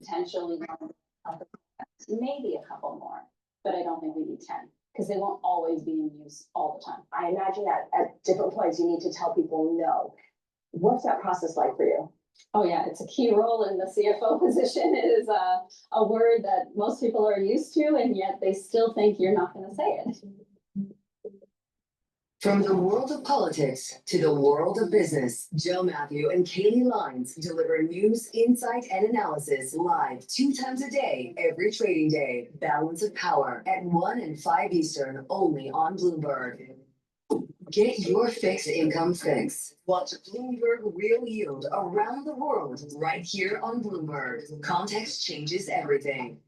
potentially maybe a couple more, but I don't think we need 10 because they won't always be in use all the time. I imagine that at different points you need to tell people no. What's that process like for you? Oh yeah, it's a key role in the CFO position. It is a word that most people are used to, and yet they still think you're not going to say it. From the world of politics to the world of business, Joe Matthew and Kaylee Lines deliver news, insight, and analysis live 2 times a day, every trading day. Balance of Power at 1 and 5 Eastern, only on Bloomberg. Get your fixed income fix. Watch Bloomberg Real Yield around the world right here on Bloomberg. Context changes everything.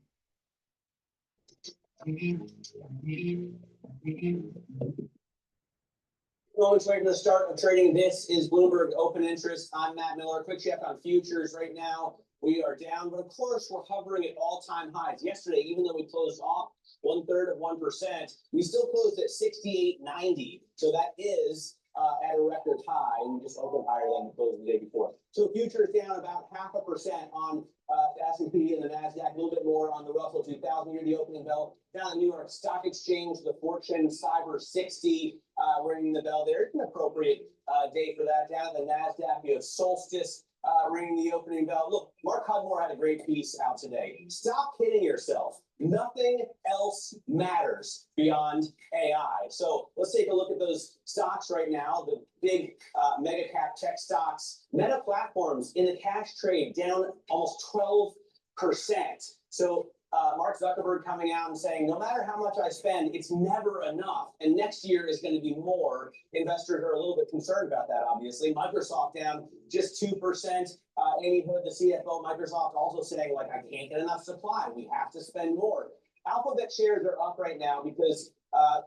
Moments away from the start of trading. This is Bloomberg Open Interest. I'm Matt Miller. Quick check on futures right now. We are down, but of course we're hovering at all-time highs. Yesterday, even though we closed off 1/3 of 1%, we still closed at 68.90. So that is at a record high. We just opened higher than we closed the day before. So futures down about 0.5% on the S&P and the NASDAQ, a little bit more on the Russell 2000 here, the opening bell. Down in New York Stock Exchange, the Fortune Cyber 60 ringing the bell there. It's an appropriate day for that. Down at the NASDAQ, you have Solstice ringing the opening bell. Look, Mark Hudmore had a great piece out today. Stop kidding yourself. Nothing else matters beyond AI. So let's take a look at those stocks right now. The big mega cap tech stocks. Meta Platforms in the cash trade down almost 12%. So Mark Zuckerberg coming out and saying, no matter how much I spend, it's never enough. And next year is going to be more. Investors are a little bit concerned about that, obviously. Microsoft down just 2%. Amy Hood, the CFO, Microsoft also saying, like, I can't get enough supply. We have to spend more. Alphabet shares are up right now because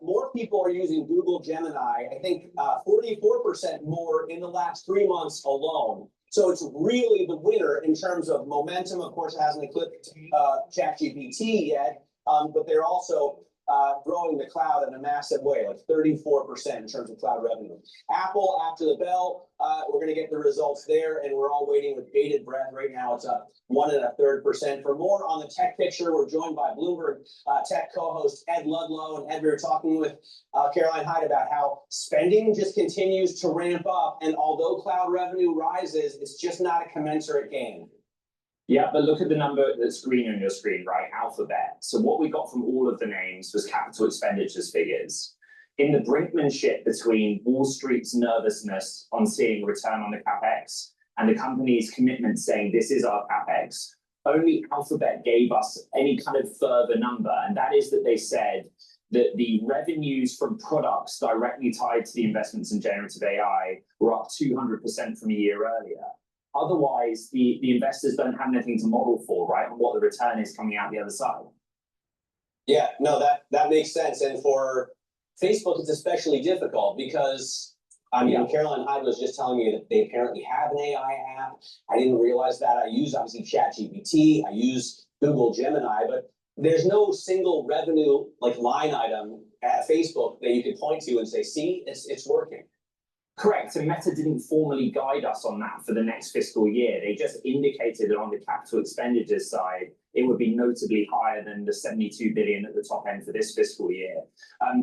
more people are using Google Gemini. I think 44% more in the last 3 months alone. So it's really the winner in terms of momentum. Of course, it hasn't eclipsed ChatGPT yet, but they're also growing the cloud in a massive way, like 34% in terms of cloud revenue. Apple, after the bell, we're going to get the results there, and we're all waiting with bated breath. Right now, it's up 1 1/3%. For more on the tech picture, we're joined by Bloomberg tech co-host Ed Ludlow. And Ed, we were talking with Caroline Hyde about how spending just continues to ramp up, and although cloud revenue rises, it's just not a commensurate gain. Yeah, but look at the number that's green on your screen, right? Alphabet. So what we got from all of the names was capital expenditures figures. In the brinkmanship between Wall Street's nervousness on seeing return on the capex and the company's commitment saying this is our capex, only Alphabet gave us any kind of further number, and that is that they said that the revenues from products directly tied to the investments in generative AI were up 200% from a year earlier. Otherwise, the investors don't have anything to model for, right, on what the return is coming out the other side. Yeah, no, that makes sense. And for Facebook, it's especially difficult because, I mean, Caroline Hyde was just telling me that they apparently have an AI app. I didn't realize that. I use, obviously, ChatGPT. I use Google Gemini, but there's no single revenue like line item at Facebook that you could point to and say, see, it's working. Correct, and Meta didn't formally guide us on that for the next fiscal year. They just indicated that on the capital expenditures side, it would be notably higher than the 72 billion at the top end for this fiscal year.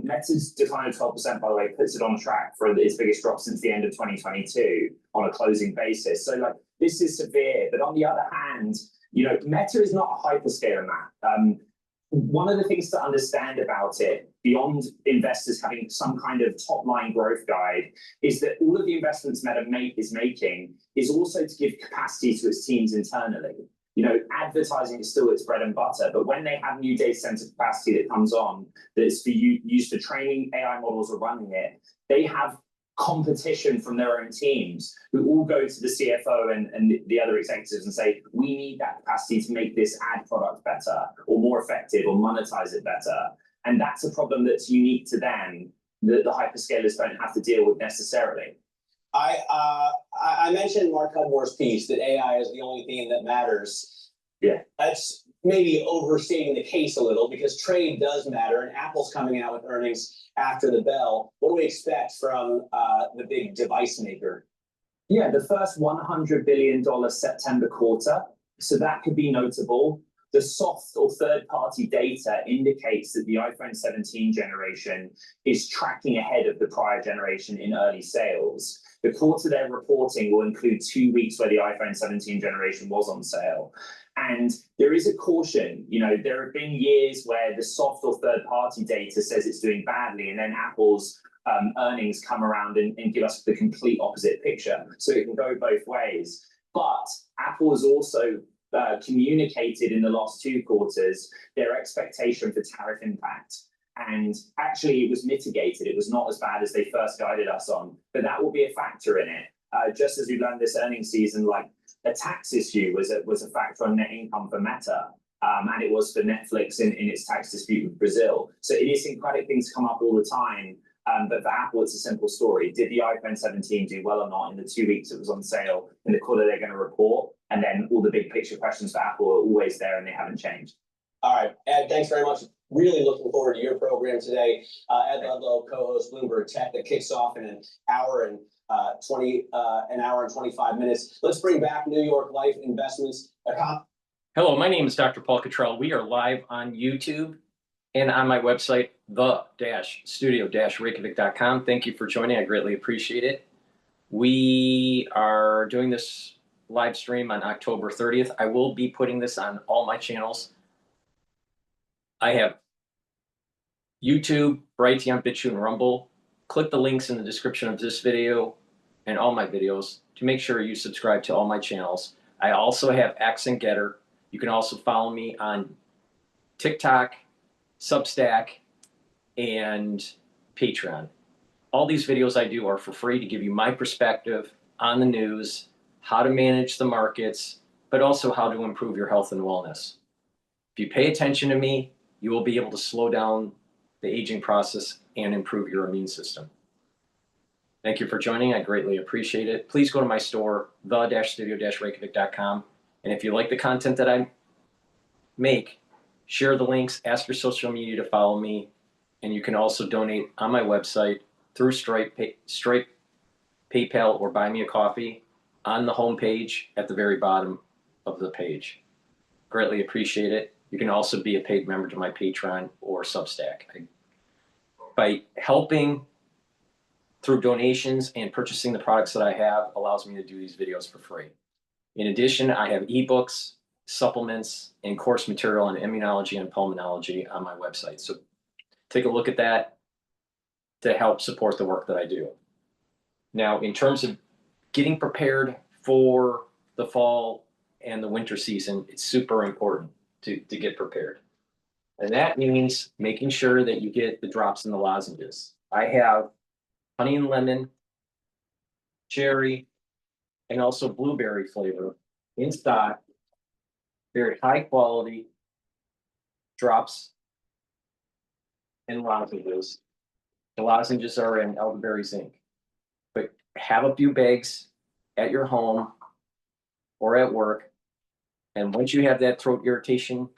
Meta's decline of 12%, by the way, puts it on track for its biggest drop since the end of 2022 on a closing basis. So, like, this is severe. But on the other hand, you know, Meta is not a hyperscaler, Matt. One of the things to understand about it, beyond investors having some kind of top-line growth guide, is that all of the investments Meta is making is also to give capacity to its teams internally. You know, advertising is still its bread and butter, but when they have new data center capacity that comes on, that's for used for training AI models or running it, they have competition from their own teams who all go to the CFO and the other executives and say, we need that capacity to make this ad product better or more effective or monetize it better. And that's a problem that's unique to them that the hyperscalers don't have to deal with necessarily. I mentioned Mark Hudmore's piece that AI is the only thing that matters. Yeah. That's maybe overstating the case a little because trade does matter, and Apple's coming out with earnings after the bell. What do we expect from the big device maker? Yeah, the first $100 billion September quarter So that could be notable. The soft or third-party data indicates that the iPhone 17 generation is tracking ahead of the prior generation in early sales. The quarter they're reporting will include 2 weeks where the iPhone 17 generation was on sale. And there is a caution, there have been years where the soft or third-party data says it's doing badly, and then Apple's earnings come around and give us the complete opposite picture. So it can go both ways. But Apple has also communicated in the last 2 quarters their expectation for tariff impact. And actually it was mitigated. It was not as bad as they first guided us on, but that will be a factor in it. Just as we learned this earnings season, like a tax issue was a factor on net income for Meta. And it was for Netflix in its tax dispute with Brazil. So idiosyncratic things come up all the time. But for Apple, it's a simple story. Did the iPhone 17 do well or not in the 2 weeks it was on sale in the quarter they're going to report? And then all the big picture questions for Apple are always there and they haven't changed. All right, Ed, thanks very much. Really looking forward to your program today. Ed Ludlow, co-host Bloomberg Tech, that kicks off in an hour and 25 minutes. Let's bring back New York Life Investments. Hello, my name is Dr. Paul Cottrell. We are live on YouTube and on my website, the-studio-reykjavik.com. Thank you for joining. I greatly appreciate it. We are doing this live stream on October 30th. I will be putting this on all my channels. I have YouTube, Brighteon, Bitchute, and Rumble. Click the links in the description of this video and all my videos to make sure you subscribe to all my channels. I also have X and GETTR. You can also follow me on TikTok, Substack, and Patreon. All these videos I do are for free to give you my perspective on the news, how to manage the markets, but also how to improve your health and wellness. If you pay attention to me, you will be able to slow down the aging process and improve your immune system. Thank you for joining. I greatly appreciate it. Please go to my store, the-studio-reykjavik.com. And if you like the content that I make, share the links, ask your social media to follow me, and you can also donate on my website through Stripe, PayPal, or Buy Me a Coffee on the homepage at the very bottom of the page. Greatly appreciate it. You can also be a paid member to my Patreon or Substack. By helping through donations and purchasing the products that I have allows me to do these videos for free. In addition, I have ebooks, supplements, and course material on immunology and pulmonology on my website. So take a look at that to help support the work that I do. Now, in terms of getting prepared for the fall and the winter season, it's super important to get prepared. And that means making sure that you get the drops and the lozenges. I have honey and lemon, cherry, and also blueberry flavor in stock. Very high quality drops and lozenges. The lozenges are in elderberry zinc. But have a few bags at your home or at work. And once you have that throat irritation,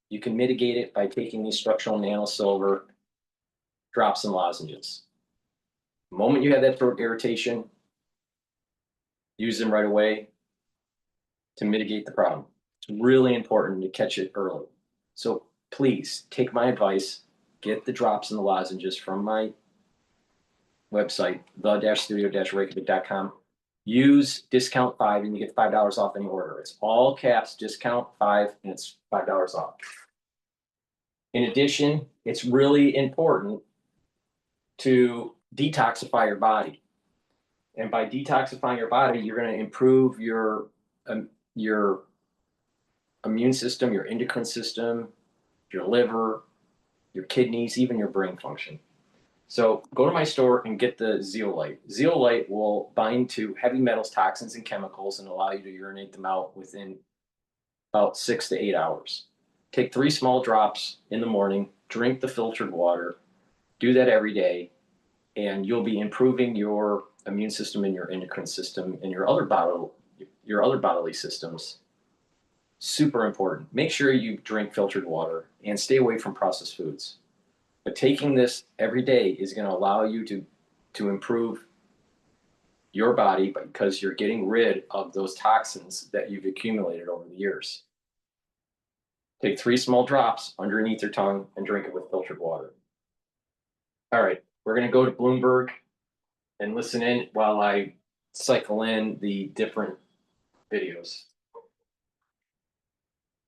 you can mitigate it by taking these structural nanosilver drops and lozenges. The moment you have that throat irritation, use them right away to mitigate the problem. It's really important to catch it early. So please take my advice, get the drops and the lozenges from my website, the-studio-reykjavik.com. Use discount 5 and you get $5 off any order. It's all caps, discount 5, and it's $5 off. In addition, it's really important to detoxify your body. And by detoxifying your body, you're going to improve your immune system, your endocrine system, your liver, your kidneys, even your brain function. So go to my store and get the zeolite. Zeolite will bind to heavy metals, toxins, and chemicals and allow you to urinate them out within about 6 to 8 hours. Take 3 small drops in the morning, drink the filtered water, do that every day, and you'll be improving your immune system and your endocrine system and your other bodily systems. Super important. Make sure you drink filtered water and stay away from processed foods. But taking this every day is going to allow you to improve your body because you're getting rid of those toxins that you've accumulated over the years. Take 3 small drops underneath your tongue and drink it with filtered water. All right, we're gonna go to Bloomberg and listen in while I cycle in the different videos.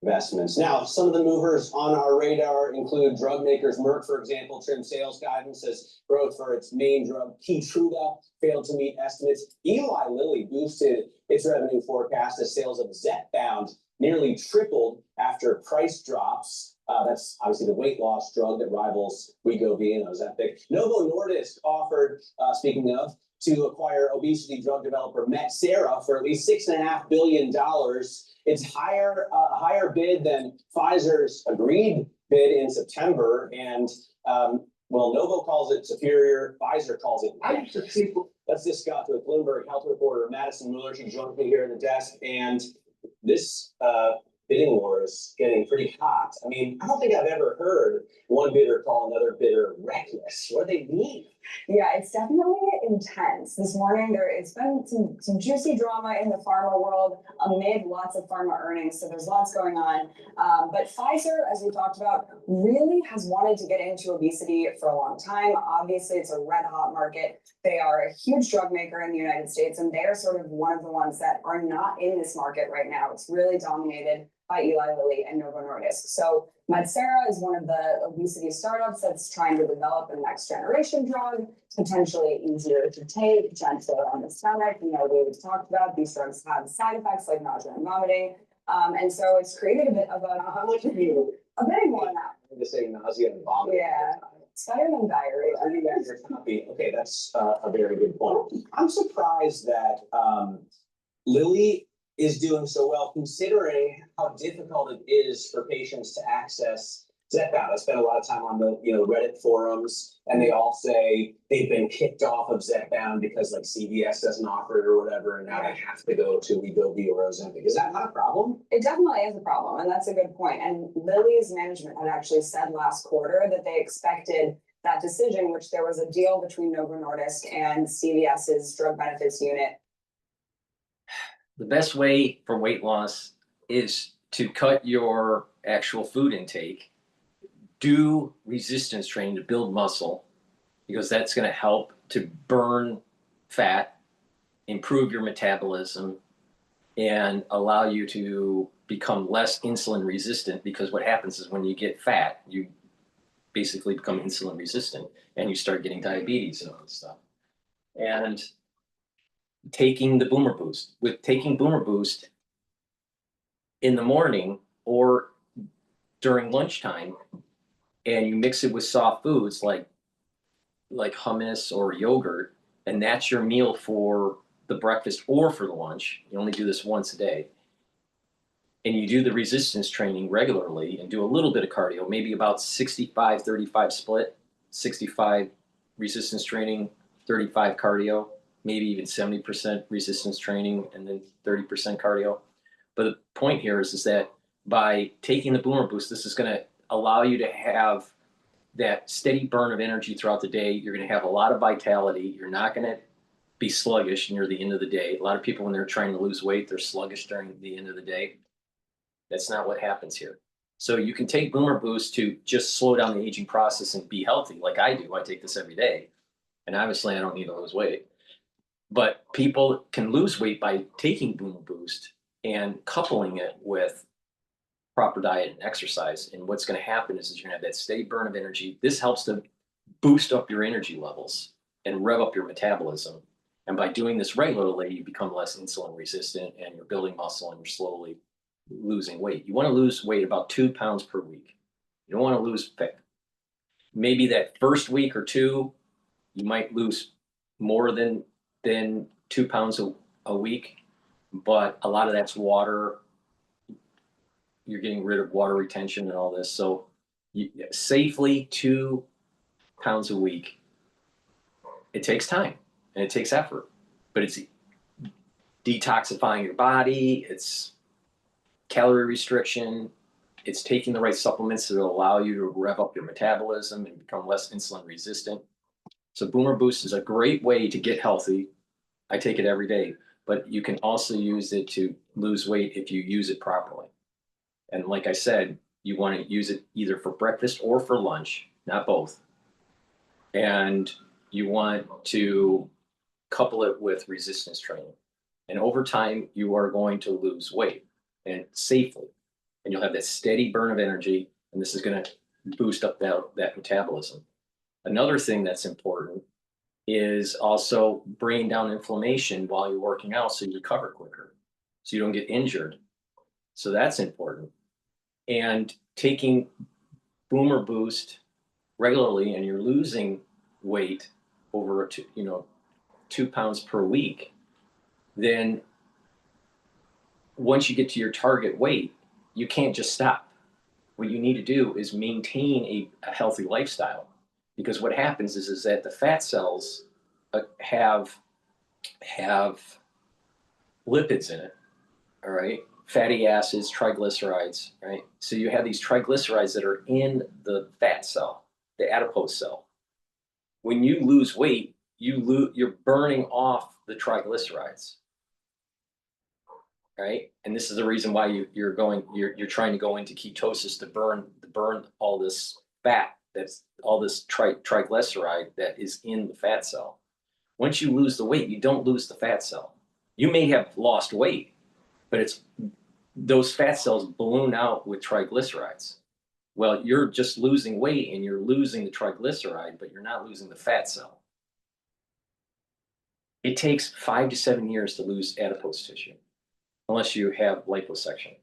Investments. Now, some of the movers on our radar include drug makers. Merck, for example, trimmed sales guidance as growth for its main drug, Keytruda, failed to meet estimates. Eli Lilly boosted its revenue forecast as sales of Zepbound nearly tripled after price drops. That's obviously the weight loss drug that rivals Wegovy and Ozempic. Novo Nordisk offered, speaking of, to acquire obesity drug developer Metsera for at least $6.5 billion. It's higher bid than Pfizer's agreed bid in September, and well, Novo calls it superior, Pfizer calls it. Let's discuss with Bloomberg health reporter Madison Mueller. She joins me here at the desk, and this bidding war is getting pretty hot. I mean, I don't think I've ever heard one bidder call another bidder reckless. What do they mean? Yeah, it's definitely intense. This morning, it's been some juicy drama in the pharma world amid lots of pharma earnings. So there's lots going on. But Pfizer, as we talked about, really has wanted to get into obesity for a long time. Obviously, it's a red hot market. They are a huge drug maker in the United States, and they are sort of one of the ones that are not in this market right now. It's really dominated by Eli Lilly and Novo Nordisk. So Metsera is one of the obesity startups that's trying to develop a next generation drug, potentially easier to take, gentler on the stomach. You know, we've talked about these drugs have side effects like nausea and vomiting. And so it's created a bit of How much have you? a bidding war now. To say nausea and vomiting. Yeah. It's better than diarrhea. I mean, that's your copy. Okay, that's a very good point. I'm surprised that Lilly is doing so well, considering how difficult it is for patients to access Zepbound. I spent a lot of time on the Reddit forums, and they all say they've been kicked off of Zepbound because like CVS doesn't offer it or whatever, and now they have to go to Wegovy or Ozempic. Is that not a problem? It definitely is a problem, and that's a good point. And Lilly's management had actually said last quarter that they expected that decision, which there was a deal between Novo Nordisk and CVS's drug benefits unit. The best way for weight loss is to cut your actual food intake, do resistance training to build muscle, because that's going to help to burn fat, improve your metabolism, and allow you to become less insulin resistant, because what happens is when you get fat, you basically become insulin resistant and you start getting diabetes and all this stuff. And taking the Boomer Boost, Boomer Boost in the morning or during lunchtime, and you mix it with soft foods like hummus or yogurt, and that's your meal for the breakfast or for the lunch. You only do this once a day. And you do the resistance training regularly and do a little bit of cardio, maybe about 65-35 split, 65 resistance training, 35 cardio, maybe even 70% resistance training and then 30% cardio. But the point here is that by taking the Boomer Boost, this is going to allow you to have that steady burn of energy throughout the day. You're going to have a lot of vitality. You're not going to be sluggish near the end of the day. A lot of people, when they're trying to lose weight, they're sluggish during the end of the day. That's not what happens here. So you can take Boomer Boost to just slow down the aging process and be healthy, like I do. I take this every day. And obviously, I don't need to lose weight. But people can lose weight by taking Boomer Boost and coupling it with proper diet and exercise. And what's going to happen is you're going to have that steady burn of energy. This helps to boost up your energy levels and rev up your metabolism. And by doing this regularly, you become less insulin resistant and you're building muscle and you're slowly losing weight. You want to lose weight about 2 pounds per week. You don't want to lose fat. Maybe that first week or two, you might lose more than 2 pounds a week, but a lot of that's water. You're getting rid of water retention and all this. So safely 2 pounds a week. It takes time and it takes effort, but it's detoxifying your body. It's calorie restriction. It's taking the right supplements that will allow you to rev up your metabolism and become less insulin resistant. So Boomer Boost is a great way to get healthy I take it every day, but you can also use it to lose weight if you use it properly. And like I said, you want to use it either for breakfast or for lunch, not both. And you want to couple it with resistance training. And over time, you are going to lose weight and safely. And you'll have that steady burn of energy. And this is going to boost up that metabolism. Another thing that's important is also bringing down inflammation while you're working out so you recover quicker, so you don't get injured. So that's important. And taking Boomer Boost regularly and you're losing weight over 2 pounds per week, then once you get to your target weight, you can't just stop. What you need to do is maintain a healthy lifestyle, because what happens is that the fat cells have lipids in it, all right? Fatty acids, triglycerides, right? So you have these triglycerides that are in the fat cell, the adipose cell. When you lose weight, you're burning off the triglycerides, right? And this is the reason why you're trying to go into ketosis to burn all this fat, that's all this triglyceride that is in the fat cell. Once you lose the weight, you don't lose the fat cell. You may have lost weight, but it's those fat cells balloon out with triglycerides. Well, you're just losing weight and you're losing the triglyceride, but you're not losing the fat cell. It takes 5 to 7 years to lose adipose tissue, unless you have liposuction.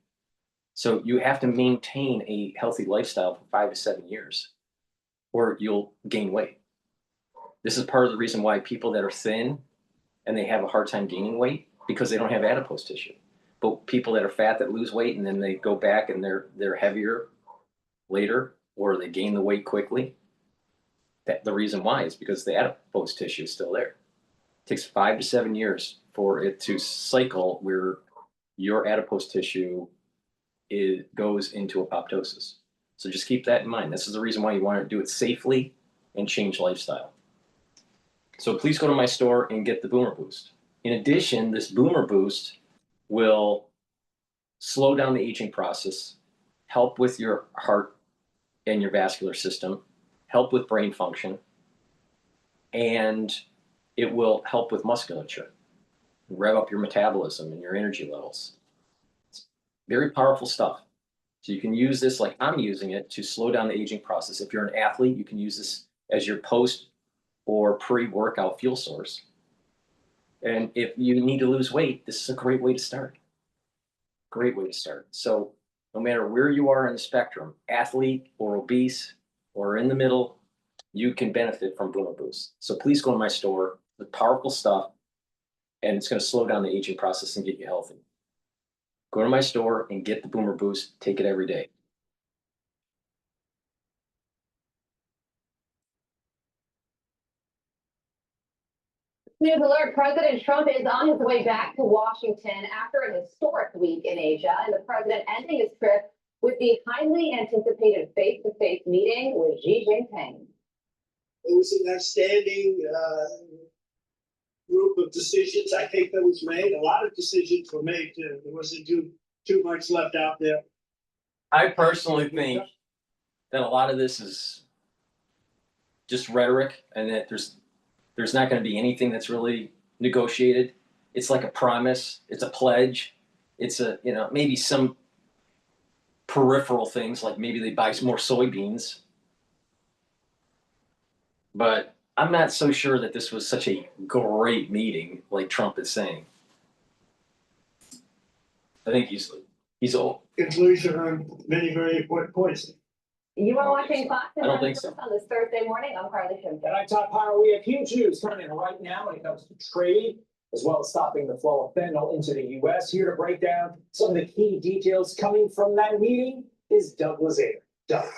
So you have to maintain a healthy lifestyle for 5 to 7 years, or you'll gain weight. This is part of the reason why people that are thin and they have a hard time gaining weight, because they don't have adipose tissue. But people that are fat that lose weight and then they go back and they're heavier later, or they gain the weight quickly, the reason why is because the adipose tissue is still there. It takes 5 to 7 years for it to cycle where your adipose tissue goes into apoptosis. So just keep that in mind. This is the reason why you want to do it safely and change lifestyle. So please go to my store and get the Boomer Boost. In addition, this Boomer Boost will slow down the aging process, help with your heart and your vascular system, help with brain function, and it will help with musculature, rev up your metabolism and your energy levels. It's very powerful stuff. So you can use this like I'm using it to slow down the aging process. If you're an athlete, you can use this as your post or pre-workout fuel source. And if you need to lose weight, this is a great way to start. Great way to start. So no matter where you are in the spectrum, athlete or obese or in the middle, you can benefit from Boomer Boost. So please go to my store. The powerful stuff, and it's going to slow down the aging process and get you healthy. Go to my store and get the Boomer Boost. Take it every day. News alert, President Trump is on his way back to Washington after an historic week in Asia, and the president ending his trip with the highly anticipated face-to-face meeting with Xi Jinping. It was an outstanding group of decisions, I think, that was made. A lot of decisions were made. There wasn't too much left out there. I personally think that a lot of this is just rhetoric, and that there's not going to be anything that's really negotiated. It's like a promise. It's a pledge. It's maybe some peripheral things, like maybe they buy some more soybeans. But I'm not so sure that this was such a great meeting, like Trump is saying. I think he's old. Conclusion on many very important points. You are watching Fox I don't think so. on this Thursday morning. I'm Carly Shimka. And on Top Power, we have huge news coming right now when it comes to trade, as well as stopping the flow of fentanyl into the U.S. Here to break down some of the key details coming from that meeting is Doug Lazaire. Doug.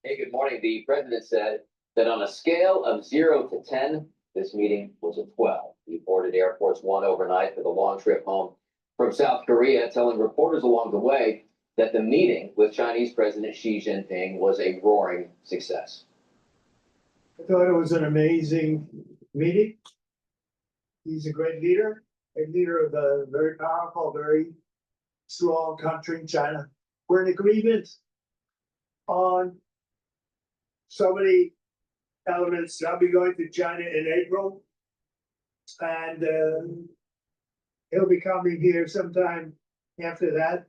Hey, good morning. The president said that on a scale of 0 to 10, this meeting was a 12. He boarded Air Force One overnight for the long trip home from South Korea, telling reporters along the way that the meeting with Chinese President Xi Jinping was a roaring success. I thought it was an amazing meeting. He's a great leader of a very powerful, very strong country in China. We're in agreement on so many elements. I'll be going to China in April. And he'll be coming here sometime after that,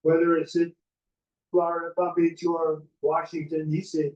whether it's in Florida, Palm Beach, or Washington, D.C.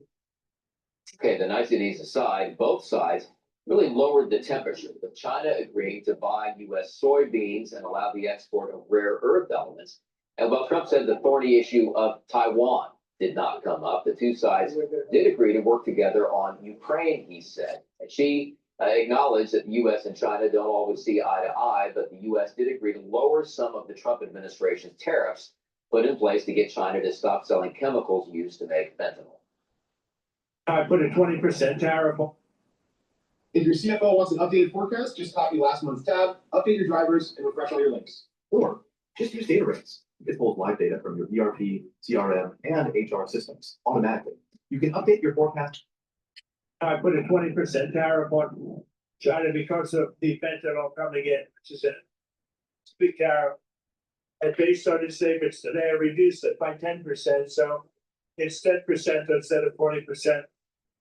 Okay, the niceties aside, both sides really lowered the temperature, with China agreeing to buy U.S. soybeans and allow the export of rare earth elements. And while Trump said the thorny issue of Taiwan did not come up, the two sides did agree to work together on Ukraine, he said. And she acknowledged that the U.S. and China don't always see eye to eye, but the U.S. did agree to lower some of the Trump administration's tariffs put in place to get China to stop selling chemicals used to make fentanyl. I put a 20% tariff on. If your CFO wants an updated forecast, just copy last month's tab, update your drivers, and refresh all your links. Or just use data rates. It pulls live data from your ERP, CRM, and HR systems automatically. You can update your forecast. I put a 20% tariff on China because of the fentanyl coming in, which is a big tariff. And based on his statements today, I reduced it by 10%, so it's 10% instead of 20%,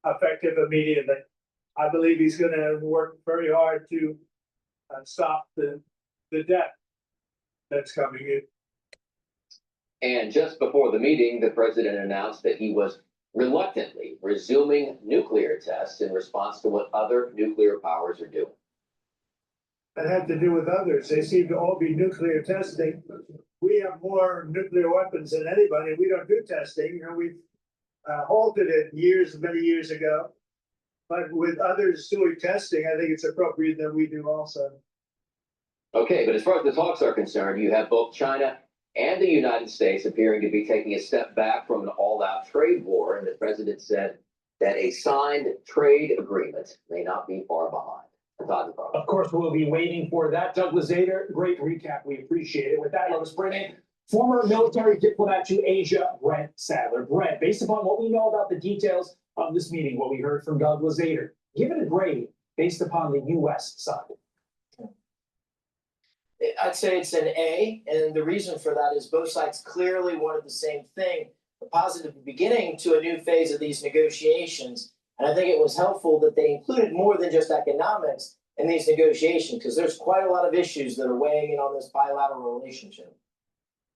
effective immediately. I believe he's gonna work very hard to stop the debt that's coming in. And just before the meeting, the president announced that he was reluctantly resuming nuclear tests in response to what other nuclear powers are doing. That had to do with others. They seem to all be nuclear testing. We have more nuclear weapons than anybody. We don't do testing. You know, we've halted it many years ago. But with others doing testing, I think it's appropriate that we do also. Okay, but as far as the talks are concerned, you have both China and the United States appearing to be taking a step back from an all-out trade war, and the president said that a signed trade agreement may not be far behind. Of course, we'll be waiting for that. Douglas Zader, great recap. We appreciate it. With that, let us bring in former military diplomat to Asia, Brent Sadler. Brent, based upon what we know about the details of this meeting, what we heard from Douglas Zader, give it a grade based upon the U.S. side. I'd say it's an A, and the reason for that is both sides clearly wanted the same thing, a positive beginning to a new phase of these negotiations. And I think it was helpful that they included more than just economics in these negotiations, because there's quite a lot of issues that are weighing in on this bilateral relationship.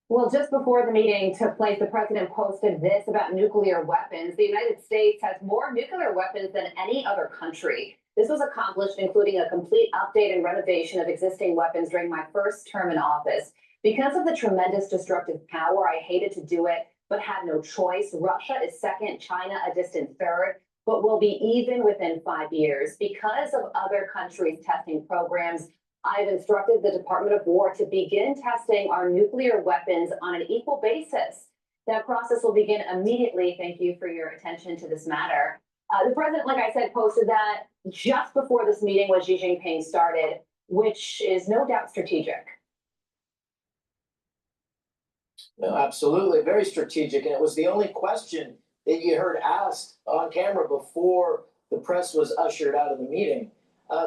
Well, just before the meeting took place, the president posted this about nuclear weapons. The United States has more nuclear weapons than any other country. This was accomplished including a complete update and renovation of existing weapons during my first term in office. Because of the tremendous destructive power, I hated to do it, but had no choice. Russia is second, China a distant third, but will be even within 5 years. Because of other countries' testing programs, I've instructed the Department of War to begin testing our nuclear weapons on an equal basis. That process will begin immediately. Thank you for your attention to this matter. The president, like I said, posted that just before this meeting with Xi Jinping started, which is no doubt strategic. No, absolutely, very strategic. And it was the only question that you heard asked on camera before the press was ushered out of the meeting.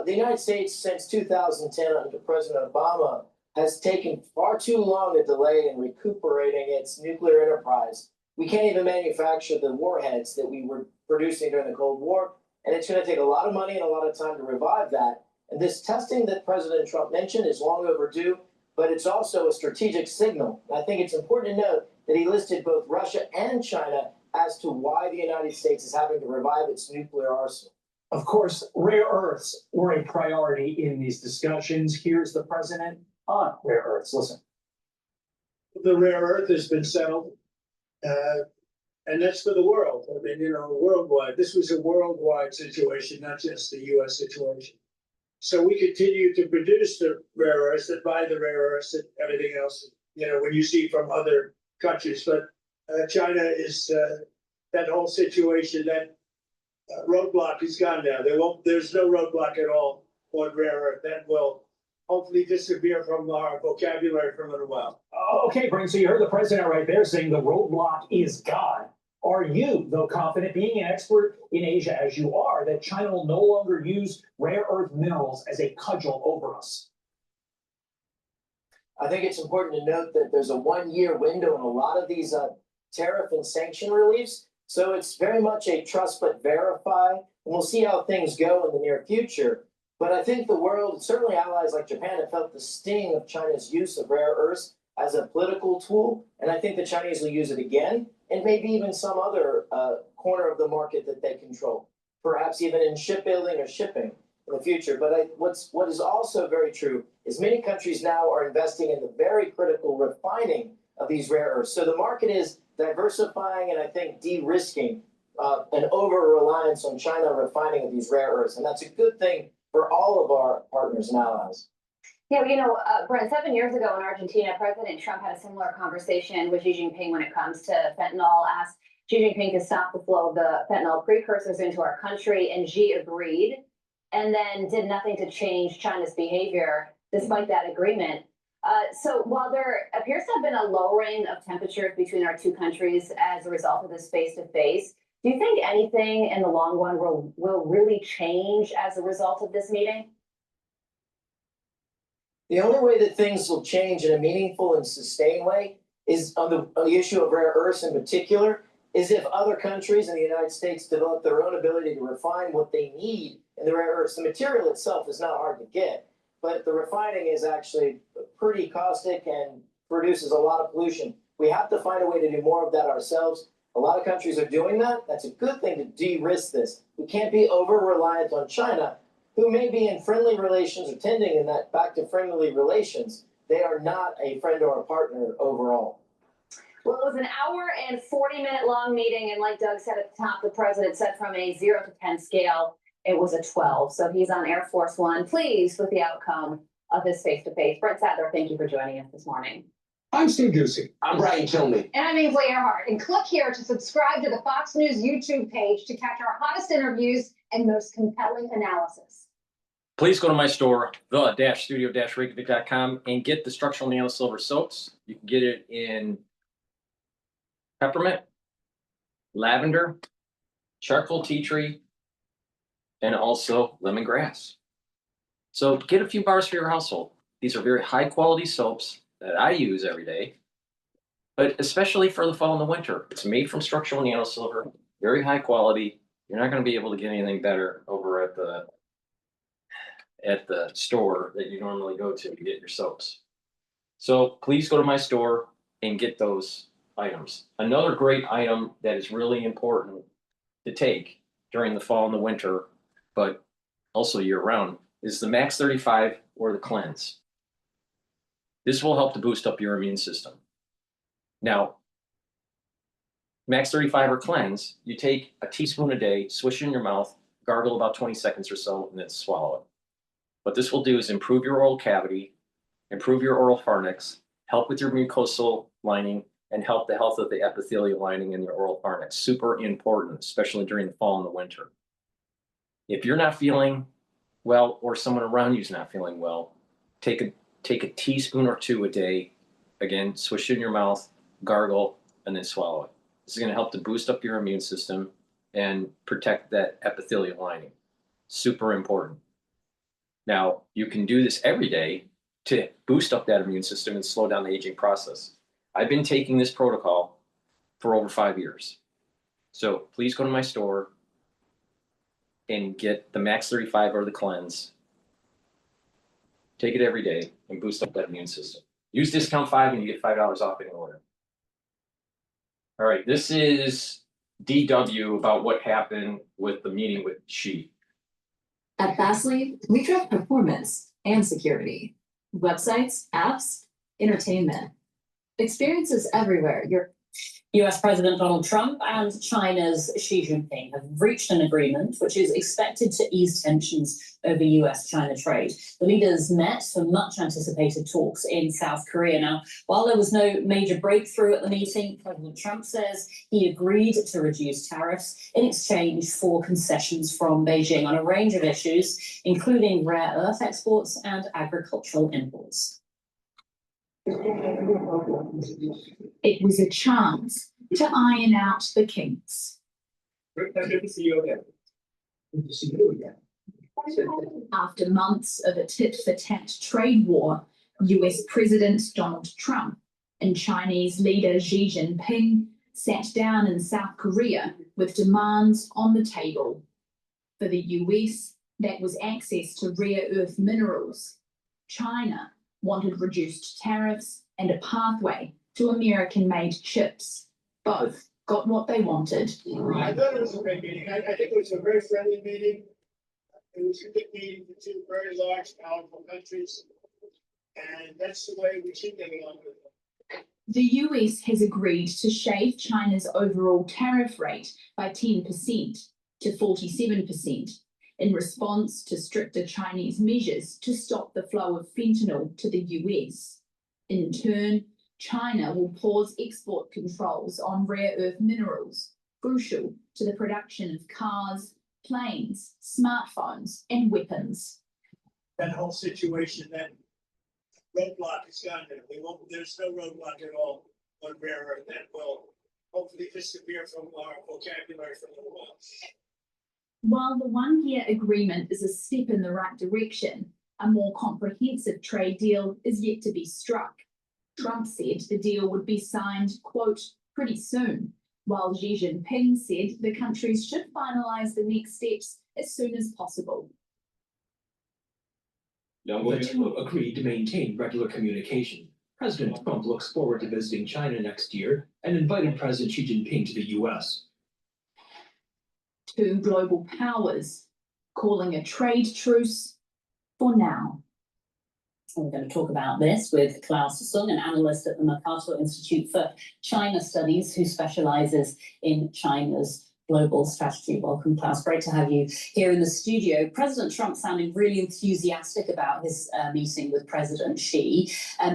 The United States, since 2010 under President Obama, has taken far too long a delay in recuperating its nuclear enterprise. We can't even manufacture the warheads that we were producing during the Cold War, and it's going to take a lot of money and a lot of time to revive that. And this testing that President Trump mentioned is long overdue, but it's also a strategic signal. I think it's important to note that he listed both Russia and China as to why the United States is having to revive its nuclear arsenal. Of course, rare earths were a priority in these discussions. Here's the president on rare earths. Listen. The rare earth has been settled, and that's for the world. I mean, you know, worldwide. This was a worldwide situation, not just the U.S. situation. So we continue to produce the rare earths, and buy the rare earths and everything else, you know, when you see from other countries. But China is that whole situation, that roadblock is gone now. There's no roadblock at all on rare earth. That will hopefully disappear from our vocabulary for a little while. Okay, Brent, so you heard the president right there saying the roadblock is gone. Are you, though, confident, being an expert in Asia as you are, that China will no longer use rare earth minerals as a cudgel over us? I think it's important to note that there's a 1-year window in a lot of these tariff and sanction reliefs. So it's very much a trust but verify. And we'll see how things go in the near future. But I think the world, certainly allies like Japan, have felt the sting of China's use of rare earths as a political tool. And I think the Chinese will use it again, and maybe even some other corner of the market that they control, perhaps even in shipbuilding or shipping in the future. But what is also very true is many countries now are investing in the very critical refining of these rare earths. So the market is diversifying and I think de-risking an over-reliance on China refining of these rare earths. And that's a good thing for all of our partners and allies. Yeah, you know, Brent, 7 years ago in Argentina, President Trump had a similar conversation with Xi Jinping when it comes to fentanyl, asked Xi Jinping to stop the flow of the fentanyl precursors into our country, and Xi agreed, and then did nothing to change China's behavior despite that agreement. So while there appears to have been a lowering of temperatures between our two countries as a result of this face-to-face, do you think anything in the long run will really change as a result of this meeting? The only way that things will change in a meaningful and sustained way is on the issue of rare earths in particular, is if other countries in the United States develop their own ability to refine what they need in the rare earths. The material itself is not hard to get, but the refining is actually pretty caustic and produces a lot of pollution. We have to find a way to do more of that ourselves. A lot of countries are doing that. That's a good thing to de-risk this. We can't be over-reliant on China, who may be in friendly relations or tending in that back to friendly relations. They are not a friend or a partner overall. Well, it was an hour and 40-minute long meeting, and like Doug said at the top, the president said from a 0 to 10 scale, it was a 12. So he's on Air Force One, pleased with the outcome of his face-to-face. Brent Sadler, thank you for joining us this morning. I'm Steve Ducey. I'm Brighteon Channel. And I'm Ainsley Earhart. And click here to subscribe to the Fox News YouTube page to catch our hottest interviews and most compelling analysis. Please go to my store, the-studio-reykjavik.com, and get the structural nano silver soaps. You can get it in peppermint, lavender, charcoal tea tree, and also lemongrass. So get a few bars for your household. These are very high quality soaps that I use every day, but especially for the fall and the winter. It's made from structural nano silver, very high quality. You're not going to be able to get anything better over at the store that you normally go to get your soaps. So please go to my store and get those items. Another great item that is really important to take during the fall and the winter, but also year round, is the Max 35 or the Cleanse. This will help to boost up your immune system. Now, Max 35 or Cleanse, you take a teaspoon a day, swish it in your mouth, gargle about 20 seconds or so, and then swallow it. What this will do is improve your oral cavity, improve your oral pharynx, help with your mucosal lining, and help the health of the epithelial lining in your oral pharynx. Super important, especially during the fall and the winter. If you're not feeling well, or someone around you is not feeling well, take a teaspoon or two a day. Again, swish it in your mouth, gargle, and then swallow it. This is going to help to boost up your immune system and protect that epithelial lining. Super important. Now, you can do this every day to boost up that immune system and slow down the aging process. I've been taking this protocol for over 5 years. So please go to my store and get the Max 35 or the Cleanse. Take it every day and boost up that immune system. Use discount 5 and you get $5 off any order. All right, this is DW about what happened with the meeting with Xi. At Fastly, we drive performance and security. Websites, apps, entertainment. Experiences everywhere. US President Donald Trump and China's Xi Jinping have reached an agreement which is expected to ease tensions over US-China trade. The leaders met for much anticipated talks in South Korea. Now, while there was no major breakthrough at the meeting, President Trump says he agreed to reduce tariffs in exchange for concessions from Beijing on a range of issues, including rare earth exports and agricultural imports. It was a chance to iron out the kinks. Great pleasure to see you again. Good to see you again. After months of a tit-for-tat trade war, US President Donald Trump and Chinese leader Xi Jinping sat down in South Korea with demands on the table. For the US, that was access to rare earth minerals. China wanted reduced tariffs and a pathway to American-made chips. Both got what they wanted. I thought it was a great meeting. I think it was a very friendly meeting. It was a good meeting for two very large, powerful countries. And that's the way we should get along with them. The US has agreed to shave China's overall tariff rate by 10% to 47% in response to stricter Chinese measures to stop the flow of fentanyl to the US. In turn, China will pause export controls on rare earth minerals, crucial to the production of cars, planes, smartphones, and weapons. That whole situation, that roadblock is gone there. There's no roadblock at all on rare earth that will hopefully disappear from our vocabulary for a little while. While the one-year agreement is a step in the right direction, a more comprehensive trade deal is yet to be struck. Trump said the deal would be signed, quote, pretty soon, while Xi Jinping said the countries should finalize the next steps as soon as possible. The two agreed to maintain regular communication. President Trump looks forward to visiting China next year and invited President Xi Jinping to the US. Two global powers calling a trade truce for now. We're going to talk about this with Klaus Sung, an analyst at the Mercator Institute for China Studies, who specializes in China's global strategy. Welcome, Klaus. Great to have you here in the studio. President Trump sounding really enthusiastic about his meeting with President Xi.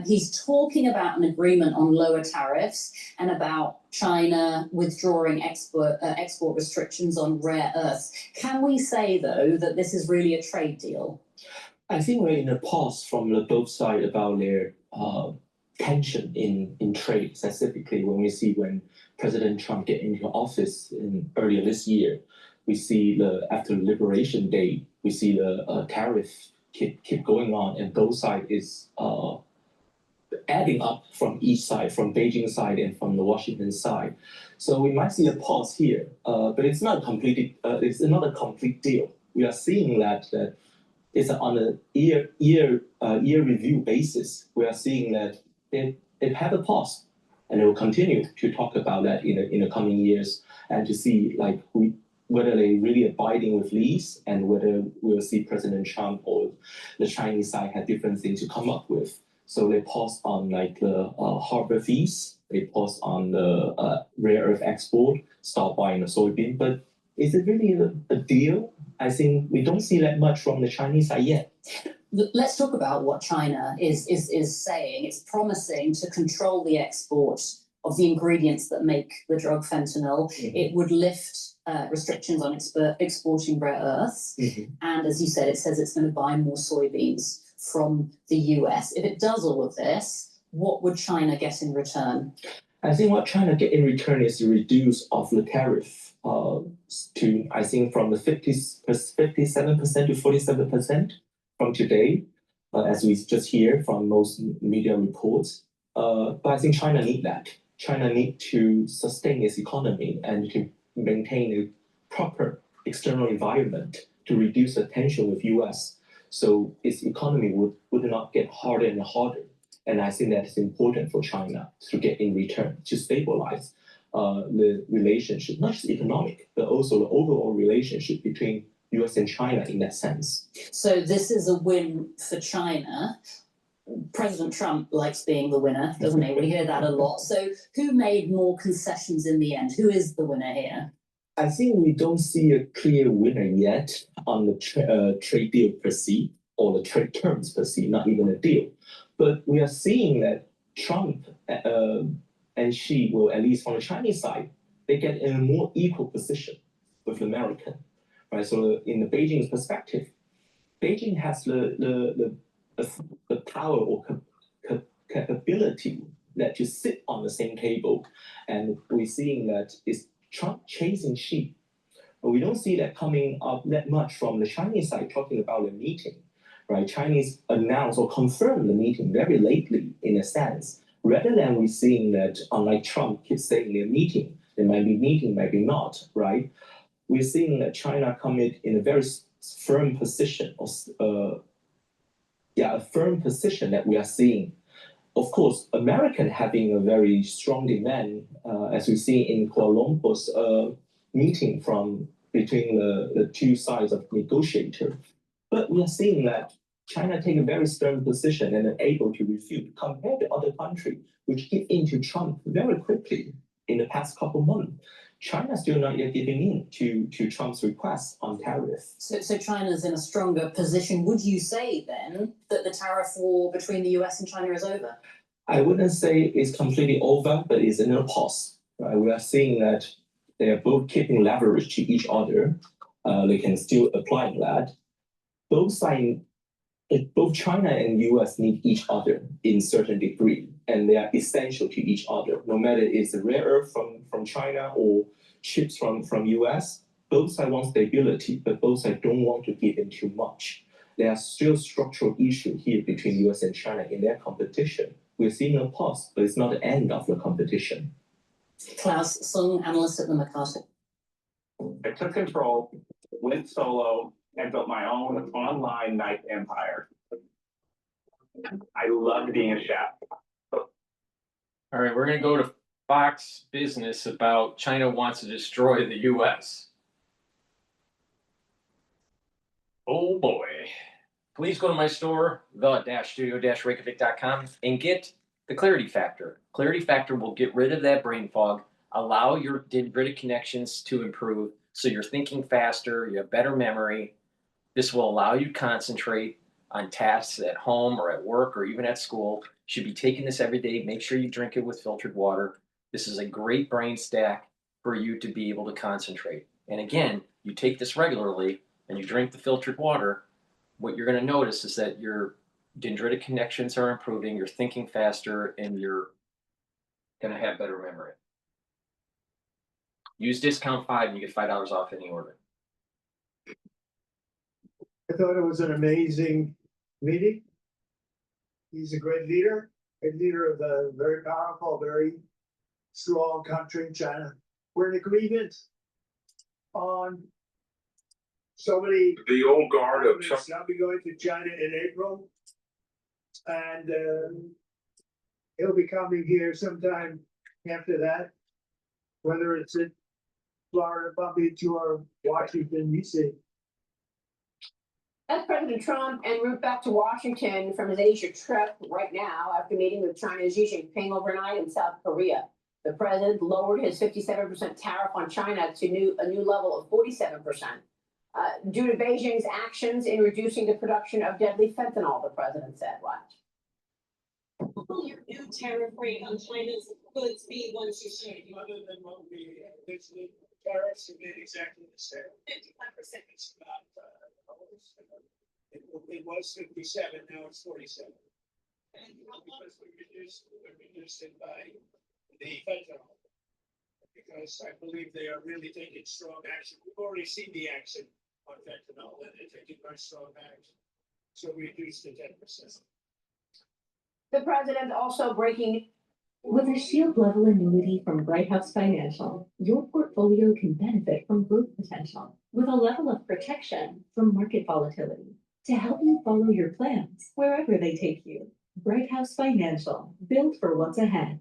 He's talking about an agreement on lower tariffs and about China withdrawing export restrictions on rare earths. Can we say, though, that this is really a trade deal? I think we're in a pause from both sides about their tension in trade, specifically when President Trump get into office earlier this year. We see after Liberation Day, we see the tariff keep going on, and both sides is adding up from each side, from Beijing side and from the Washington side. So we might see a pause here, but it's not completely. It's not a complete deal. We are seeing that it's on a year review basis. We are seeing that it had a pause, and they will continue to talk about that in the coming years, and to see whether they really abiding with these, and whether we'll see President Trump or the Chinese side have different things to come up with. So they paused on the harbor fees, they paused on the rare earth export, stop buying the soybean. But is it really a deal? I think we don't see that much from the Chinese side yet. Let's talk about what China is saying. It's promising to control the export of the ingredients that make the drug fentanyl. Mm-hmm. It would lift restrictions on exporting rare earths. Mm-hmm. And as you said, it says it's going to buy more soybeans from the US. If it does all of this, what would China get in return? I think what China get in return is the reduce of the tariff to, I think, from the 57% to 47% from today, as we just hear from most media reports. But I think China need that. China need to sustain its economy and to maintain a proper external environment to reduce the tension with US. So its economy would not get harder and harder. And I think that is important for China to get in return, to stabilize the relationship, not just economic, but also the overall relationship between US and China in that sense. So this is a win for China. President Trump likes being the winner, doesn't he? We hear that a lot. So who made more concessions in the end? Who is the winner here? I think we don't see a clear winner yet on the trade deal per se, or the trade terms per se, not even a deal. But we are seeing that Trump and Xi will, at least from the Chinese side, they get in a more equal position with America, right? So in the Beijing's perspective, Beijing has the power or capability that to sit on the same table. And we're seeing that it's Trump chasing sheep. But we don't see that coming up that much from the Chinese side talking about the meeting, right? Chinese announced or confirmed the meeting very lately in a sense, rather than we seeing that, unlike Trump keeps saying they're meeting, they might be meeting, maybe not, right? We're seeing that China commit in a very firm position, a firm position that we are seeing. Of course, American having a very strong demand, as we see in Kuala Lumpur's meeting from between the two sides of negotiator. But we are seeing that China take a very stern position and are able to refute compared to other countries which give in to Trump very quickly in the past couple months. China still not yet giving in to Trump's request on tariffs. So China's in a stronger position. Would you say then that the tariff war between the US and China is over? I wouldn't say it's completely over, but it's in a pause. Right? We are seeing that they are both keeping leverage to each other. They can still apply that. Both China and US need each other in certain degree, and they are essential to each other. No matter it's a rare earth from China or chips from US, both sides want stability, but both sides don't want to give in too much. There are still structural issues here between US and China in their competition. We're seeing a pause, but it's not the end of the competition. Klaus Sung, analyst at the McCarthy. I took control, went solo, and built my own online knife empire. I loved being a chef. All right, we're going to go to Fox Business about China wants to destroy the US. Oh boy. Please go to my store, the-studio-reykjavik.com, and get the Clarity Factor. Clarity Factor will get rid of that brain fog, allow your dendritic connections to improve, so you're thinking faster, you have better memory. This will allow you to concentrate on tasks at home or at work or even at school. You should be taking this every day. Make sure you drink it with filtered water. This is a great brain stack for you to be able to concentrate. And again, you take this regularly and you drink the filtered water, what you're going to notice is that your dendritic connections are improving, you're thinking faster, and you're going to have better memory. Use discount 5 and you get $5 off any order. I thought it was an amazing meeting. He's a great leader of a very powerful, very strong country, China. We're in agreement on so many. The old guard of China. I'll be going to China in April. And he'll be coming here sometime after that, whether it's in Florida, Palm Beach, or Washington, D.C. That's President Trump en route back to Washington from his Asia trip right now after meeting with China's Xi Jinping overnight in South Korea. The president lowered his 57% tariff on China to a new level of 47%. Due to Beijing's actions in reducing the production of deadly fentanyl, the president said. Watch. Will your new tariff rate on China's goods be once you start? Other than what we originally tariffs have been exactly the same. 55%. It's about, it was 57, now it's 47. And Because we reduced it by the fentanyl. Because I believe they are really taking strong action. We've already seen the action on fentanyl, and they're taking very strong action. So we reduced it 10%. The president also breaking. With a shield level annuity from Bright House Financial, your portfolio can benefit from growth potential with a level of protection from market volatility to help you follow your plans wherever they take you. Bright House Financial, built for what's ahead.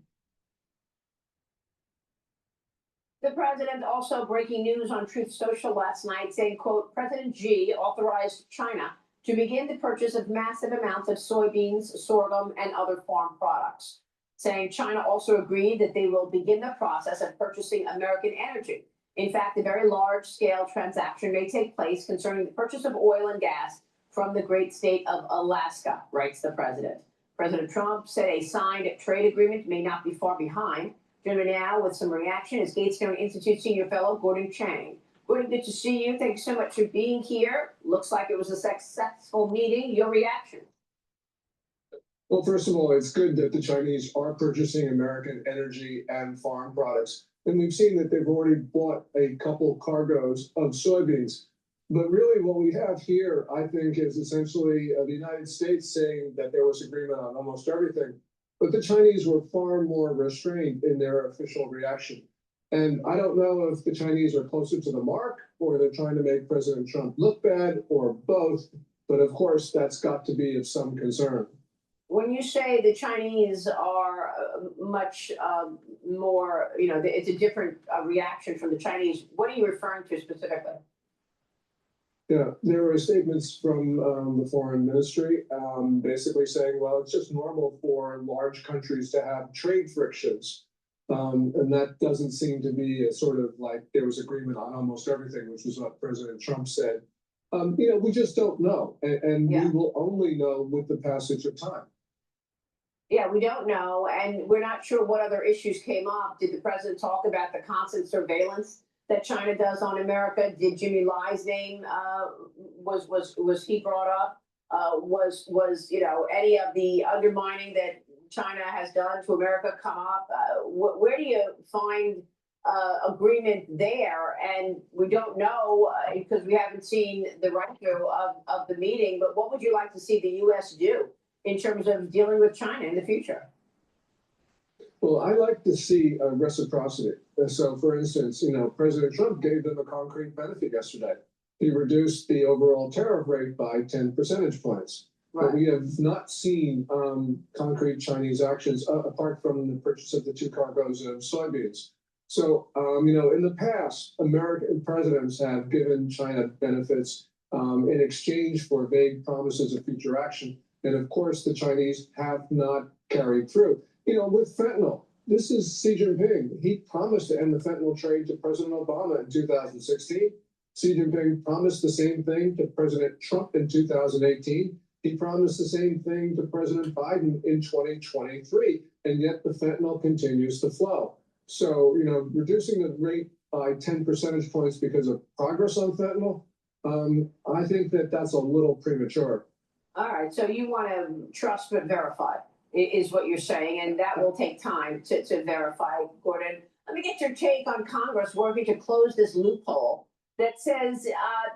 The president also breaking news on Truth Social last night saying, quote, President Xi authorized China to begin the purchase of massive amounts of soybeans, sorghum, and other farm products, saying China also agreed that they will begin the process of purchasing American energy. In fact, a very large-scale transaction may take place concerning the purchase of oil and gas from the great state of Alaska, writes the president. President Trump said a signed trade agreement may not be far behind. Joining me now with some reaction is GETTR Institute Senior Fellow Gordon Chang. Gordon, good to see you. Thanks so much for being here. Looks like it was a successful meeting. Your reaction? Well, first of all, it's good that the Chinese are purchasing American energy and farm products. And we've seen that they've already bought a couple cargoes of soybeans. But really what we have here, I think, is essentially the United States saying that there was agreement on almost everything. But the Chinese were far more restrained in their official reaction. And I don't know if the Chinese are closer to the mark or they're trying to make President Trump look bad or both. But of course, that's got to be of some concern. When you say the Chinese are much more, it's a different reaction from the Chinese, what are you referring to specifically? Yeah, there were statements from the foreign ministry basically saying, well, it's just normal for large countries to have trade frictions. And that doesn't seem to be a sort of like there was agreement on almost everything, which is what President Trump said. We just don't know. And we will only know with the passage of time. Yeah, we don't know. And we're not sure what other issues came up. Did the president talk about the constant surveillance that China does on America? Did Jimmy Lai's name was he brought up? Was any of the undermining that China has done to America come up? Where do you find agreement there? And we don't know because we haven't seen the record of the meeting. But what would you like to see the U.S. do in terms of dealing with China in the future? Well, I like to see reciprocity. So, for instance, President Trump gave them a concrete benefit yesterday. He reduced the overall tariff rate by 10 percentage points. Right. But we have not seen concrete Chinese actions apart from the purchase of the 2 cargoes of soybeans. So, in the past, American presidents have given China benefits in exchange for vague promises of future action. And of course, the Chinese have not carried through. With fentanyl, this is Xi Jinping. He promised to end the fentanyl trade to President Obama in 2016. Xi Jinping promised the same thing to President Trump in 2018. He promised the same thing to President Biden in 2023. And yet the fentanyl continues to flow. So, reducing the rate by 10 percentage points because of progress on fentanyl, I think that that's a little premature. All right, so you want to trust but verify is what you're saying, and that will take time to verify, Gordon. Let me get your take on Congress working to close this loophole that says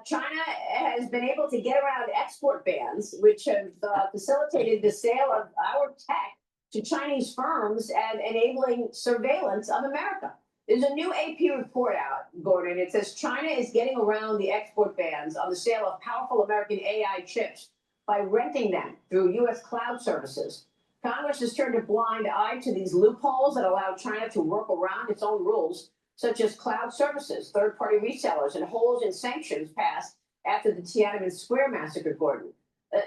China has been able to get around export bans, which have facilitated the sale of our tech to Chinese firms and enabling surveillance of America. There's a new AP report out, Gordon. It says China is getting around the export bans on the sale of powerful American AI chips by renting them through U.S. cloud services. Congress has turned a blind eye to these loopholes that allow China to work around its own rules, such as cloud services, third-party resellers, and holes in sanctions passed after the Tiananmen Square massacre, Gordon.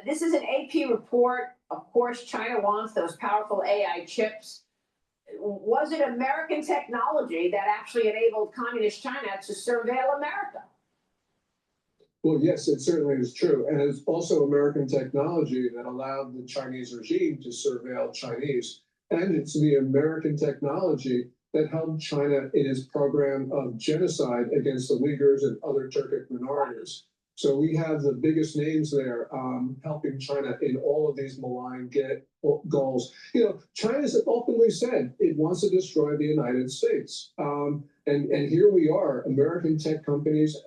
This is an AP report. Of course, China wants those powerful AI chips. Was it American technology that actually enabled communist China to surveil America? Well, yes, it certainly is true. And it's also American technology that allowed the Chinese regime to surveil Chinese. And it's the American technology that helped China in its program of genocide against the Uyghurs and other Turkic minorities. So we have the biggest names there helping China in all of these malign goals. China's openly said it wants to destroy the United States. And here we are, American tech companies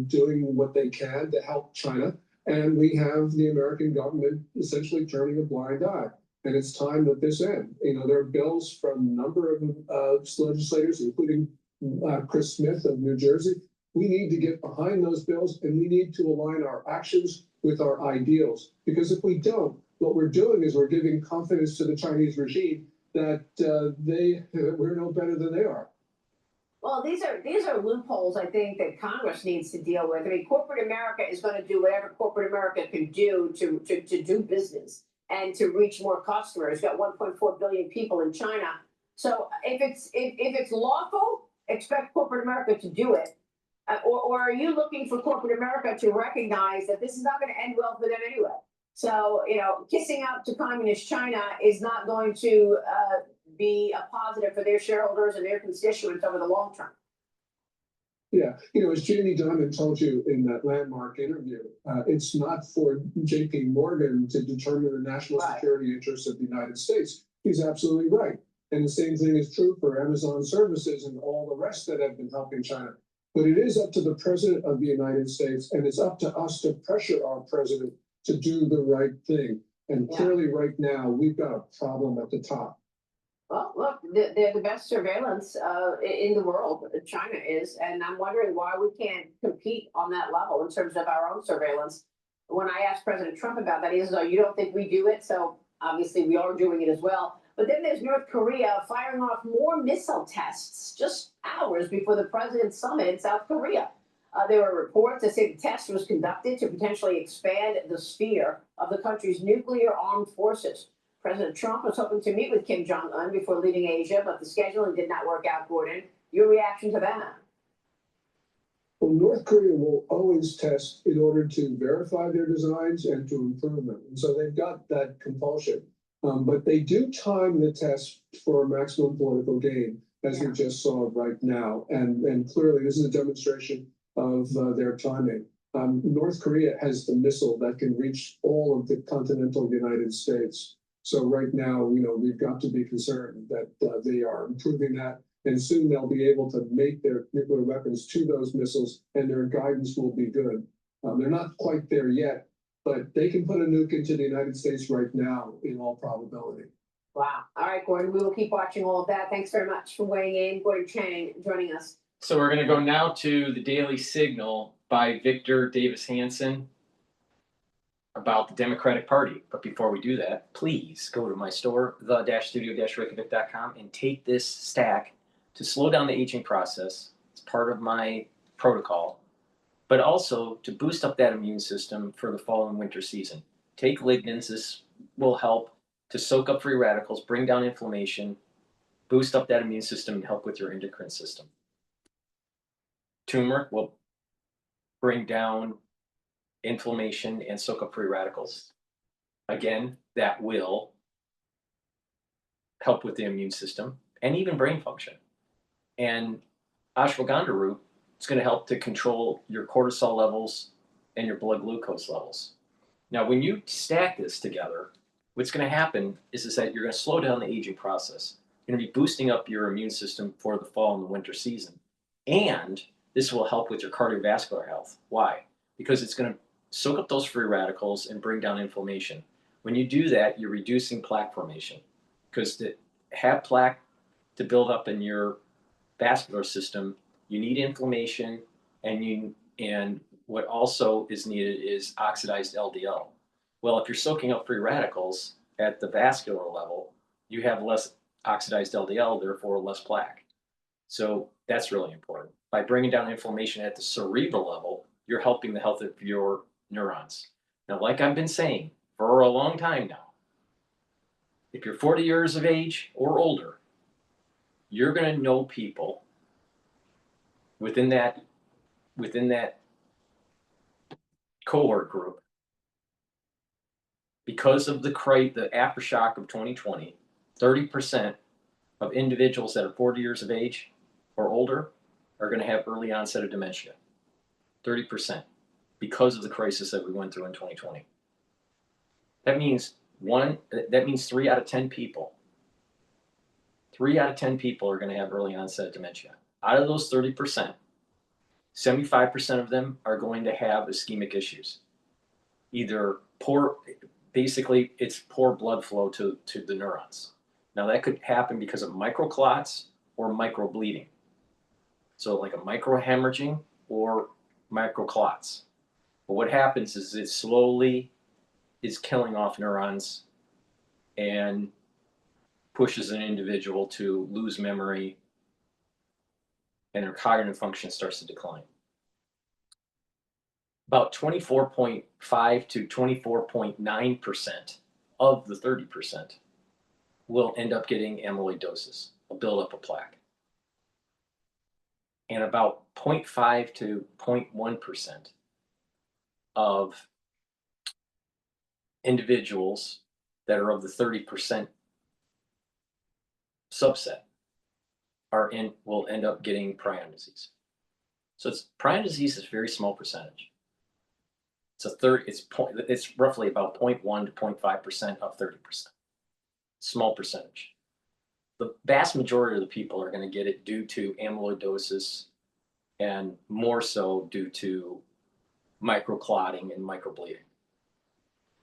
doing what they can to help China. And we have the American government essentially turning a blind eye. And it's time that this end. There are bills from a number of legislators, including Chris Smith of New Jersey. We need to get behind those bills, and we need to align our actions with our ideals. Because if we don't, what we're doing is we're giving confidence to the Chinese regime that we're no better than they are. Well, these are loopholes, I think, that Congress needs to deal with. I mean, corporate America is going to do whatever corporate America can do to do business and to reach more customers. Got 1.4 billion people in China. So if it's lawful, expect corporate America to do it. Or are you looking for corporate America to recognize that this is not going to end well for them anyway? So, kissing up to communist China is not going to be a positive for their shareholders and their constituents over the long term. Yeah, as Jamie Dimon told you in that landmark interview, it's not for J.P. Morgan to determine the national security interests of the United States. He's absolutely right. And the same thing is true for Amazon services and all the rest that have been helping China. But it is up to the president of the United States, and it's up to us to pressure our president to do the right thing. And clearly right now, we've got a problem at the top. Well, look, they're the best surveillance in the world, China is, and I'm wondering why we can't compete on that level in terms of our own surveillance. When I asked President Trump about that, he says, "Oh, you don't think we do it?" So obviously we are doing it as well. But then there's North Korea firing off more missile tests just hours before the president's summit in South Korea. There were reports that say the test was conducted to potentially expand the sphere of the country's nuclear armed forces. President Trump was hoping to meet with Kim Jong-un before leaving Asia, but the scheduling did not work out, Gordon. Your reaction to that? Well, North Korea will always test in order to verify their designs and to improve them. And so they've got that compulsion. But they do time the test for maximum political gain, as we just saw right now. And clearly, this is a demonstration of their timing. North Korea has the missile that can reach all of the continental United States. So right now, we've got to be concerned that they are improving that. And soon they'll be able to make their nuclear weapons to those missiles, and their guidance will be good. They're not quite there yet, but they can put a nuke into the United States right now, in all probability. Wow. All right, Gordon, we will keep watching all of that. Thanks very much for weighing in. Gordon Chang joining us. So we're going to go now to the Daily Signal by Victor Davis Hanson about the Democratic Party. But before we do that, please go to my store, the-studio-reykjavik.com, and take this stack to slow down the aging process. It's part of my protocol, but also to boost up that immune system for the fall and winter season. Take lignans. This will help to soak up free radicals, bring down inflammation, boost up that immune system, and help with your endocrine system. Turmeric will bring down inflammation and soak up free radicals. Again, that will help with the immune system and even brain function. And ashwagandha root is going to help to control your cortisol levels and your blood glucose levels. Now, when you stack this together, what's going to happen is that you're going to slow down the aging process. You're going to be boosting up your immune system for the fall and the winter season. And this will help with your cardiovascular health. Why? Because it's going to soak up those free radicals and bring down inflammation. When you do that, you're reducing plaque formation. Because to have plaque to build up in your vascular system, you need inflammation, and what also is needed is oxidized LDL. Well, if you're soaking up free radicals at the vascular level, you have less oxidized LDL, therefore less plaque. So that's really important. By bringing down inflammation at the cerebral level, you're helping the health of your neurons. Now, like I've been saying for a long time now, if you're 40 years of age or older, you're going to know people within that cohort group, because of the aftershock of 2020, 30% of individuals that are 40 years of age or older are going to have early onset of dementia. 30%, because of the crisis that we went through in 2020. That means 3 out of 10 people. 3 out of 10 people are going to have early onset of dementia. Out of those 30%, 75% of them are going to have ischemic issues. Either basically it's poor blood flow to the neurons. Now that could happen because of microclots or microbleeding. So like a microhemorrhaging or microclots. But what happens is it slowly is killing off neurons and pushes an individual to lose memory, and their cognitive function starts to decline. About 24.5 to 24.9% of the 30% will end up getting amyloidosis, a buildup of plaque. And about 0.5 to 0.1% of individuals that are of the 30% subset will end up getting prion disease. So it's prion disease is a very small percentage. It's a third. It's roughly about 0.1 to 0.5% of 30%. Small percentage. The vast majority of the people are going to get it due to amyloidosis, and more so due to microclotting and microbleeding.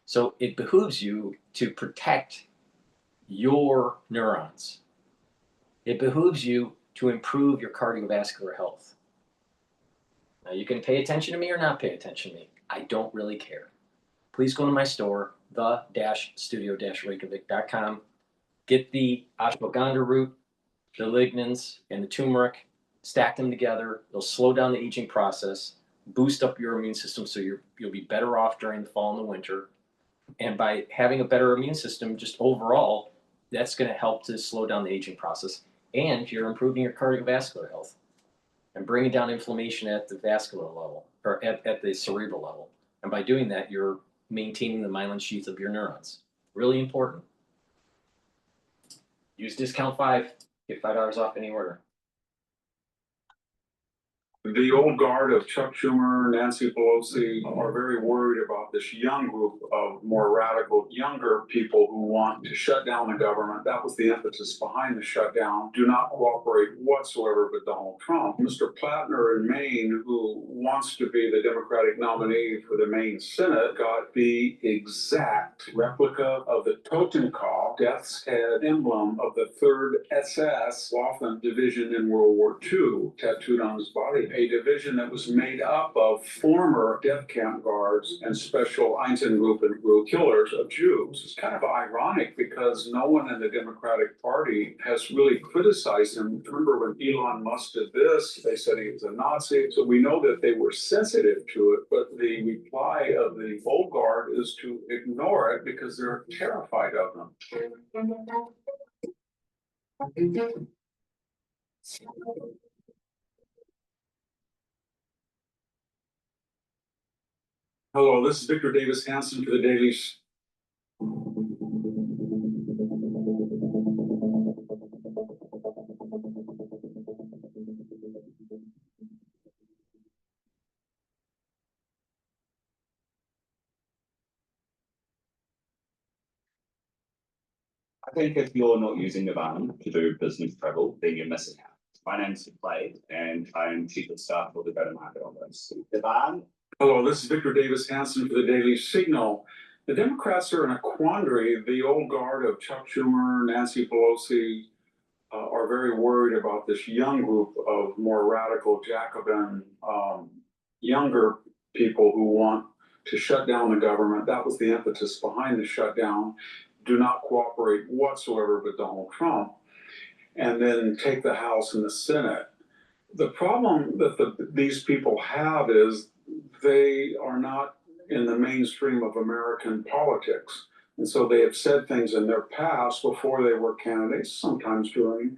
So it behooves you to protect your neurons. It behooves you to improve your cardiovascular health. Now you can pay attention to me or not pay attention to me. I don't really care. Please go to my store, the-studio-reykjavik.com. Get the ashwagandha root, the lignans, and the turmeric, stack them together. They'll slow down the aging process, boost up your immune system so you'll be better off during the fall and the winter. And by having a better immune system, just overall, that's going to help to slow down the aging process. And you're improving your cardiovascular health and bringing down inflammation at the vascular level, or at the cerebral level. And by doing that, you're maintaining the myelin sheath of your neurons. Really important. Use discount 5, get $5 off any order. The old guard of Chuck Schumer, Nancy Pelosi are very worried about this young group of more radical, younger people who want to shut down the government. That was the impetus behind the shutdown. Do not cooperate whatsoever with Donald Trump. Mr. Plattner in Maine, who wants to be the Democratic nominee for the Maine Senate, got the exact replica of the Totenkopf, Death's Head emblem of the 3rd SS Waffen Division in World War II, tattooed on his body. A division that was made up of former death camp guards and special Einsatzgruppen group killers of Jews. It's kind of ironic because no one in the Democratic Party has really criticized him. Remember when Elon Musk did this, they said he was a Nazi. So we know that they were sensitive to it, but the reply of the old guard is to ignore it because they're terrified of them. Hello, this is Victor Davis Hanson for the Daily. I think if you're not using the van to do business travel, then you're missing out. My name's Blade, and I'm Chief of Staff for the Go-to-Market Office. The van. Hello, this is Victor Davis Hanson for the Daily Signal. The Democrats are in a quandary. The old guard of Chuck Schumer, Nancy Pelosi are very worried about this young group of more radical Jacobin, younger people who want to shut down the government. That was the impetus behind the shutdown. Do not cooperate whatsoever with Donald Trump, and then take the House and the Senate. The problem that these people have is they are not in the mainstream of American politics. And so they have said things in their past before they were candidates, sometimes during,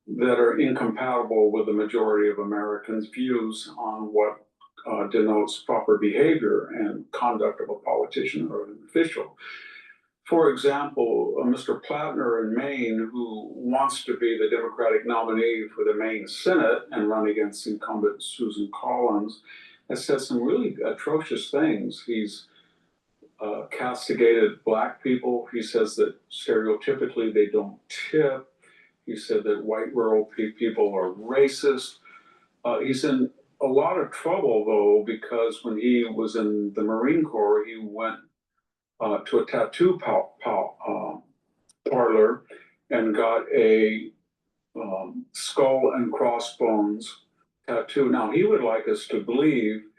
that are incompatible with the majority of Americans' views on what denotes proper behavior and conduct of a politician or an official. For example, Mr. Plattner in Maine, who wants to be the Democratic nominee for the Maine Senate and run against incumbent Susan Collins, has said some really atrocious things. He's castigated Black people. He says that stereotypically they don't tip. He said that white rural people are racist. He's in a lot of trouble, though, because when he was in the Marine Corps, he went to a tattoo parlor and got a skull and crossbones tattoo. Now, he would like us to believe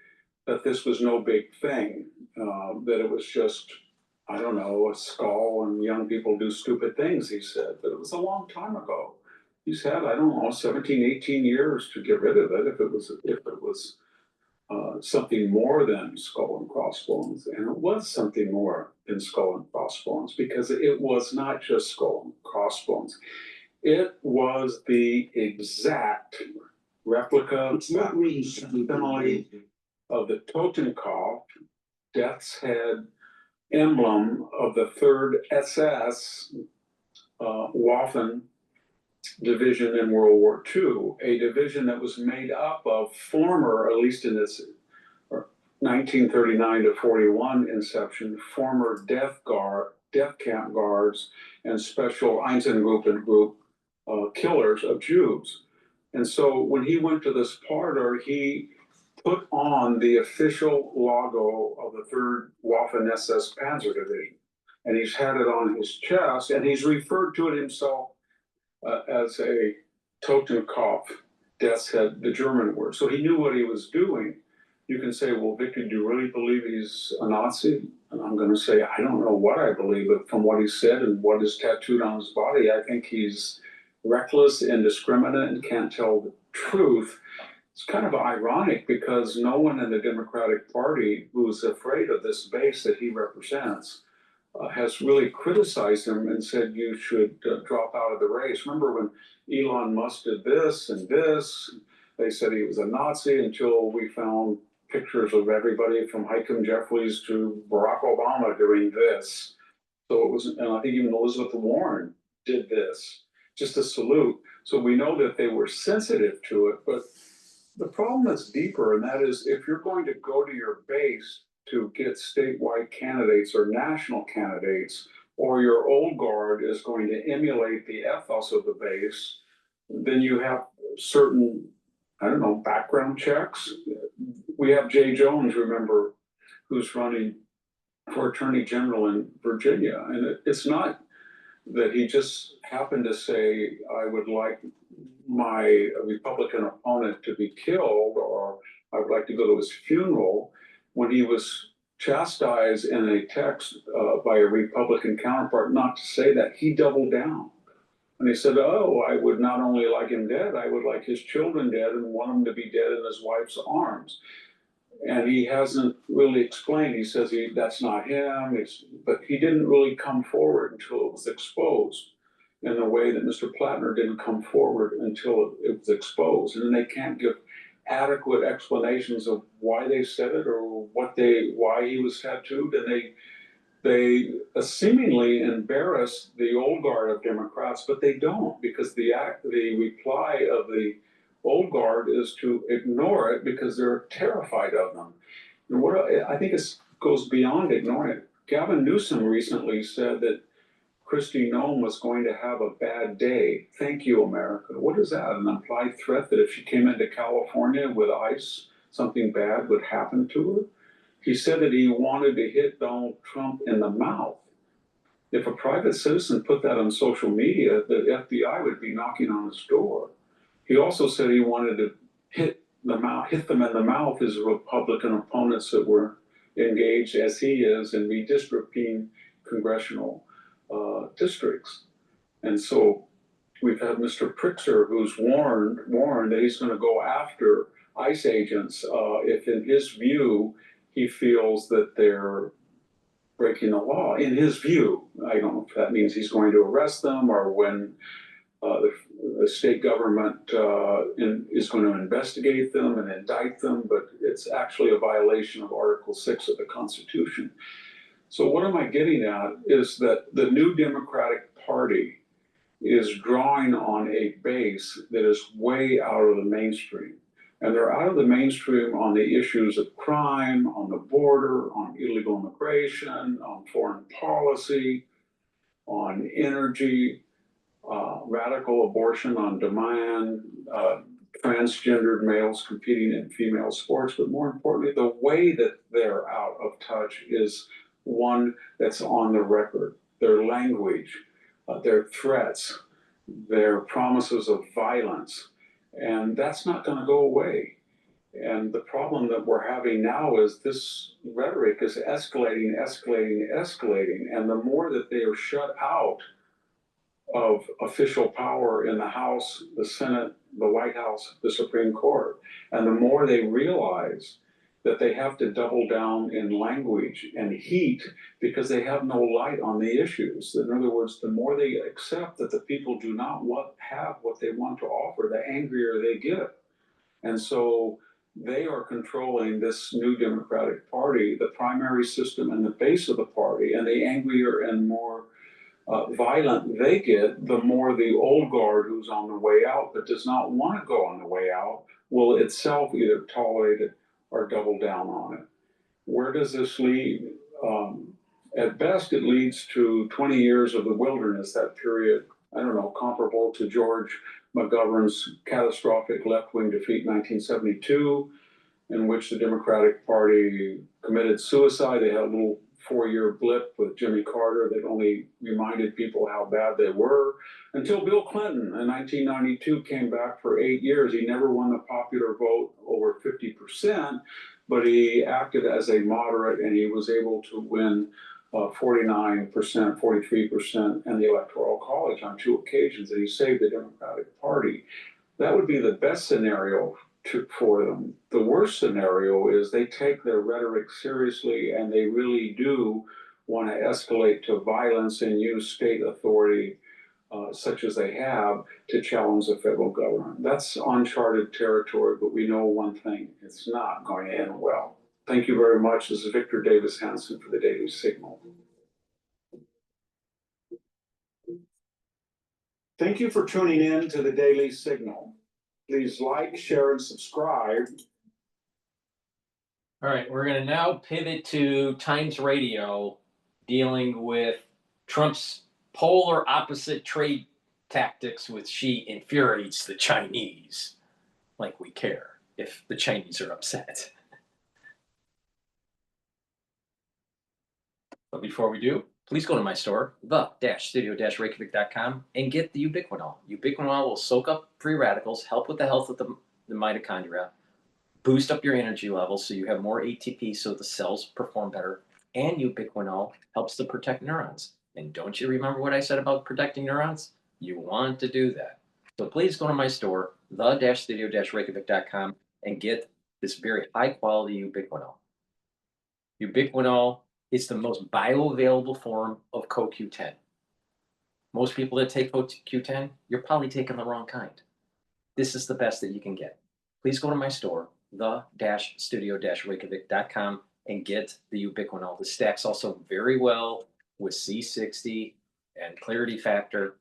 that this was no big thing, that it was just, I don't know, a skull and young people do stupid things, he said. But it was a long time ago. He's had, I don't know, 17, 18 years to get rid of it if it was something more than skull and crossbones. And it was something more than skull and crossbones because it was not just skull and crossbones. It was the exact replica family of the Totenkopf, Death's Head emblem of the 3rd SS Waffen division in World War II, a division that was made up of former, at least in its 1939 to 41 inception, former death camp guards and special Einsatzgruppen group killers of Jews. And so when he went to this parlor, he put on the official logo of the 3rd Waffen-SS Panzer Division. And he's had it on his chest, and he's referred to it himself as a Totenkopf, death's head, the German word. So he knew what he was doing. You can say, well, Victor, do you really believe he's a Nazi? And I'm going to say, I don't know what I believe, but from what he said and what is tattooed on his body, I think he's reckless, indiscriminate, and can't tell the truth. It's kind of ironic because no one in the Democratic Party who's afraid of this base that he represents has really criticized him and said you should drop out of the race. Remember when Elon Musk did this and this, they said he was a Nazi until we found pictures of everybody from Hakeem Jeffries to Barack Obama doing this. So it was, and I think even Elizabeth Warren did this, just a salute. So we know that they were sensitive to it, but the problem that's deeper, and that is if you're going to go to your base to get statewide candidates or national candidates, or your old guard is going to emulate the ethos of the base, then you have certain, I don't know, background checks. We have Jay Jones, remember, who's running for Attorney General in Virginia. And it's not that he just happened to say, I would like my Republican opponent to be killed, or I would like to go to his funeral. When he was chastised in a text by a Republican counterpart not to say that, he doubled down. And he said, oh, I would not only like him dead, I would like his children dead and want him to be dead in his wife's arms. And he hasn't really explained. He says that's not him, but he didn't really come forward until it was exposed in the way that Mr. Plattner didn't come forward until it was exposed. And then they can't give adequate explanations of why they said it or why he was tattooed. And they seemingly embarrass the old guard of Democrats, but they don't, because the reply of the old guard is to ignore it because they're terrified of them. And what I think it goes beyond ignoring it. Gavin Newsom recently said that Kristi Noem was going to have a bad day. Thank you, America. What is that? An implied threat that if she came into California with ICE, something bad would happen to her? He said that he wanted to hit Donald Trump in the mouth. If a private citizen put that on social media, the FBI would be knocking on his door. He also said he wanted to hit them in the mouth, his Republican opponents that were engaged, as he is, in redistricting congressional districts. And so we've had Mr. Pritzker, who's warned that he's going to go after ICE agents if, in his view, he feels that they're breaking the law. In his view, I don't know if that means he's going to arrest them or when the state government is going to investigate them and indict them, but it's actually a violation of Article 6 of the Constitution. So what am I getting at is that the new Democratic Party is drawing on a base that is way out of the mainstream. And they're out of the mainstream on the issues of crime, on the border, on illegal immigration, on foreign policy, on energy, radical abortion on demand, transgendered males competing in female sports. But more importantly, the way that they're out of touch is one that's on the record. Their language, their threats, their promises of violence. And that's not going to go away. And the problem that we're having now is this rhetoric is escalating. And the more that they are shut out of official power in the House, the Senate, the White House, the Supreme Court, and the more they realize that they have to double down in language and heat because they have no light on the issues. In other words, the more they accept that the people do not have what they want to offer, the angrier they get. And so they are controlling this new Democratic Party, the primary system and the base of the party, and the angrier and more violent they get, the more the old guard who's on the way out but does not want to go on the way out will itself either tolerate it or double down on it. Where does this lead? At best, it leads to 20 years of the wilderness, that period, I don't know, comparable to George McGovern's catastrophic left-wing defeat in 1972, in which the Democratic Party committed suicide. They had a little 4-year blip with Jimmy Carter that only reminded people how bad they were, until Bill Clinton in 1992 came back for 8 years. He never won the popular vote over 50%, but he acted as a moderate, and he was able to win 49%, 43% in the Electoral College on 2 occasions, and he saved the Democratic Party. That would be the best scenario for them. The worst scenario is they take their rhetoric seriously and they really do want to escalate to violence and use state authority, such as they have, to challenge the federal government. That's uncharted territory, but we know one thing: it's not going to end well. Thank you very much. This is Victor Davis Hanson for the Daily Signal. Thank you for tuning in to the Daily Signal. Please like, share, and subscribe. All right, we're going to now pivot to Times Radio, dealing with Trump's polar opposite trade tactics with Xi infuriates the Chinese. Like we care if the Chinese are upset. But before we do, please go to my store, the-studio-reykjavik.com, and get the ubiquinol. Ubiquinol will soak up free radicals, help with the health of the mitochondria, boost up your energy levels so you have more ATP so the cells perform better, and ubiquinol helps to protect neurons. And don't you remember what I said about protecting neurons? You want to do that. So please go to my store, the-studio-reykjavik.com, and get this very high-quality ubiquinol. Ubiquinol is the most bioavailable form of CoQ10. Most people that take CoQ10, you're probably taking the wrong kind. This is the best that you can get. Please go to my store, the-studio-reykjavik.com, and get the ubiquinol. The stacks also very well with C60 and clarity factor.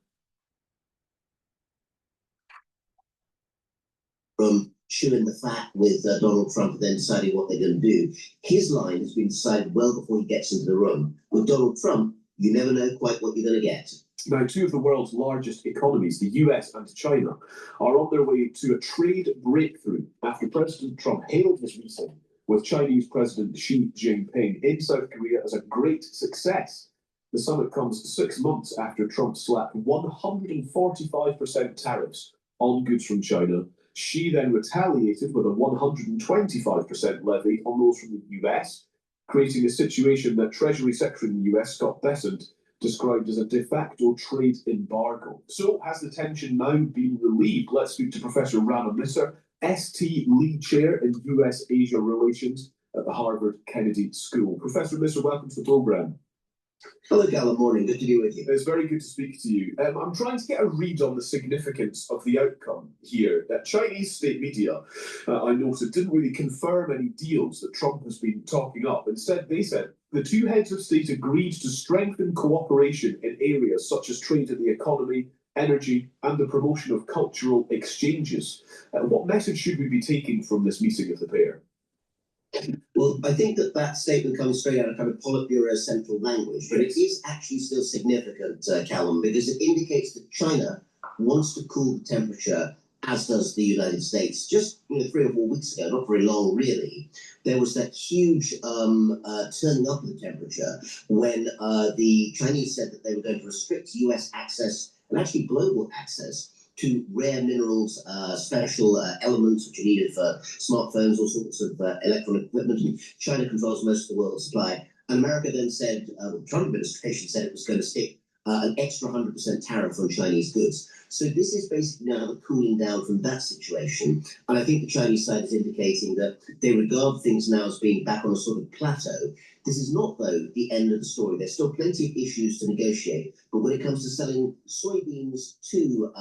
From chewing the fat with Donald Trump and then deciding what they're going to do. His line has been decided well before he gets into the room. With Donald Trump, you never know quite what you're going to get. Now, 2 of the world's largest economies, the US and China, are on their way to a trade breakthrough after President Trump hailed his meeting with Chinese President Xi Jinping in South Korea as a great success. The summit comes 6 months after Trump slapped 145% tariffs on goods from China. Xi then retaliated with a 125% levy on those from the US, creating a situation that Treasury Secretary in the US, Scott Bessent, described as a de facto trade embargo. So has the tension now been relieved? Let's speak to Professor Rana Misser, ST Lee Chair in US-Asia Relations at the Harvard Kennedy School. Professor Misser, welcome to the program. Hello, Callum. Morning. Good to be with you. It's very good to speak to you. I'm trying to get a read on the significance of the outcome here. Chinese state media, I noted, didn't really confirm any deals that Trump has been talking up. Instead, they said the 2 heads of state agreed to strengthen cooperation in areas such as trade and the economy, energy, and the promotion of cultural exchanges. What message should we be taking from this meeting of the pair? Well, I think that statement comes straight out of kind of Politburo central language, but it is actually still significant, Callum, because it indicates that China wants to cool the temperature, as does the United States. Just 3 or 4 weeks ago, not very long really, there was that huge turning up of the temperature when the Chinese said that they were going to restrict US access and actually global access to rare minerals, special elements which are needed for smartphones, all sorts of electronic equipment. And China controls most of the world's supply. And America then said, the Trump administration said it was going to stick an extra 100% tariff on Chinese goods. So this is basically now the cooling down from that situation. And I think the Chinese side is indicating that they regard things now as being back on a sort of plateau. This is not, though, the end of the story. There's still plenty of issues to negotiate. But when it comes to selling soybeans to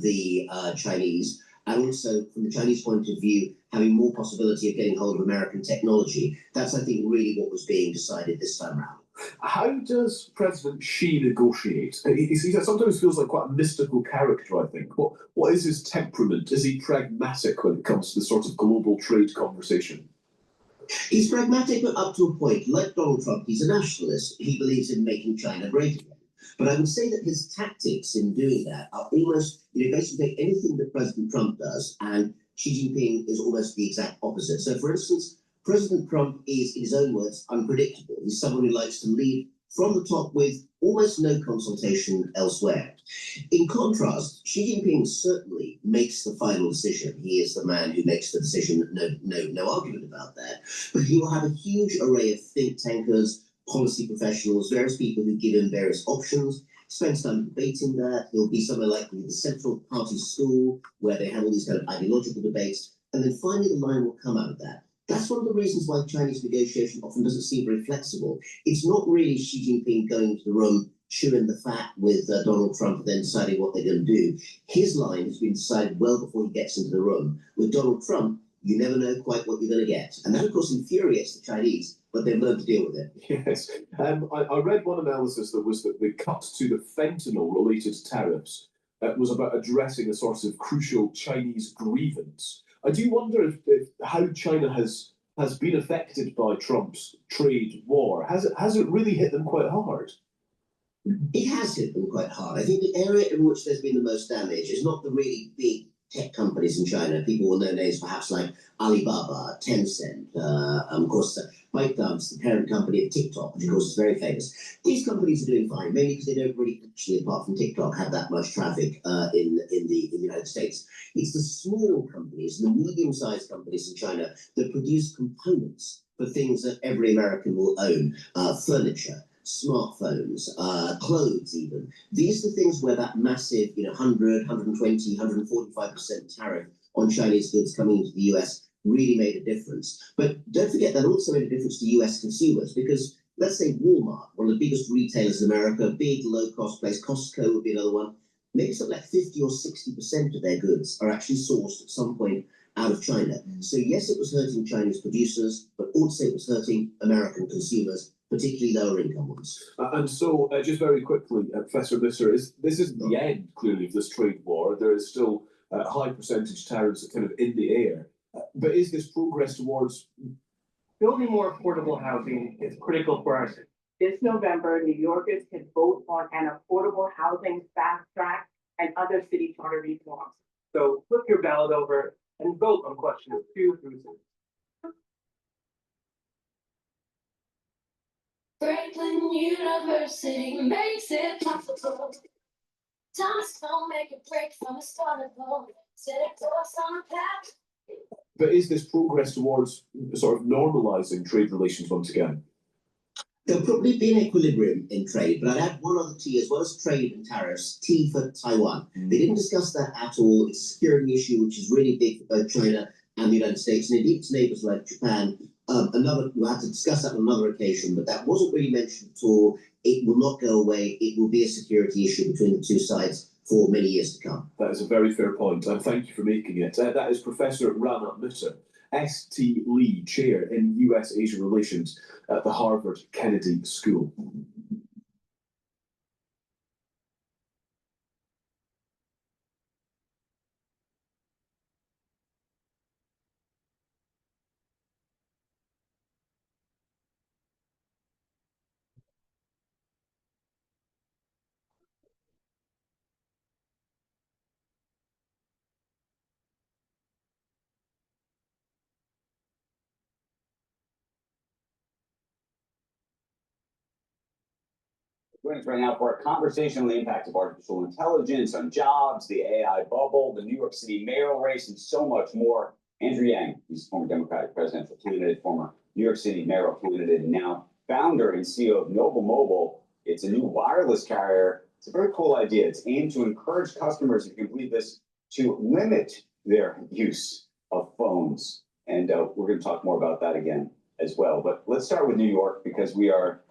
the Chinese, and also from the Chinese point of view, having more possibility of getting hold of American technology, that's, I think, really what was being decided this time around. How does President Xi negotiate? He sometimes feels like quite a mystical character, I think. What is his temperament? Is he pragmatic when it comes to the sort of global trade conversation? He's pragmatic, but up to a point. Like Donald Trump, he's a nationalist. He believes in making China great again. But I would say that his tactics in doing that are almost, basically take anything that President Trump does, and Xi Jinping is almost the exact opposite. So, for instance, President Trump is, in his own words, unpredictable. He's someone who likes to lead from the top with almost no consultation elsewhere. In contrast, Xi Jinping certainly makes the final decision. He is the man who makes the decision, no argument about that. But he will have a huge array of think tankers, policy professionals, various people who give him various options, spends time debating that. He'll be somewhere like the Central Party School, where they have all these kind of ideological debates, and then finally the line will come out of that. That's one of the reasons why Chinese negotiation often doesn't seem very flexible. It's not really Xi Jinping going into the room, chewing the fat with Donald Trump, and then deciding what they're going to do. His line has been decided well before he gets into the room. With Donald Trump, you never know quite what you're going to get. And that, of course, infuriates the Chinese, but they've learned to deal with it. Yes. I read one analysis that was that the cut to the fentanyl-related tariffs was about addressing a sort of crucial Chinese grievance. I do wonder if how China has been affected by Trump's trade war. Has it really hit them quite hard? It has hit them quite hard. I think the area in which there's been the most damage is not the really big tech companies in China. People will know names perhaps like Alibaba, Tencent, of course, ByteDance, the parent company of TikTok, which of course is very famous. These companies are doing fine, mainly because they don't really actually, apart from TikTok, have that much traffic in the United States. It's the small companies, the medium-sized companies in China that produce components for things that every American will own, furniture, smartphones, clothes even. These are the things where that massive, 100, 120, 145% tariff on Chinese goods coming into the US really made a difference. But don't forget that also made a difference to US consumers, because let's say Walmart, one of the biggest retailers in America, big low-cost place, Costco would be another one, maybe something like 50 or 60% of their goods are actually sourced at some point out of China. So yes, it was hurting Chinese producers, but also it was hurting American consumers, particularly lower income ones. And so, just very quickly, Professor Visser, this isn't the end, clearly, of this trade war. There is still high percentage tariffs kind of in the air. But is this progress towards building more affordable housing is critical for our city? This November, New Yorkers can vote on an affordable housing fast track and other city charter reforms. So flip your ballot over and vote on questions 2 through 6. Franklin University makes it possible. Times don't make a break from a starting point. Set a course on a path. But is this progress towards sort of normalising trade relations once again? There'll probably be an equilibrium in trade, but I'd add one other T, as well as trade and tariffs, T for Taiwan. They didn't discuss that at all. It's a security issue, which is really big for both China and the United States, and indeed its neighbours like Japan. We'll have to discuss that on another occasion, but that wasn't really mentioned at all. It will not go away. It will be a security issue between the two sides for many years to come. That is a very fair point, and thank you for making it. That is Professor Rana Mitter, S.T. Lee Chair in US-Asia Relations at the Harvard Kennedy School. Joining us right now for a conversation on the impact of artificial intelligence on jobs, the AI bubble, the New York City mayoral race, and so much more. Andrew Yang, he's a former Democratic presidential candidate, former New York City mayoral candidate, and now founder and CEO of Noble Mobile. It's a new wireless carrier. It's a very cool idea. It's aimed to encourage customers, if you can believe this, to limit their use of phones. And we're going to talk more about that again as well. But let's start with New York, because we are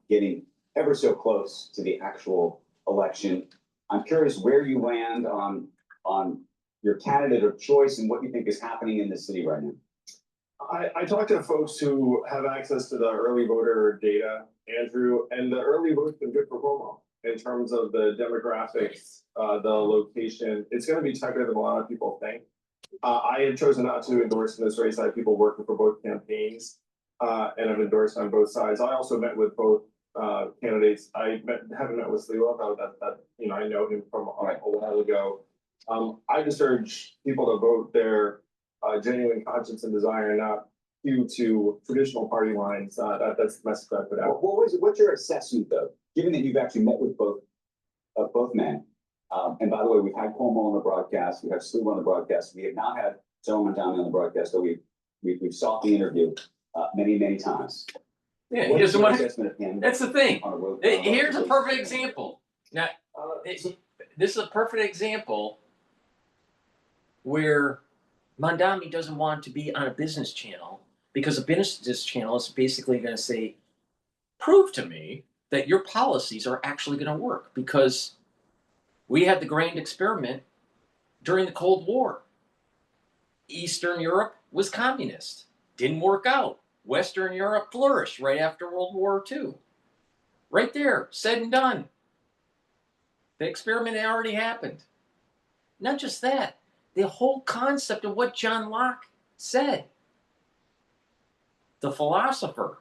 getting ever so close to the actual election. I'm curious where you land on your candidate of choice and what you think is happening in the city right now. I talked to folks who have access to the early voter data, Andrew, and the early vote's been good for Cuomo in terms of the demographics, the location. It's gonna be tighter than a lot of people think. I had chosen not to endorse in this race. I had people working for both campaigns, and I've endorsed on both sides. I also met with both candidates. Haven't met with Sliwa, though that you know I know him from a while ago. I just urge people to vote their genuine conscience and desire, not due to traditional party lines. That's the message I put out. What's your assessment though, given that you've actually met with both men? And by the way, we've had Cuomo on the broadcast, we have Sliwa on the broadcast, we have not had Zoe Mondami on the broadcast, though we've sought the interview many times. Yeah, What he is doesn't your want assessment of him That's the thing. on a road- Here's a perfect example. Now, this is a perfect example where Mondami doesn't want to be on a business channel because a business channel is basically going to say, prove to me that your policies are actually going to work, because we had the grand experiment during the Cold War. Eastern Europe was communist. Didn't work out. Western Europe flourished right after World War II. Right there, said and done. The experiment had already happened. Not just that, the whole concept of what John Locke said, the philosopher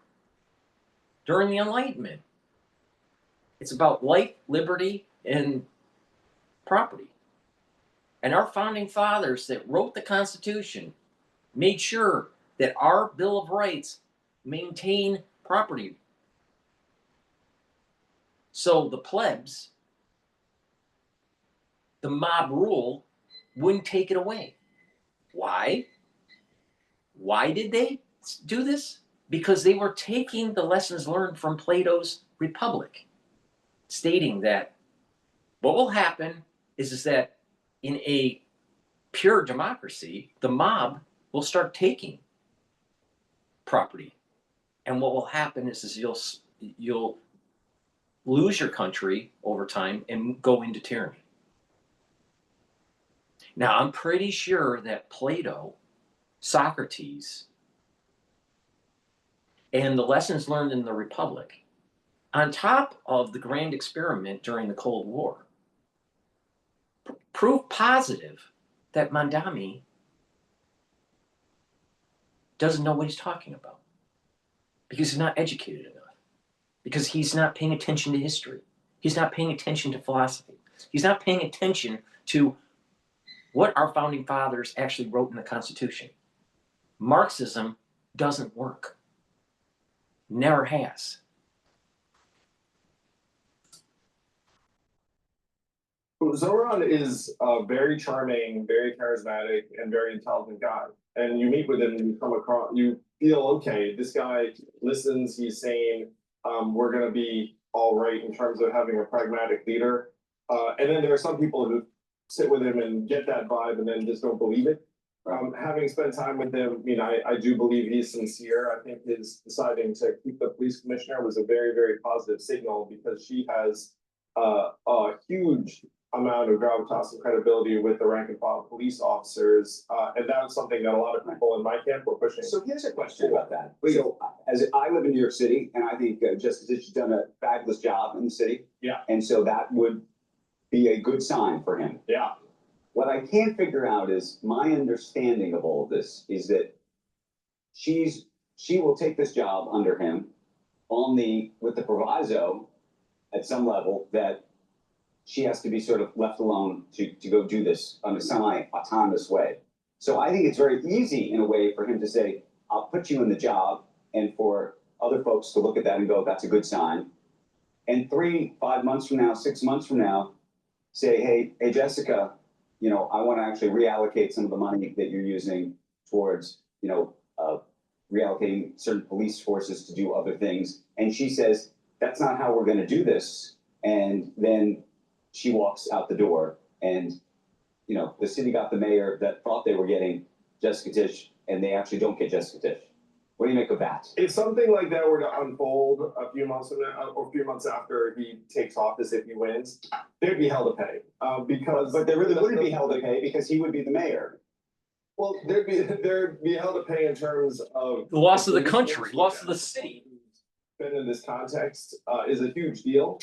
during the Enlightenment. It's about life, liberty, and property. And our founding fathers that wrote the Constitution made sure that our Bill of Rights maintain property. So the plebs, the mob rule, wouldn't take it away. Why? Why did they do this? Because they were taking the lessons learned from Plato's Republic, stating that what will happen is that in a pure democracy, the mob will start taking property. And what will happen is you'll lose your country over time and go into tyranny. Now, I'm pretty sure that Plato, Socrates, and the lessons learned in the Republic, on top of the grand experiment during the Cold War, prove positive that Mondami doesn't know what he's talking about, because he's not educated enough, because he's not paying attention to history, he's not paying attention to philosophy, he's not paying attention to what our founding fathers actually wrote in the Constitution. Marxism doesn't work. Never has. Zoran is a very charming, very charismatic, and very intelligent guy. And you meet with him and you come across, you feel, okay, this guy listens, he's sane, we're gonna be all right in terms of having a pragmatic leader. And then there are some people who sit with him and get that vibe and then just don't believe it. Having spent time with him, I mean, I do believe he's sincere. I think his deciding to keep the police commissioner was a very positive signal, because she has a huge amount of gravitas and credibility with the rank and file police officers. And that was something that a lot of people in my camp were pushing. So here's a question about that. So as I live in New York City, and I think Justice Ditch has done a fabulous job in the city. Yeah. And so that would be a good sign for him. Yeah. What I can't figure out is, my understanding of all of this is that she will take this job under him with the proviso at some level that she has to be sort of left alone to go do this on a semi-autonomous way. So I think it's very easy in a way for him to say, I'll put you in the job, and for other folks to look at that and go, that's a good sign. And 3, 5 months from now, 6 months from now, say, hey, Jessica, I want to actually reallocate some of the money that you're using towards, reallocating certain police forces to do other things. And she says, that's not how we're going to do this. And then she walks out the door, and, the city got the mayor that thought they were getting Jessica Tisch, and they actually don't get Jessica Tisch. What do you make of that? If something like that were to unfold a few months from now, or a few months after he takes office, if he wins, there'd be hell to pay. But there really wouldn't be hell to pay, because he would be the mayor. Well, there'd be hell to pay in terms of. The loss of the country, loss of the city. Been in this context is a huge deal.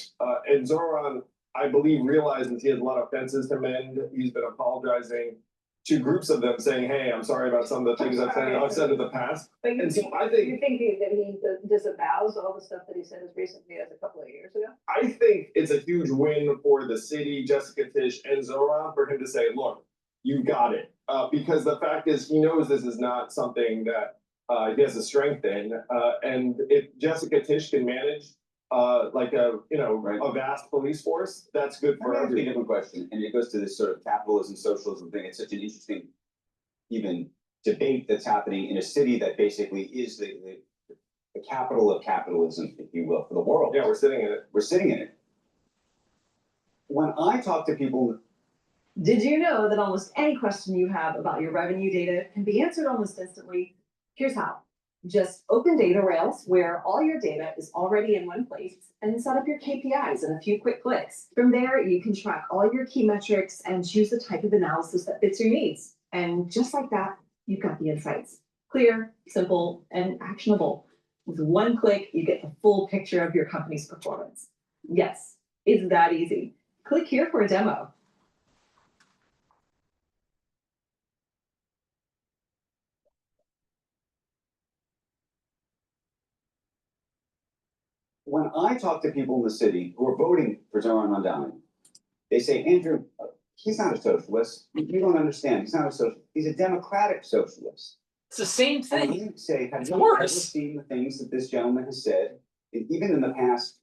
And Zoran, I believe, realizes he has a lot of fences to mend. He's been apologizing to groups of them, saying, "Hey, I'm sorry about some of the things I've said in the past." But you And so think, I think you think that he disavows all the stuff that he said as recently as a couple of years ago? I think it's a huge win for the city, Jessica Tisch, and Zoran for him to say, "Look, you got it," because the fact is, he knows this is not something that he has a strength in, and if Jessica Tisch can manage like a a vast police force, that's good for Let me ask you a everyone. different question, and it goes to this sort of capitalism, socialism thing. It's such an interesting, even debate that's happening in a city that basically is the capital of capitalism, if you will, for the world. Yeah, we're sitting in it. We're sitting in it. When I talk to people, Did you know that almost any question you have about your revenue data can be answered almost instantly? Here's how. Just open Data Rails, where all your data is already in one place, and set up your KPIs in a few quick clicks. From there, you can track all your key metrics and choose the type of analysis that fits your needs. And just like that, you've got the insights. Clear, simple, and actionable. With one click, you get the full picture of your company's performance. Yes, it's that easy. Click here for a demo. when I talk to people in the city who are voting for Zoran Mandani, they say, Andrew, he's not a socialist. You don't understand. He's not a socialist. He's a democratic socialist. It's the same thing. And I say, have It's you worse. ever seen the things that this gentleman has said, even in the past,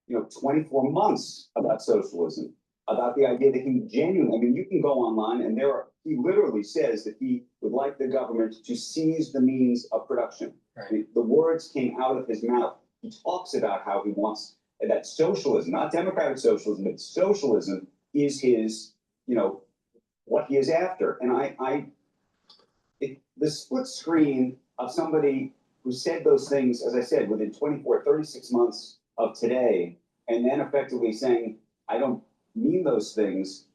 24 months about socialism, about the idea that he genuinely, I mean, you can go online and he literally says that he would like the government to seize the means of production. Right. I mean, the words came out of his mouth. He talks about how he wants that socialism, not democratic socialism, but socialism is his, what he is after. And the split screen of somebody who said those things, as I said, within 24, 36 months of today, and then effectively saying, I don't mean those things,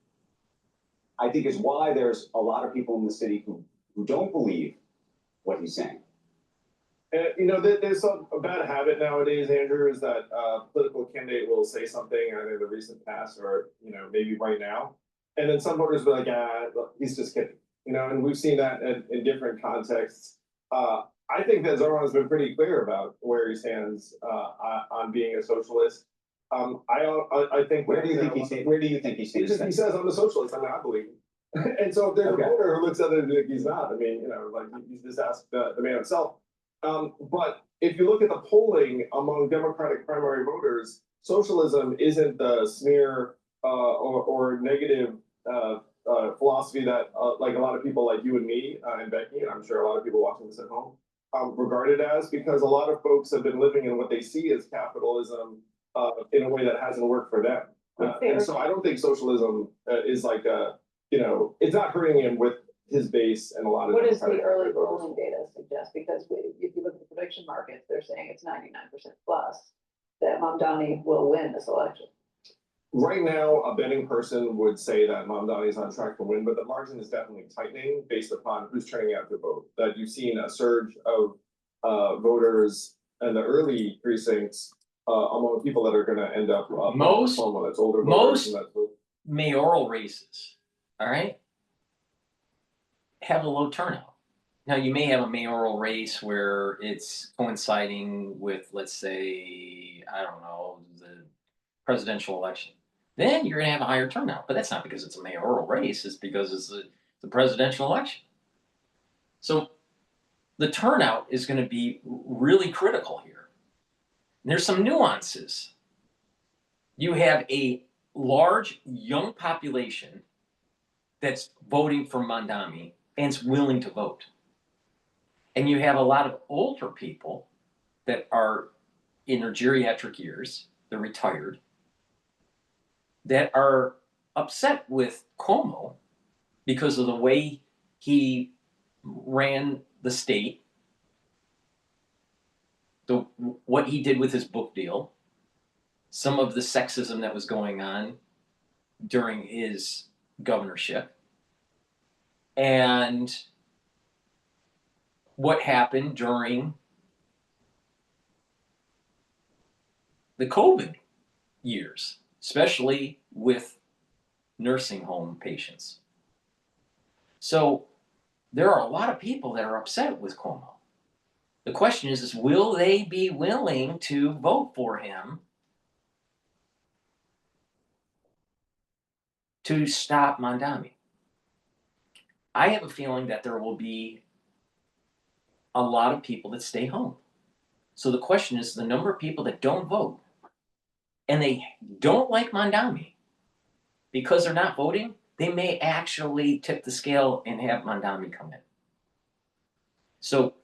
I think is why there's a lot of people in the city who don't believe what he's saying. There's a bad habit nowadays, Andrew, is that political candidate will say something either in the recent past or maybe right now, and then some voters will be like, he's just kidding, and we've seen that in different contexts. I think that Zoran has been pretty clear about where he stands on being a socialist. I think. Where do you think he stands? He says I'm a socialist. I mean, I believe. And so if there's a voter who looks at it and thinks he's not, I mean, you just ask the man himself. But if you look at the polling among Democratic primary voters, socialism isn't the smear or negative philosophy that like a lot of people like you and me and Becky, and I'm sure a lot of people watching this at home, regard it as, because a lot of folks have been living in what they see as capitalism in a way that hasn't worked for them. And so I don't think socialism is like it's not hurting him with his base and a lot of. What does the early polling data suggest? Because if you look at the prediction markets, they're saying it's 99% plus that Mamdani will win this election. Right now, a betting person would say that Mamdani is on track to win, but the margin is definitely tightening based upon who's turning out to vote. That you've seen a surge of voters in the early precincts among people that are going to end up Most that's older voters. mayoral races, all right, have a low turnout. Now, you may have a mayoral race where it's coinciding with, let's say, I don't know, the presidential election. Then you're going to have a higher turnout. But that's not because it's a mayoral race. It's because it's the presidential election. So the turnout is going to be really critical here. And there's some nuances. You have a large young population that's voting for Mamdani and is willing to vote. And you have a lot of older people that are in their geriatric years, they're retired, that are upset with Cuomo because of the way he ran the state, what he did with his book deal, some of the sexism that was going on during his governorship. And what happened during the COVID years, especially with nursing home patients. So there are a lot of people that are upset with Cuomo. The question is will they be willing to vote for him to stop Mandami? I have a feeling that there will be a lot of people that stay home. So the question is the number of people that don't vote and they don't like Mandami because they're not voting, they may actually tip the scale and have Mandami come in. So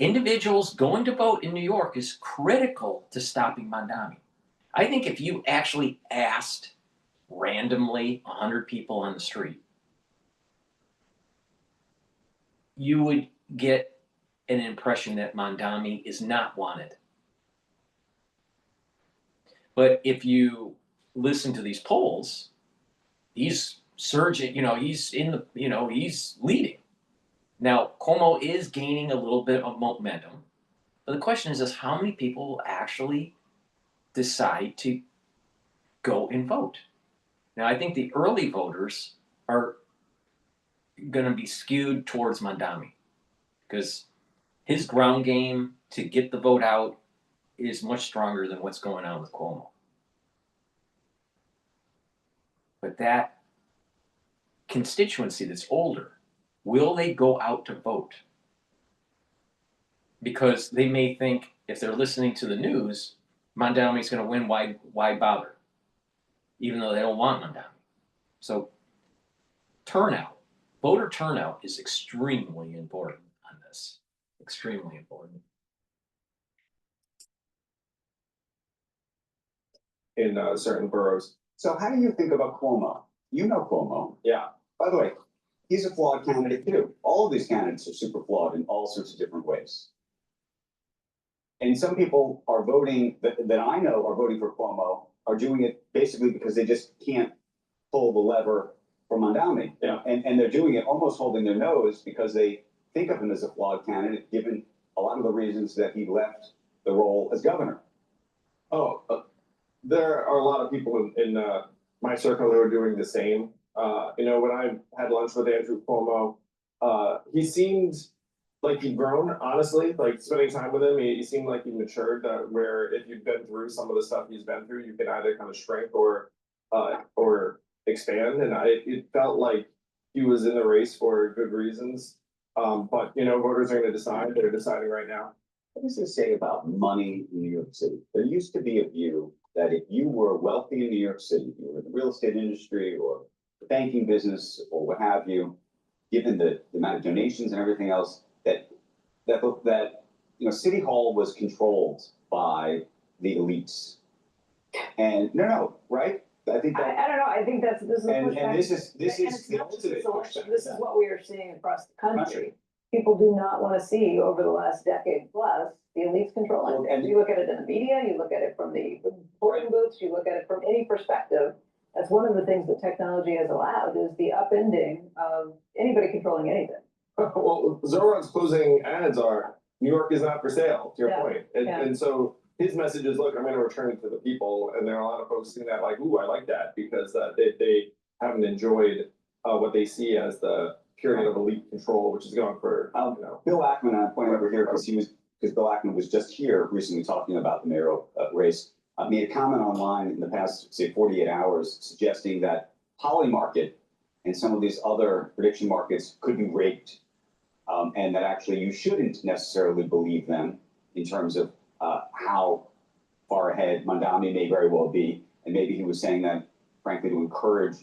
individuals going to vote in New York is critical to stopping Mandami. I think if you actually asked randomly 100 people on the street, you would get an impression that Mandami is not wanted. But if you listen to these polls, he's surging, he's in the, he's leading. Now, Cuomo is gaining a little bit of momentum. But the question is how many people will actually decide to go and vote? Now, I think the early voters are going to be skewed towards Mandami because his ground game to get the vote out is much stronger than what's going on with Cuomo. But that constituency that's older, will they go out to vote? Because they may think, if they're listening to the news, Mandami's going to win, why bother? Even though they don't want Mandami. So turnout, voter turnout is extremely important on this. Extremely important. In certain boroughs. So how do you think about Cuomo? You know Cuomo. Yeah. By the way, he's a flawed candidate too. All of these candidates are super flawed in all sorts of different ways. And some people are voting, that I know are voting for Cuomo, are doing it basically because they just can't pull the lever for Mandami. Yeah. And they're doing it almost holding their nose because they think of him as a flawed candidate, given a lot of the reasons that he left the role as governor. There are a lot of people in my circle who are doing the same. When I had lunch with Andrew Cuomo, he seemed like he'd grown, honestly, like spending time with him, he seemed like he matured, where if you've been through some of the stuff he's been through, you can either kind of shrink or expand. And it felt like he was in the race for good reasons. But voters are going to decide. They're deciding right now. What does this say about money in New York City? There used to be a view that if you were wealthy in New York City, you were in the real estate industry or the banking business or what have you, given the amount of donations and everything else, that City Hall was controlled by the elites. And right? I think that, I don't know, I think this is a and pushback. this is And it's the not just ultimate this election, pushback. this is what we are seeing across the country. People do not want to see over the last decade plus the elites controlling Well, things. You look at it in the media, you look at it from the voting booths, you look at it from any perspective. That's one of the things that technology has allowed is the upending of anybody controlling anything. Well, Zoran's closing ads are, New York is not for sale, to your Yeah, point. yeah. And so his message is, look, I'm going to return it to the people. And there are a lot of folks seeing that like, ooh, I like that, because they haven't enjoyed what they see as the period of elite control, which is going for, Bill Ackman, I point over here because Bill Ackman was just here recently talking about the mayoral race, made a comment online in the past, say, 48 hours, suggesting that Polymarket and some of these other prediction markets could be rigged, and that actually you shouldn't necessarily believe them in terms of how far ahead Mandami may very well be. And maybe he was saying that, frankly, to encourage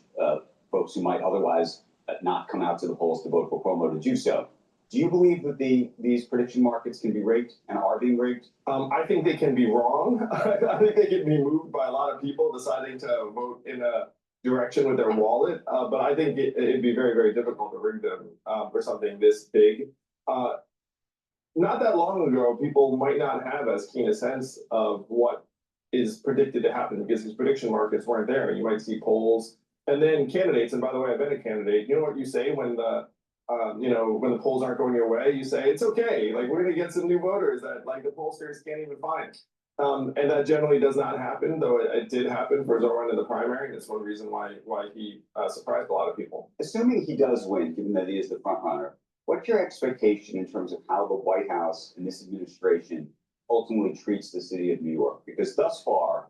folks who might otherwise not come out to the polls to vote for Cuomo to do so. Do you believe that these prediction markets can be rigged and are being rigged? I think they can be wrong. I think they can be moved by a lot of people deciding to vote in a direction with their wallet. But I think it'd be very, very difficult to rig them for something this big. Not that long ago, people might not have as keen a sense of what is predicted to happen because these prediction markets weren't there. You might see polls and then candidates. And by the way, I've been a candidate. You know what you say when the when the polls aren't going your way, you say, it's okay, like, we're gonna get some new voters that, like, the pollsters can't even find. And that generally does not happen, though it did happen for Zoran in the primary, and it's one reason why he surprised a lot of people. Assuming he does win, given that he is the front runner, what's your expectation in terms of how the White House and this administration ultimately treats the city of New York? Because thus far,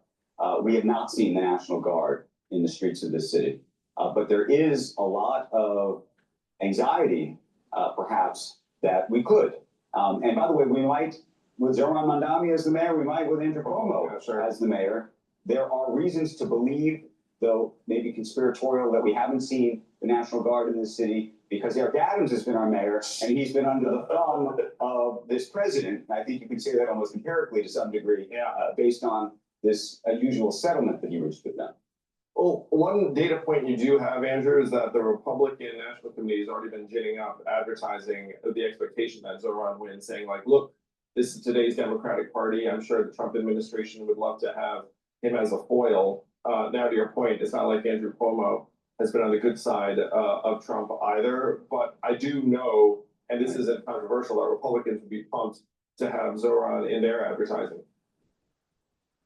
we have not seen the National Guard in the streets of this city. But there is a lot of anxiety, perhaps, that we could. And by the way, we might, with Zoran Mandami as the mayor, we might with Andrew Cuomo as the mayor. There are reasons to believe, though maybe conspiratorial, that we haven't seen the National Guard in this city because Eric Adams has been our mayor and he's been under the thumb of this president. And I think you can say that almost empirically to some degree, based on this unusual settlement that he reached with them. Well, one data point you do have, Andrew, is that the Republican National Committee has already been ginning up advertising the expectation that Zoran wins, saying like, look, this is today's Democratic Party. I'm sure the Trump administration would love to have him as a foil. Now, to your point, it's not like Andrew Cuomo has been on the good side of Trump either. But I do know, and this isn't controversial, that Republicans would be pumped to have Zoran in their advertising.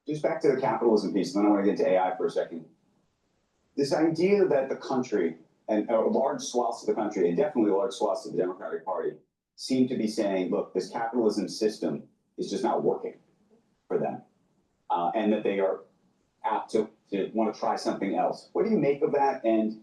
Just back to the capitalism piece, and then I want to get into AI for a second. This idea that the country, and large swaths of the country, and definitely large swaths of the Democratic Party, seem to be saying, look, this capitalism system is just not working for them. And that they are apt to want to try something else. What do you make of that? And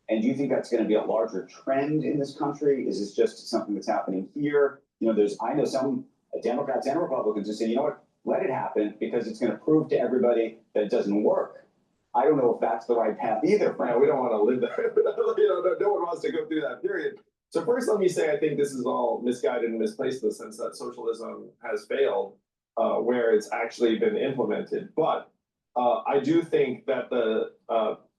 do you think that's going to be a larger trend in this country? Is this just something that's happening here? I know some Democrats and Republicans who say, you know what, let it happen because it's going to prove to everybody that it doesn't work. I don't know if that's the right path either. Yeah, we don't want to live there. No one wants to go through that period. So first, let me say, I think this is all misguided and misplaced in the sense that socialism has failed where it's actually been implemented. But I do think that the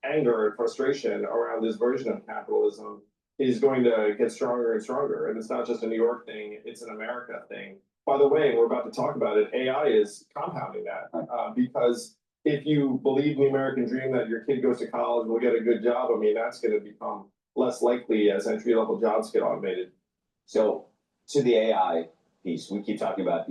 anger and frustration around this version of capitalism is going to get stronger and stronger. And it's not just a New York thing, it's an America thing. By the way, we're about to talk about it, AI is compounding that because if you believe in the American dream that your kid goes to college and will get a good job, I mean, that's going to become less likely as entry-level jobs get automated. So to the AI piece, we keep talking about,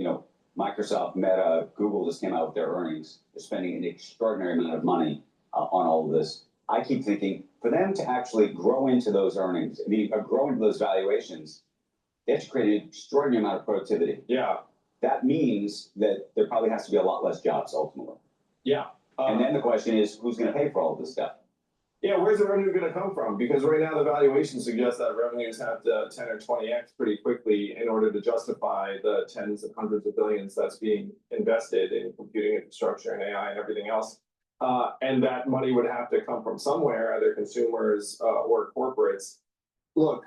Microsoft, Meta, Google just came out with their earnings. They're spending an extraordinary amount of money on all of this. I keep thinking for them to actually grow into those earnings, grow into those valuations, they have to create an extraordinary amount of productivity. Yeah. That means that there probably has to be a lot less jobs ultimately. Yeah. And then the question is, who's going to pay for all of this stuff? Yeah, where's the revenue going to come from? Because right now the valuation suggests that revenues have to 10 or 20x pretty quickly in order to justify the tens of hundreds of billions that's being invested in computing infrastructure and AI and everything else. And that money would have to come from somewhere, either consumers or corporates. Look,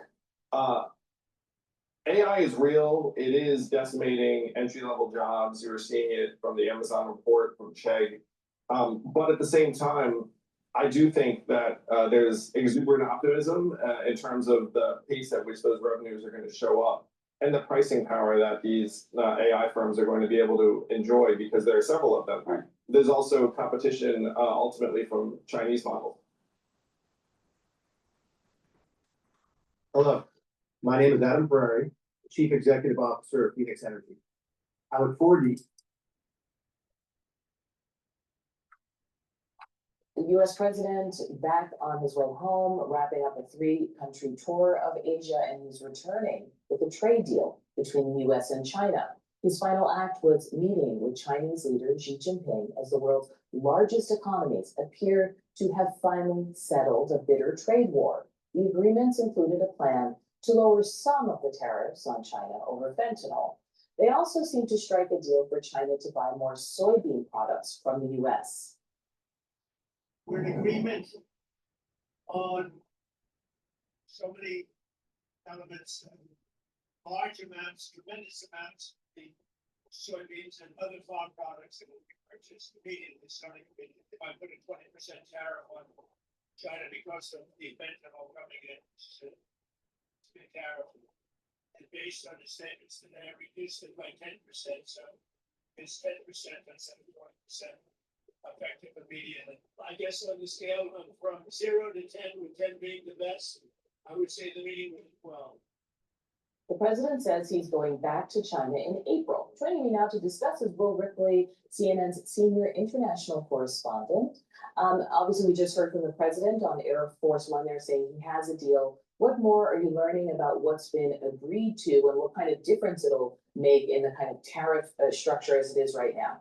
AI is real. It is decimating entry-level jobs. You're seeing it from the Amazon report, from Chegg. But at the same time, I do think that there's exuberant optimism in terms of the pace at which those revenues are going to show up and the pricing power that these AI firms are going to be able to enjoy because there are several of them. Right. There's also competition ultimately from Chinese models. Hello, my name is Adam Ferrari, Chief Executive Officer of Phoenix Energy. I look forward to The U.S. president back on his way home, wrapping up a three-country tour of Asia, and he's returning with a trade deal between the U.S. and China. His final act was meeting with Chinese leader Xi Jinping as the world's largest economies appear to have finally settled a bitter trade war. The agreements included a plan to lower some of the tariffs on China over fentanyl. They also seem to strike a deal for China to buy more soybean products from the U.S. We're in agreement on so many elements, large amounts, tremendous amounts of the soybeans and other farm products that will be purchased immediately starting immediately. If I put a 20% tariff on China because of the fentanyl coming in, it's a tariff. And based on the statements that they have reduced it by 10%, so it's 10%, that's 71%. Effective immediately. I guess on the scale from 0 to 10, with 10 being the best, I would say the meeting was well. The president says he's going back to China in April. Joining me now to discuss is Will Ripley, CNN's senior international correspondent. Obviously, we just heard from the president on Air Force One there saying he has a deal. What more are you learning about what's been agreed to and what kind of difference it'll make in the kind of tariff structure as it is right now?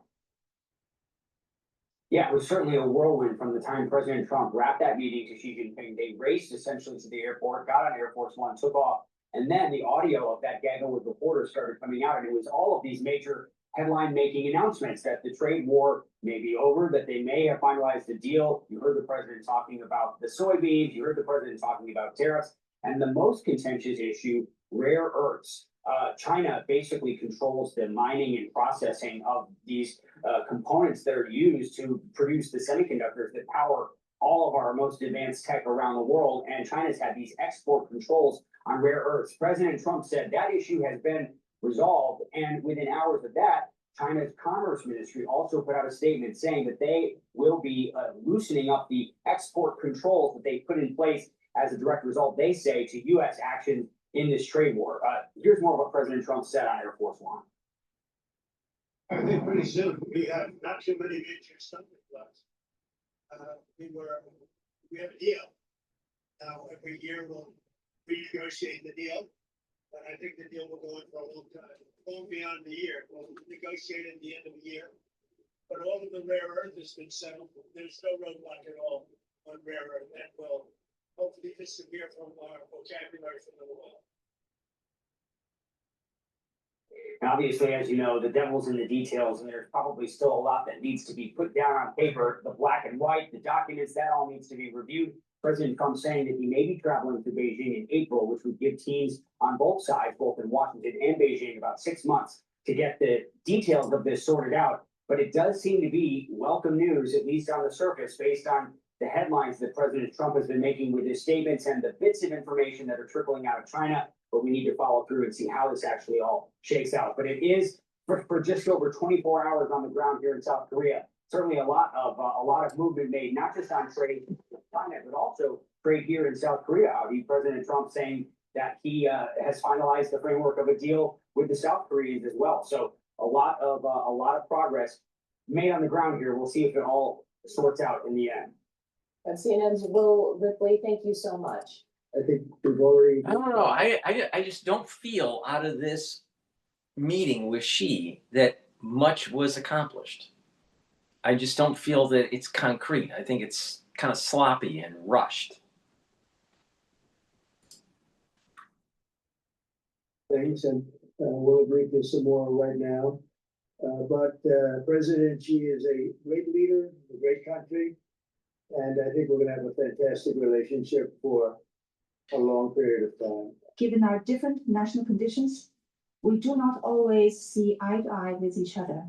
Yeah, it was certainly a whirlwind from the time President Trump wrapped that meeting to Xi Jinping. They raced essentially to the airport, got on Air Force One, took off, and then the audio of that gaggle with reporters started coming out, and it was all of these major headline-making announcements that the trade war may be over, that they may have finalized a deal. You heard the president talking about the soybeans, you heard the president talking about tariffs, and the most contentious issue, rare earths. China basically controls the mining and processing of these components that are used to produce the semiconductors that power all of our most advanced tech around the world. And China's had these export controls on rare earths. President Trump said that issue has been resolved. And within hours of that, China's Commerce Ministry also put out a statement saying that they will be loosening up the export controls that they put in place as a direct result, they say, to U.S. action in this trade war. Here's more of what President Trump said on Air Force One. I think pretty soon we have not too many major stumbling blocks. We have a deal. Now, every year we'll renegotiate the deal, but I think the deal will go on for a long time, long beyond the year. We'll negotiate at the end of the year. But all of the rare earth has been settled. There's no roadblock at all on rare earth. That will hopefully disappear from our vocabulary for a little while. And obviously, as you know, the devil's in the details, and there's probably still a lot that needs to be put down on paper. The black and white, the documents, that all needs to be reviewed. President Trump saying that he may be traveling to Beijing in April, which would give teams on both sides, both in Washington and Beijing, about 6 months to get the details of this sorted out. But it does seem to be welcome news, at least on the surface, based on the headlines that President Trump has been making with his statements and the bits of information that are trickling out of China. But we need to follow through and see how this actually all shakes out. But it is for just over 24 hours on the ground here in South Korea. Certainly a lot of movement made, not just on trade with China, but also trade here in South Korea. President Trump saying that he has finalized the framework of a deal with the South Koreans as well. So a lot of progress made on the ground here. We'll see if it all sorts out in the end. And CNN's Will Ripley, thank you so much. I think we've already. I don't know. I just don't feel out of this meeting with Xi that much was accomplished. I just don't feel that it's concrete. I think it's kind of sloppy and rushed. Things, and we'll agree to some more right now. But President Xi is a great leader, a great country, and I think we're going to have a fantastic relationship for a long period of time. Given our different national conditions, we do not always see eye to eye with each other.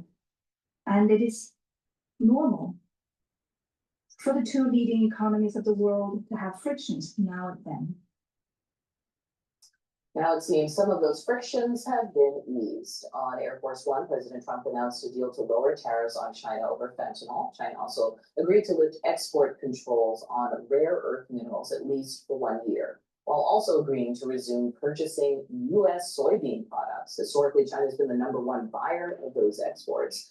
And it is normal for the two leading economies of the world to have frictions now and then. Now it seems some of those frictions have been eased. On Air Force One, President Trump announced a deal to lower tariffs on China over fentanyl. China also agreed to lift export controls on rare earth minerals, at least for 1 year, while also agreeing to resume purchasing U.S. soybean products. Historically, China has been the #1 buyer of those exports.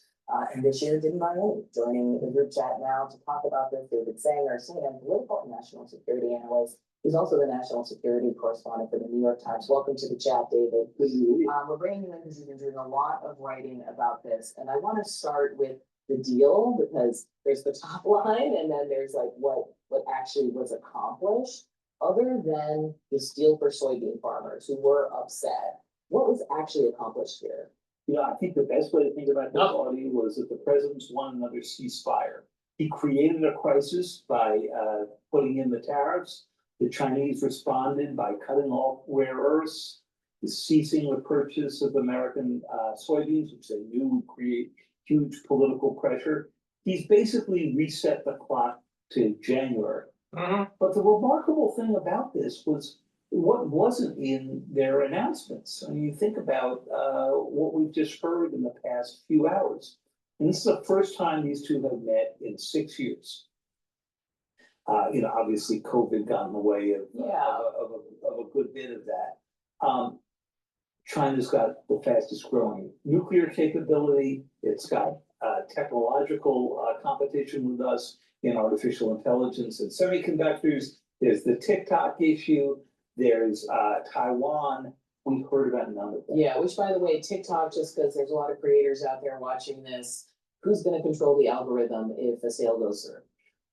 And this year didn't buy any. Joining the group chat now to talk about this, David Sanger, CNN political and national security analyst. He's also the national security correspondent for the New York Times. Welcome to the chat, David. We're bringing you in because you've been doing a lot of writing about this. And I want to start with the deal because there's the top line and then there's like what actually was accomplished. Other than this deal for soybean farmers who were upset, what was actually accomplished here? You know, I think the best way to think about this, Audie, was that the president's won another ceasefire. He created a crisis by putting in the tariffs. The Chinese responded by cutting off rare earths, ceasing the purchase of American soybeans, which they knew would create huge political pressure. He's basically reset the clock to January. But the remarkable thing about this was what wasn't in their announcements. I mean, you think about what we've just heard in the past few hours. And this is the first time these two have met in 6 years. Obviously COVID got in the way of, Yeah. of a good bit of that. China's got the fastest growing nuclear capability. It's got technological competition with us in artificial intelligence and semiconductors. There's the TikTok issue. There's Taiwan. We've heard about none of that. Yeah, which by the way, TikTok, just because there's a lot of creators out there watching this, who's gonna control the algorithm if a sale goes through?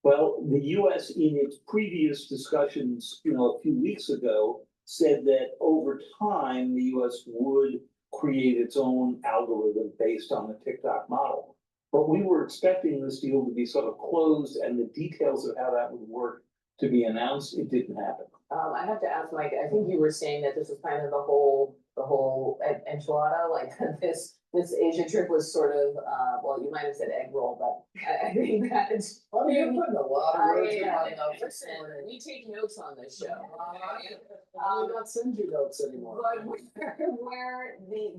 Well, the US in its previous discussions, a few weeks ago, said that over time, the US would create its own algorithm based on the TikTok model. But we were expecting this deal to be sort of closed and the details of how that would work to be announced. It didn't happen. I have to ask Mike, I think you were saying that this was kind of the whole enchilada, like this Asia trip was sort of, well, you might have said egg roll, but I think that it's. I mean, you're putting a lot of words in my mouth. Listen, we take notes on this show. I will not send you notes anymore. But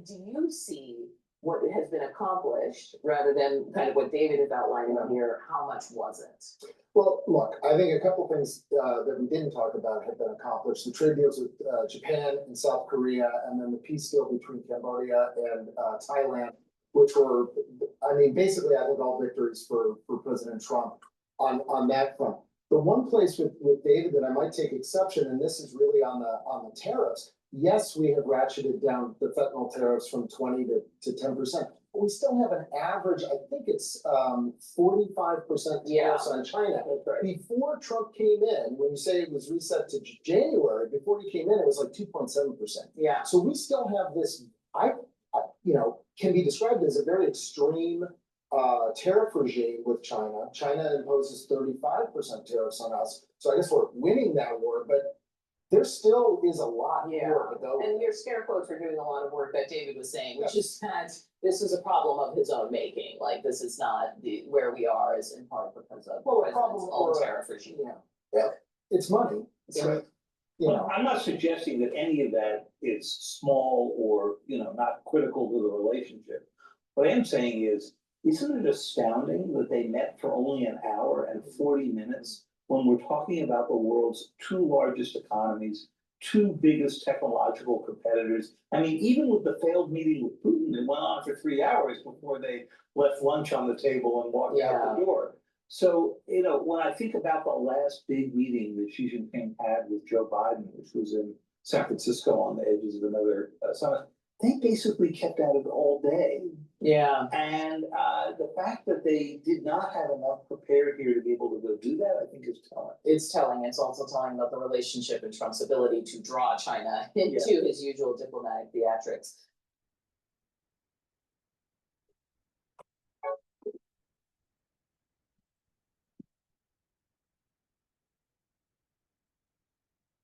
do you see what has been accomplished rather than kind of what David is outlining here, how much was it? Well, look, I think a couple things that we didn't talk about have been accomplished. The trade deals with Japan and South Korea, and then the peace deal between Cambodia and Thailand, which were, basically, I think all victories for President Trump on that front. The one place with David that I might take exception, and this is really on the tariffs. Yes, we have ratcheted down the fentanyl tariffs from 20 to 10%. But we still have an average, I think it's 45% tariffs on China. Before Trump came in, when you say it was reset to January, before he came in, it was like 2.7%. Yeah. So we still have this, can be described as a very extreme tariff regime with China. China imposes 35% tariffs on us. So I guess we're winning that war, but there still is a lot more to go. And your scare quotes are doing a lot of work that David was saying, which is that this is a problem of his own making. Like this is not where we are is in part because of the president's own tariff regime. Yeah, it's money. So, I'm not suggesting that any of that is small or, not critical to the relationship. What I am saying is, isn't it astounding that they met for only an hour and 40 minutes when we're talking about the world's two largest economies, two biggest technological competitors? Even with the failed meeting with Putin, it went on for 3 hours before they left lunch on the table and walked out the door. So, when I think about the last big meeting that Xi Jinping had with Joe Biden, which was in San Francisco on the edges of another summit, they basically kept at it all day. Yeah. And the fact that they did not have enough prepared here to be able to go do that, I think is telling. It's telling. It's also telling about the relationship and Trump's ability to draw China into his usual diplomatic theatrics.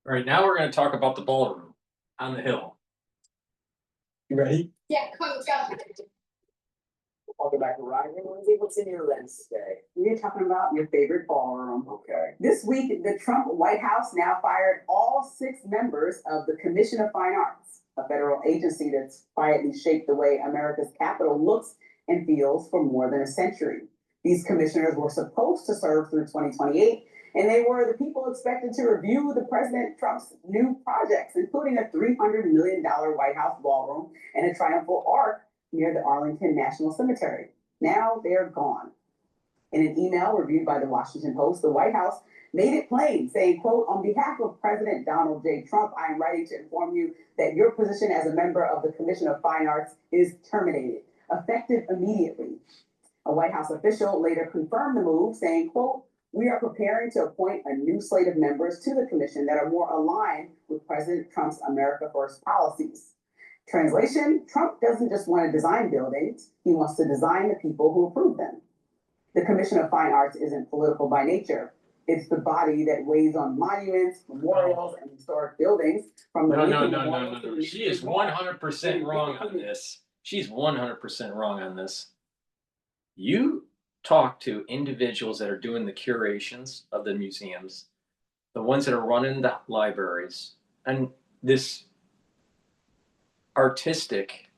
All right, now we're going to talk about the ballroom on the hill. You ready? Yeah, come on, let's go. Welcome back to Ryan. What's in your lens today? We're talking about your favorite ballroom. Okay. This week, the Trump White House now fired all 6 members of the Commission of Fine Arts, a federal agency that's quietly shaped the way America's Capitol looks and feels for more than a century. These commissioners were supposed to serve through 2028, and they were the people expected to review the President Trump's new projects, including a $300 million White House ballroom and a triumphal arch near the Arlington National Cemetery. Now they're gone. In an email reviewed by the Washington Post, the White House made it plain, saying, quote, "On behalf of President Donald J. Trump, I am writing to inform you that your position as a member of the Commission of Fine Arts is terminated, effective immediately." A White House official later confirmed the move, saying, quote, "We are preparing to appoint a new slate of members to the commission that are more aligned with President Trump's America First policies." Translation, Trump doesn't just want to design buildings, he wants to design the people who approve them. The Commission of Fine Arts isn't political by nature. It's the body that weighs on monuments, memorials, and historic buildings from the No. She is 100% wrong on this. She's 100% wrong on this. You talk to individuals that are doing the curations of the museums, the ones that are running the libraries, and this artistic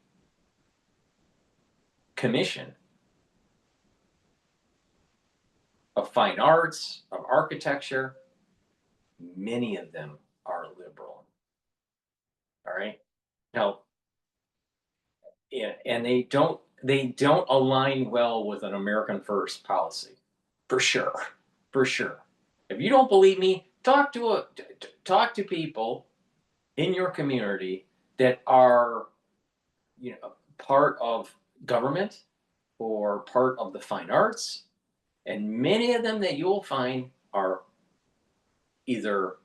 commission of fine arts, of architecture, many of them are liberal. All right. Now, yeah, and they don't align well with an American first policy, for sure, for sure. If you don't believe me, talk to people in your community that are, part of government or part of the fine arts, and many of them that you'll find are either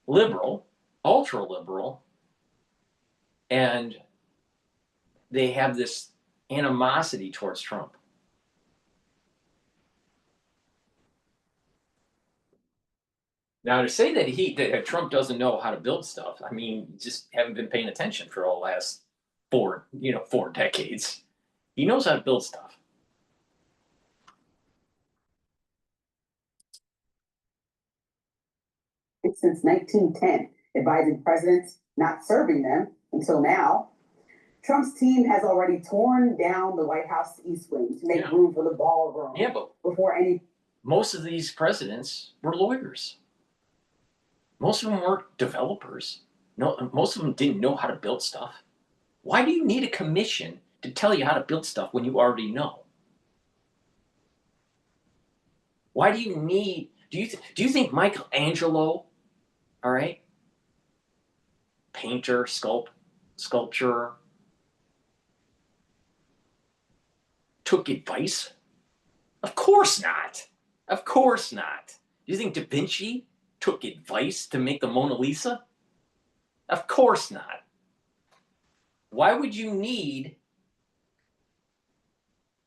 liberal, ultra liberal, and they have this animosity towards Trump. Now, to say that Trump doesn't know how to build stuff, I mean, you just haven't been paying attention for the last 4 decades. He knows how to build stuff. Since 1910, advising presidents, not serving them until now. Trump's team has already torn down the White House East Wing to make room for the ballroom. Yeah, but before any. Most of these presidents were lawyers. Most of them weren't developers. No, most of them didn't know how to build stuff. Why do you need a commission to tell you how to build stuff when you already know? Why do you need? Do you think Michelangelo, all right, painter, sculptor, took advice? Of course not. Of course not. Do you think Da Vinci took advice to make the Mona Lisa? Of course not. Why would you need,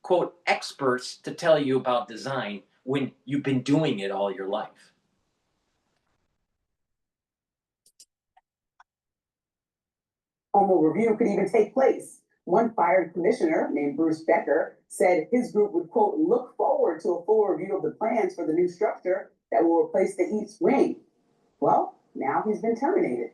quote, experts to tell you about design when you've been doing it all your life? Formal review could even take place. One fired commissioner named Bruce Becker said his group would, quote, look forward to a full review of the plans for the new structure that will replace the East Wing. Well, now he's been terminated.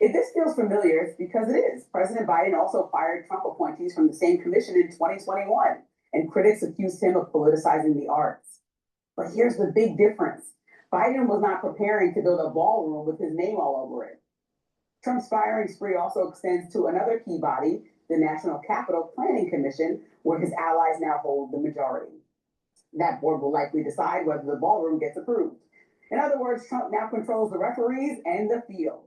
If this feels familiar, it's because it is. President Biden also fired Trump appointees from the same commission in 2021, and critics accused him of politicizing the arts. But here's the big difference. Biden was not preparing to build a ballroom with his name all over it. Trump's firing spree also extends to another key body, the National Capital Planning Commission, where his allies now hold the majority. That board will likely decide whether the ballroom gets approved. In other words, Trump now controls the referees and the field.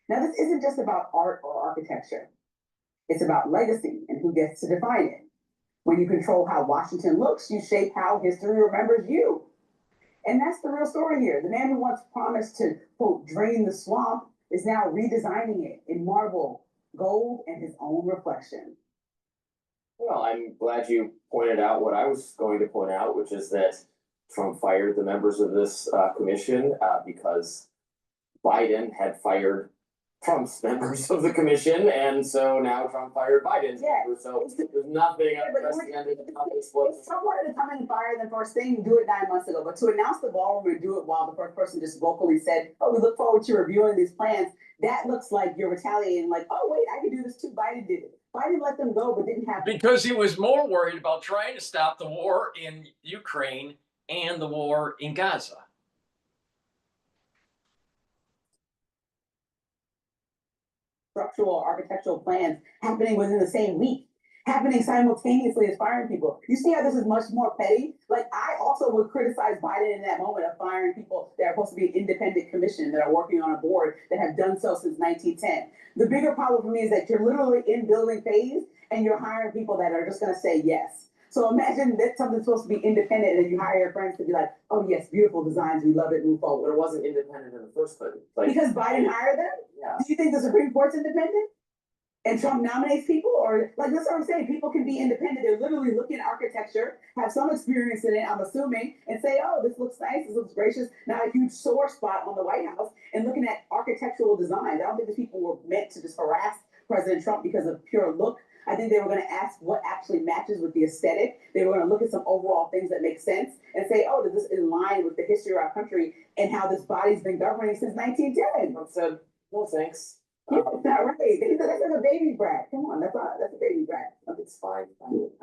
Now, this isn't just about art or architecture. It's about legacy and who gets to define it. When you control how Washington looks, you shape how history remembers you. And that's the real story here. The man who once promised to, quote, drain the swamp is now redesigning it in marble, gold, and his own reflection. Well, I'm glad you pointed out what I was going to point out, which is that Trump fired the members of this commission because Biden had fired Trump's members of the commission, and so now Trump fired Biden's members. So there's nothing unprecedented about this. If Trump wanted to come in and fire them first thing, do it 9 months ago. But to announce the ballroom and do it while the first person just vocally said, "Oh, we look forward to reviewing these plans," that looks like you're retaliating. Like, "Oh, wait, I can do this too." Biden did it. Biden let them go, but didn't have. Because he was more worried about trying to stop the war in Ukraine and the war in Gaza. Structural architectural plans happening within the same week, happening simultaneously as firing people. You see how this is much more petty? Like, I also would criticize Biden in that moment of firing people that are supposed to be an independent commission that are working on a board that have done so since 1910. The bigger problem for me is that you're literally in building phase and you're hiring people that are just going to say yes. So imagine that something's supposed to be independent and you hire your friends to be like, "Oh yes, beautiful designs, we love it, move forward." It wasn't independent in the first place. Like, because Biden hired them? Yeah. Do you think the Supreme Court's independent? And Trump nominates people? Or, like, that's what I'm saying. People can be independent. They're literally looking at architecture, have some experience in it, I'm assuming, and say, "Oh, this looks nice, this looks gracious." Not a huge sore spot on the White House, and looking at architectural designs. I don't think these people were meant to just harass President Trump because of pure look. I think they were going to ask what actually matches with the aesthetic. They were going to look at some overall things that make sense and say, "Oh, does this align with the history of our country and how this body's been governing since 1910? Trump said, "No, thanks." Yeah, it's not right. That's like a baby brat. Come on, that's a baby brat. It's fine.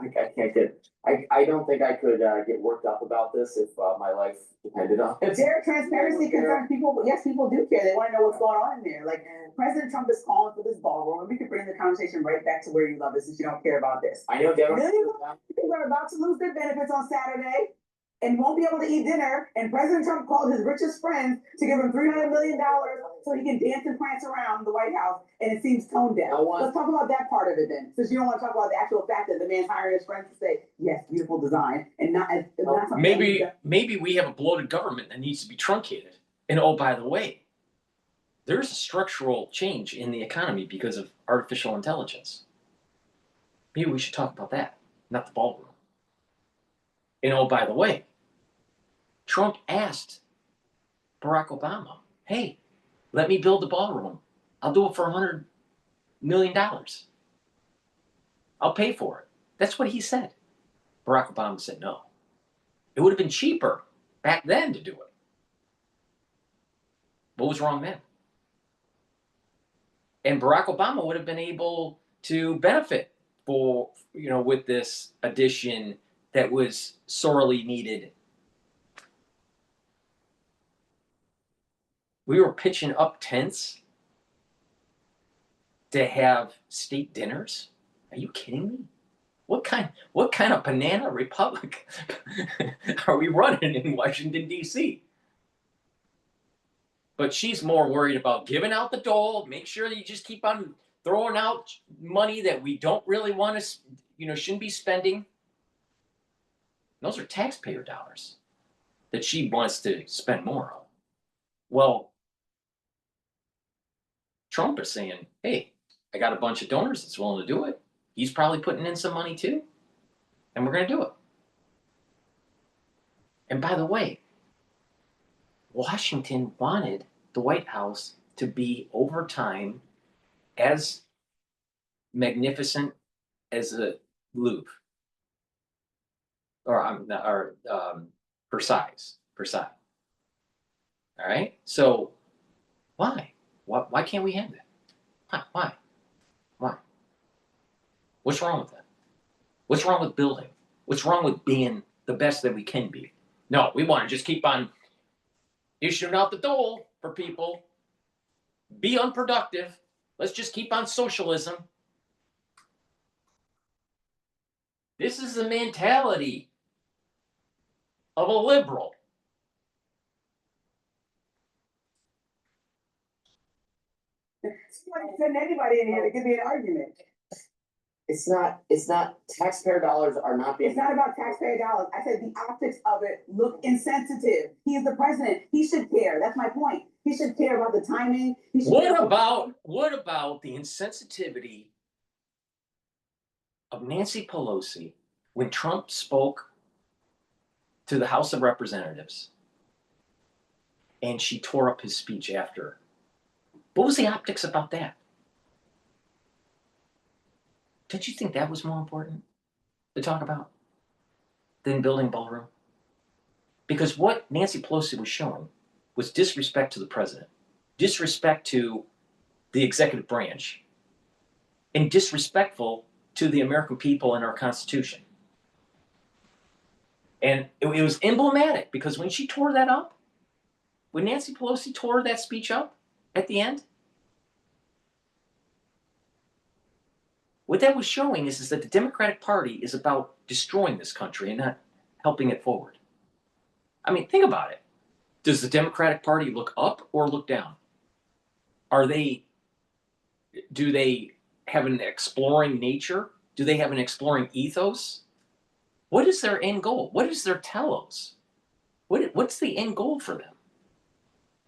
I can't get, I don't think I could, get worked up about this if, my life depended on it. There are transparency concerns. People, yes, people do care. They want to know what's going on in there. Like President Trump is calling for this ballroom, and we could bring the conversation right back to where you love this since you don't care about this. I know Democrats. Millions of people are about to lose their benefits on Saturday and won't be able to eat dinner. And President Trump called his richest friends to give him $300 million so he can dance and prance around the White House. And it seems tone deaf. Let's talk about that part of it then, since you don't want to talk about the actual fact that the man's hiring his friends to say, yes, beautiful design, and not something Maybe we have a bloated government that needs to be truncated. And oh, by the way, there's a structural change in the economy because of artificial intelligence. Maybe we should talk about that, not the ballroom. And oh, by the way, Trump asked Barack Obama, hey, let me build the ballroom. I'll do it for $100 million. I'll pay for it. That's what he said. Barack Obama said no. It would have been cheaper back then to do it. What was wrong then? And Barack Obama would have been able to benefit with this addition that was sorely needed. We were pitching up tents to have state dinners. Are you kidding me? What kind of banana republic are we running in Washington, D.C.? But she's more worried about giving out the dole. Make sure that you just keep on throwing out money that we don't really want to, shouldn't be spending. Those are taxpayer dollars that she wants to spend more on. Well, Trump is saying, hey, I got a bunch of donors that's willing to do it. He's probably putting in some money too. And we're going to do it. And by the way, Washington wanted the White House to be over time as magnificent as the Louvre. Versailles. All right. So why? Why can't we have that? Why? What's wrong with that? What's wrong with building? What's wrong with being the best that we can be? No, we want to just keep on issuing out the dole for people. Be unproductive. Let's just keep on socialism. This is the mentality of a liberal. Somebody send anybody in here to give me an argument. It's not, taxpayer dollars are not being. It's not about taxpayer dollars. I said the optics of it look insensitive. He is the president. He should care. That's my point. He should care about the timing. What about the insensitivity of Nancy Pelosi when Trump spoke to the House of Representatives and she tore up his speech after? What was the optics about that? Did you think that was more important to talk about than building ballroom? Because what Nancy Pelosi was showing was disrespect to the president, disrespect to the executive branch, and disrespectful to the American people and our Constitution. And it was emblematic because when she tore that up, when Nancy Pelosi tore that speech up at the end, what that was showing is that the Democratic Party is about destroying this country and not helping it forward. I mean, think about it. Does the Democratic Party look up or look down? Do they have an exploring nature? Do they have an exploring ethos? What is their end goal? What is their telos? What's the end goal for them?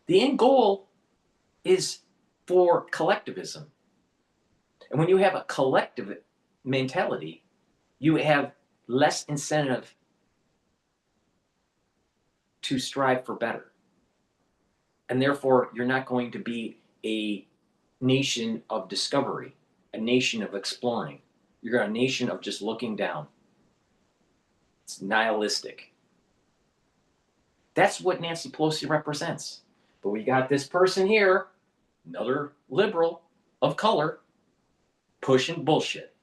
The end goal is for collectivism. And when you have a collective mentality, you have less incentive to strive for better. And therefore, you're not going to be a nation of discovery, a nation of exploring. You're a nation of just looking down. It's nihilistic. That's what Nancy Pelosi represents. But we got this person here, another liberal, of color pushing bullshit.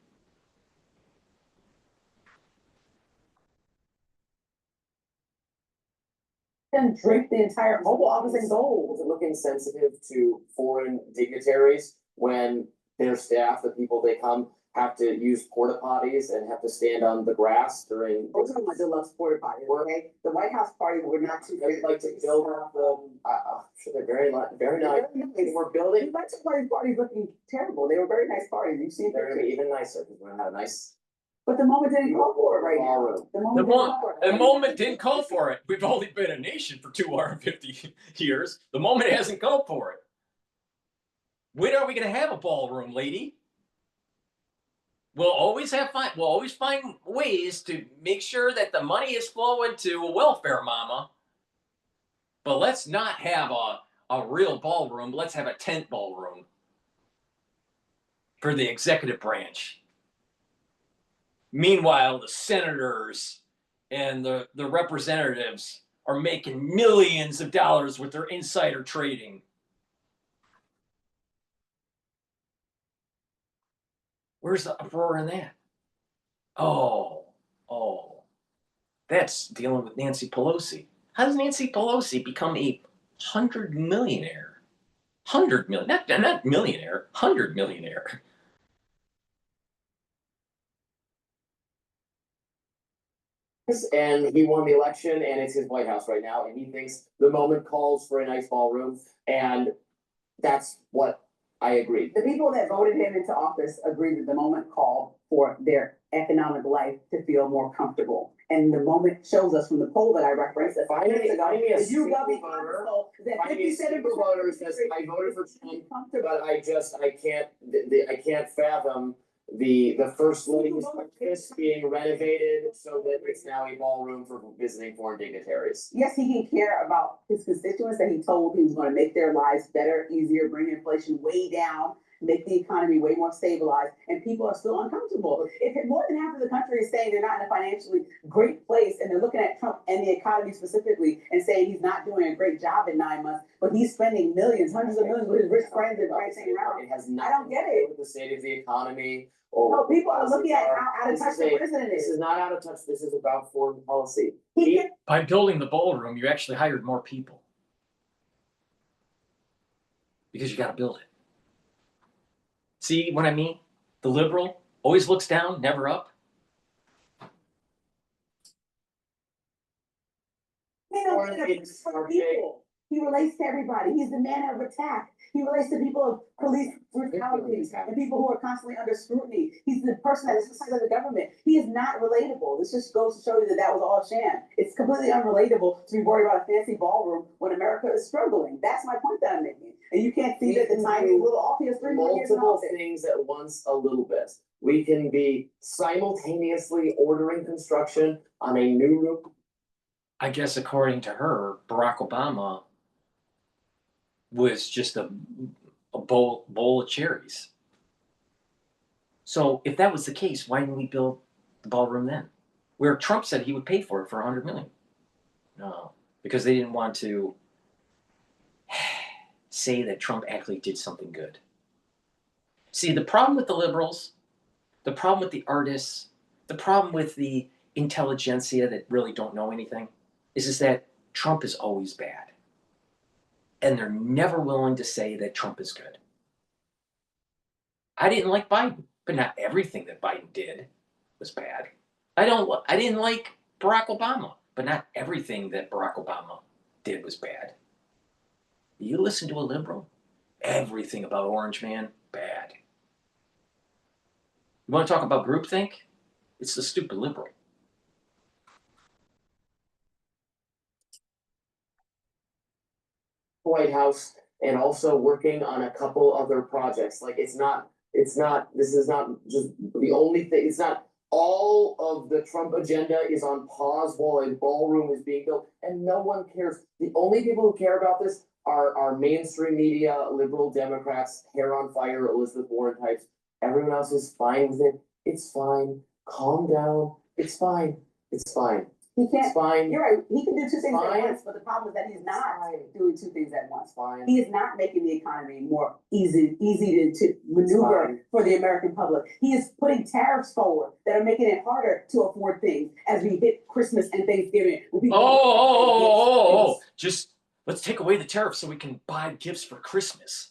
Then drink the entire Oval Office in gold. Is it looking sensitive to foreign dignitaries when their staff, the people they come, have to use porta potties and have to stand on the grass during? We're talking about deluxe porta potties, okay? The White House party, we're not too. They'd like to build up the, I'm sure they're very nice. We're building. The White House parties looking terrible. They were very nice parties. You've seen They're gonna be pictures. even nicer because we're gonna have a nice. But the moment didn't call for it right now. Ballroom. The moment didn't call for it. We've only been a nation for 250 years. The moment hasn't called for it. When are we going to have a ballroom, lady? We'll always find ways to make sure that the money is flowing to a welfare mama. But let's not have a real ballroom. Let's have a tent ballroom for the executive branch. Meanwhile, the senators and the representatives are making millions of dollars with their insider trading. Where's the uproar in that? Oh, that's dealing with Nancy Pelosi. How does Nancy Pelosi become a 100 millionaire? 100 million, not millionaire, 100 millionaire. And he won the election and it's his White House right now. And he thinks the moment calls for a nice ballroom. And that's what I agree. The people that voted him into office agreed that the moment called for their economic life to feel more comfortable. And the moment shows us from the poll that I referenced a few minutes ago, that you got me comfortable, that 57% voters says I voted for Trump, but I can't fathom the first lady's office being renovated so that it's now a ballroom for visiting foreign dignitaries. Yes, he can care about his constituents that he told he was going to make their lives better, easier, bring inflation way down, make the economy way more stabilized, and people are still uncomfortable. If more than half of the country is saying they're not in a financially great place, and they're looking at Trump and the economy specifically and saying he's not doing a great job in 9 months, but he's spending millions, hundreds of millions with his rich friends and prancing around. It has I don't get it. With the state of the economy. No, people are looking at how out of touch the president is. This is not out of touch. This is about foreign policy. By building the ballroom, you actually hired more people. Because you got to build it. See what I mean? The liberal always looks down, never up. He relates to everybody. He's the man of attack. He relates to people of police brutality and people who are constantly under scrutiny. He's the person that is the side of the government. He is not relatable. This just goes to show you that that was all a sham. It's completely unrelatable to be worried about a fancy ballroom when America is struggling. That's my point that I'm making. And you can't see that the tiny little office 3 more years in multiple office. things at once a little bit. We can be simultaneously ordering construction on a new roof. I guess according to her, Barack Obama was just a bowl of cherries. So if that was the case, why didn't we build the ballroom then? Where Trump said he would pay for it for $100 million. No, because they didn't want to say that Trump actually did something good. See, the problem with the liberals, the problem with the artists, the problem with the intelligentsia that really don't know anything is that Trump is always bad. And they're never willing to say that Trump is good. I didn't like Biden, but not everything that Biden did was bad. I didn't like Barack Obama, but not everything that Barack Obama did was bad. You listen to a liberal, everything about Orange Man, bad. You want to talk about groupthink? It's the stupid liberal. White House and also working on a couple other projects. Like this is not just the only thing. It's not all of the Trump agenda is on pause while a ballroom is being built and no one cares. The only people who care about this are mainstream media, liberal Democrats, hair on fire, Elizabeth Warren types. Everyone else is fine with it. It's fine. Calm down. It's fine. It's fine. He can't, fine. you're right, he can do two things at Fine. once, but the problem is that he's not doing two things at once. Fine. He is not making the economy more easy to maneuver Fine. for the American public. He is putting tariffs forward that are making it harder to afford things as we hit Christmas and Thanksgiving. Just let's take away the tariffs so we can buy gifts for Christmas.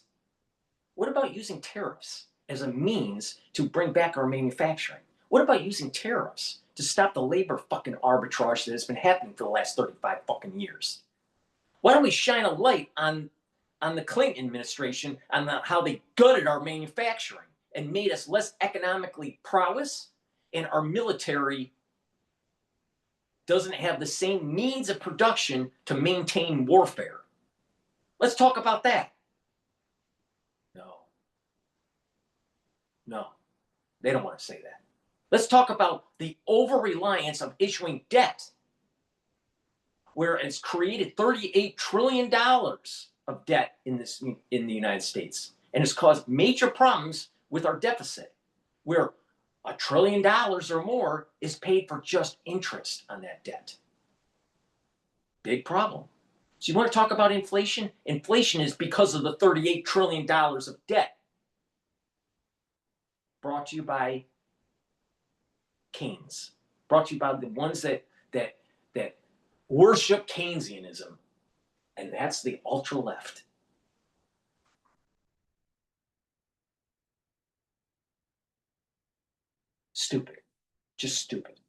What about using tariffs as a means to bring back our manufacturing? What about using tariffs to stop the labor fucking arbitrage that has been happening for the last 35 fucking years? Why don't we shine a light on the Clinton administration on how they gutted our manufacturing and made us less economically prowess, and our military doesn't have the same means of production to maintain warfare. Let's talk about that. No, they don't want to say that. Let's talk about the over-reliance of issuing debt, where it's created $38 trillion of debt in the United States, and has caused major problems with our deficit, where $1 trillion or more is paid for just interest on that debt. Big problem. So you want to talk about inflation? Inflation is because of the $38 trillion of debt. Brought to you by Keynes. Brought to you by the ones that worship Keynesianism. And that's the ultra left. Stupid. Just stupid.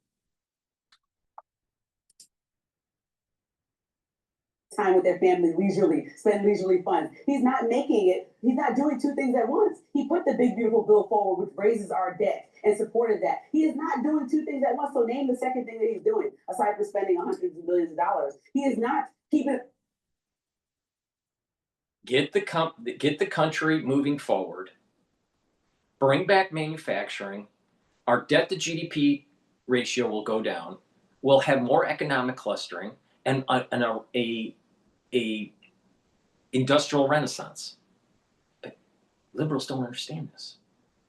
Time with their family leisurely, spend leisurely funds. He's not doing two things at once. He put the big beautiful bill forward, which raises our debt, and supported that. He is not doing two things at once. So name the second thing that he's doing, aside from spending hundreds of millions of dollars. He is not keeping. Get the country moving forward. Bring back manufacturing. Our debt to GDP ratio will go down. We'll have more economic clustering and a industrial renaissance. But liberals don't understand this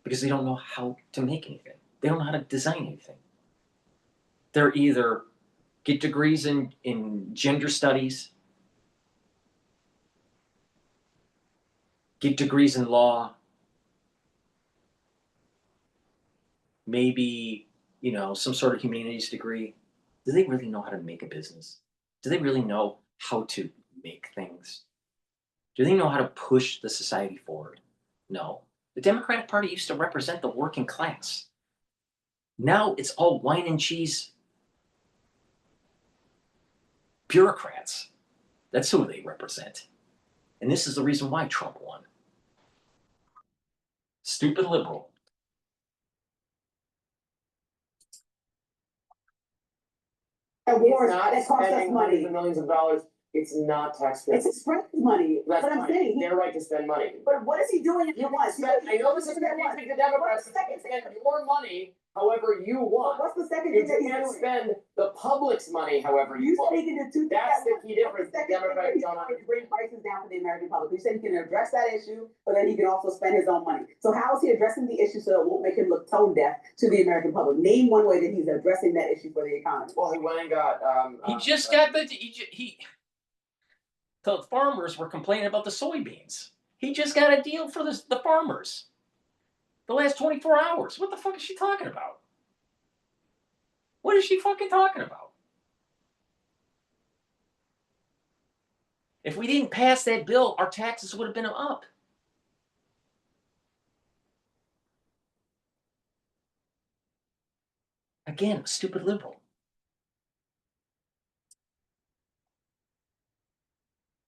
because they don't know how to make anything. They don't know how to design anything. They're either get degrees in gender studies, get degrees in law, maybe, some sort of humanities degree. Do they really know how to make a business? Do they really know how to make things? Do they know how to push the society forward? No. The Democratic Party used to represent the working class. Now it's all wine and cheese bureaucrats. That's who they represent. And this is the reason why Trump won. Stupid liberal. Wars that cost us money. Millions of dollars. It's not taxpayer. It's express money. That's but I'm saying their right to spend money. But what is he doing if he wants? I know this is confusing to Democrats. Spend your money however you want. What's the second you thing that he's can't doing? spend the public's money however you want. You said he can do two things. That's the key difference. Democrats don't understand. Bring prices down for the American public. You said he can address that issue, but then he can also spend his own money. So how is he addressing the issue so it won't make him look tone deaf to the American public? Name one way that he's addressing that issue for the economy. Well, he went and got. The farmers were complaining about the soybeans. He just got a deal for the farmers. The last 24 hours. What the fuck is she talking about? What is she fucking talking about? If we didn't pass that bill, our taxes would have been up. Again, a stupid liberal.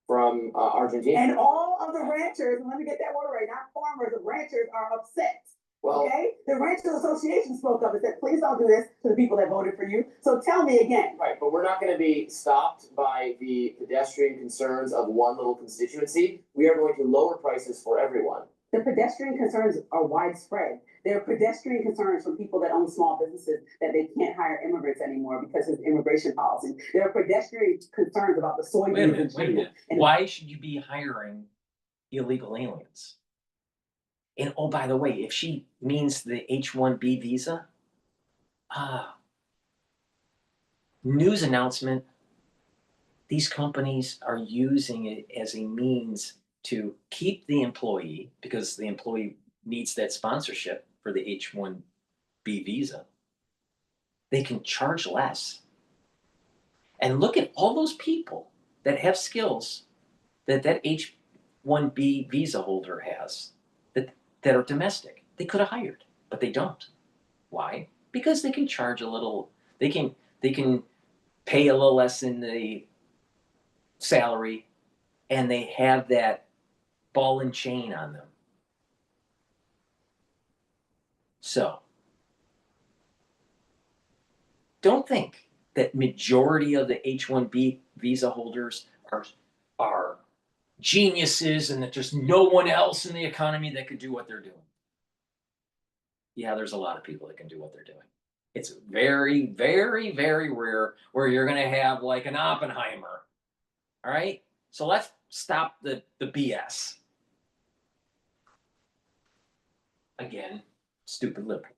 From Argentina. And all of the ranchers, let me get that word right, not farmers, the ranchers are upset. Well, okay? The Ranchers Association spoke up and said, please don't do this to the people that voted for you. So tell me again. Right, but we're not going to be stopped by the pedestrian concerns of one little constituency. We are going to lower prices for everyone. The pedestrian concerns are widespread. There are pedestrian concerns from people that own small businesses that they can't hire immigrants anymore because of immigration policy. There are pedestrian concerns about the soybeans. Wait a minute. Why should you be hiring illegal aliens? And oh, by the way, if she means the H-1B visa, news announcement, these companies are using it as a means to keep the employee, because the employee needs that sponsorship for the H-1B visa. They can charge less. And look at all those people that have skills that H-1B visa holder has that are domestic. They could have hired, but they don't. Why? Because they can charge a little, they can pay a little less in the salary, and they have that ball and chain on them. So don't think that majority of the H-1B visa holders are geniuses and that there's no one else in the economy that could do what they're doing. Yeah, there's a lot of people that can do what they're doing. It's very, very, very rare where you're going to have like an Oppenheimer. All right? So let's stop the BS. Again, stupid liberal.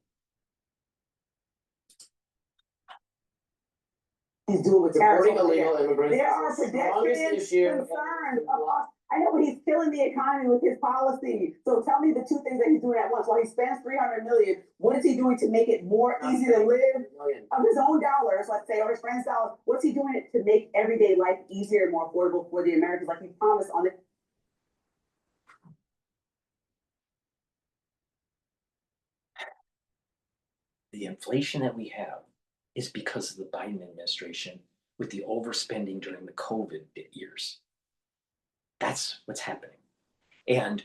He's doing with tariffs Deporting over illegal there. immigrants There is are the strongest pedestrian issue. concerns across. I know, but he's killing the economy with his policy. So tell me the two things that he's doing at once. While he spends $300 million, what is he doing to make it more easy to live of his own dollars, let's say, or his friends' dollars? What's he doing to make everyday life easier and more affordable for the Americans, like he promised on the The inflation that we have is because of the Biden administration with the overspending during the COVID years. That's what's happening. And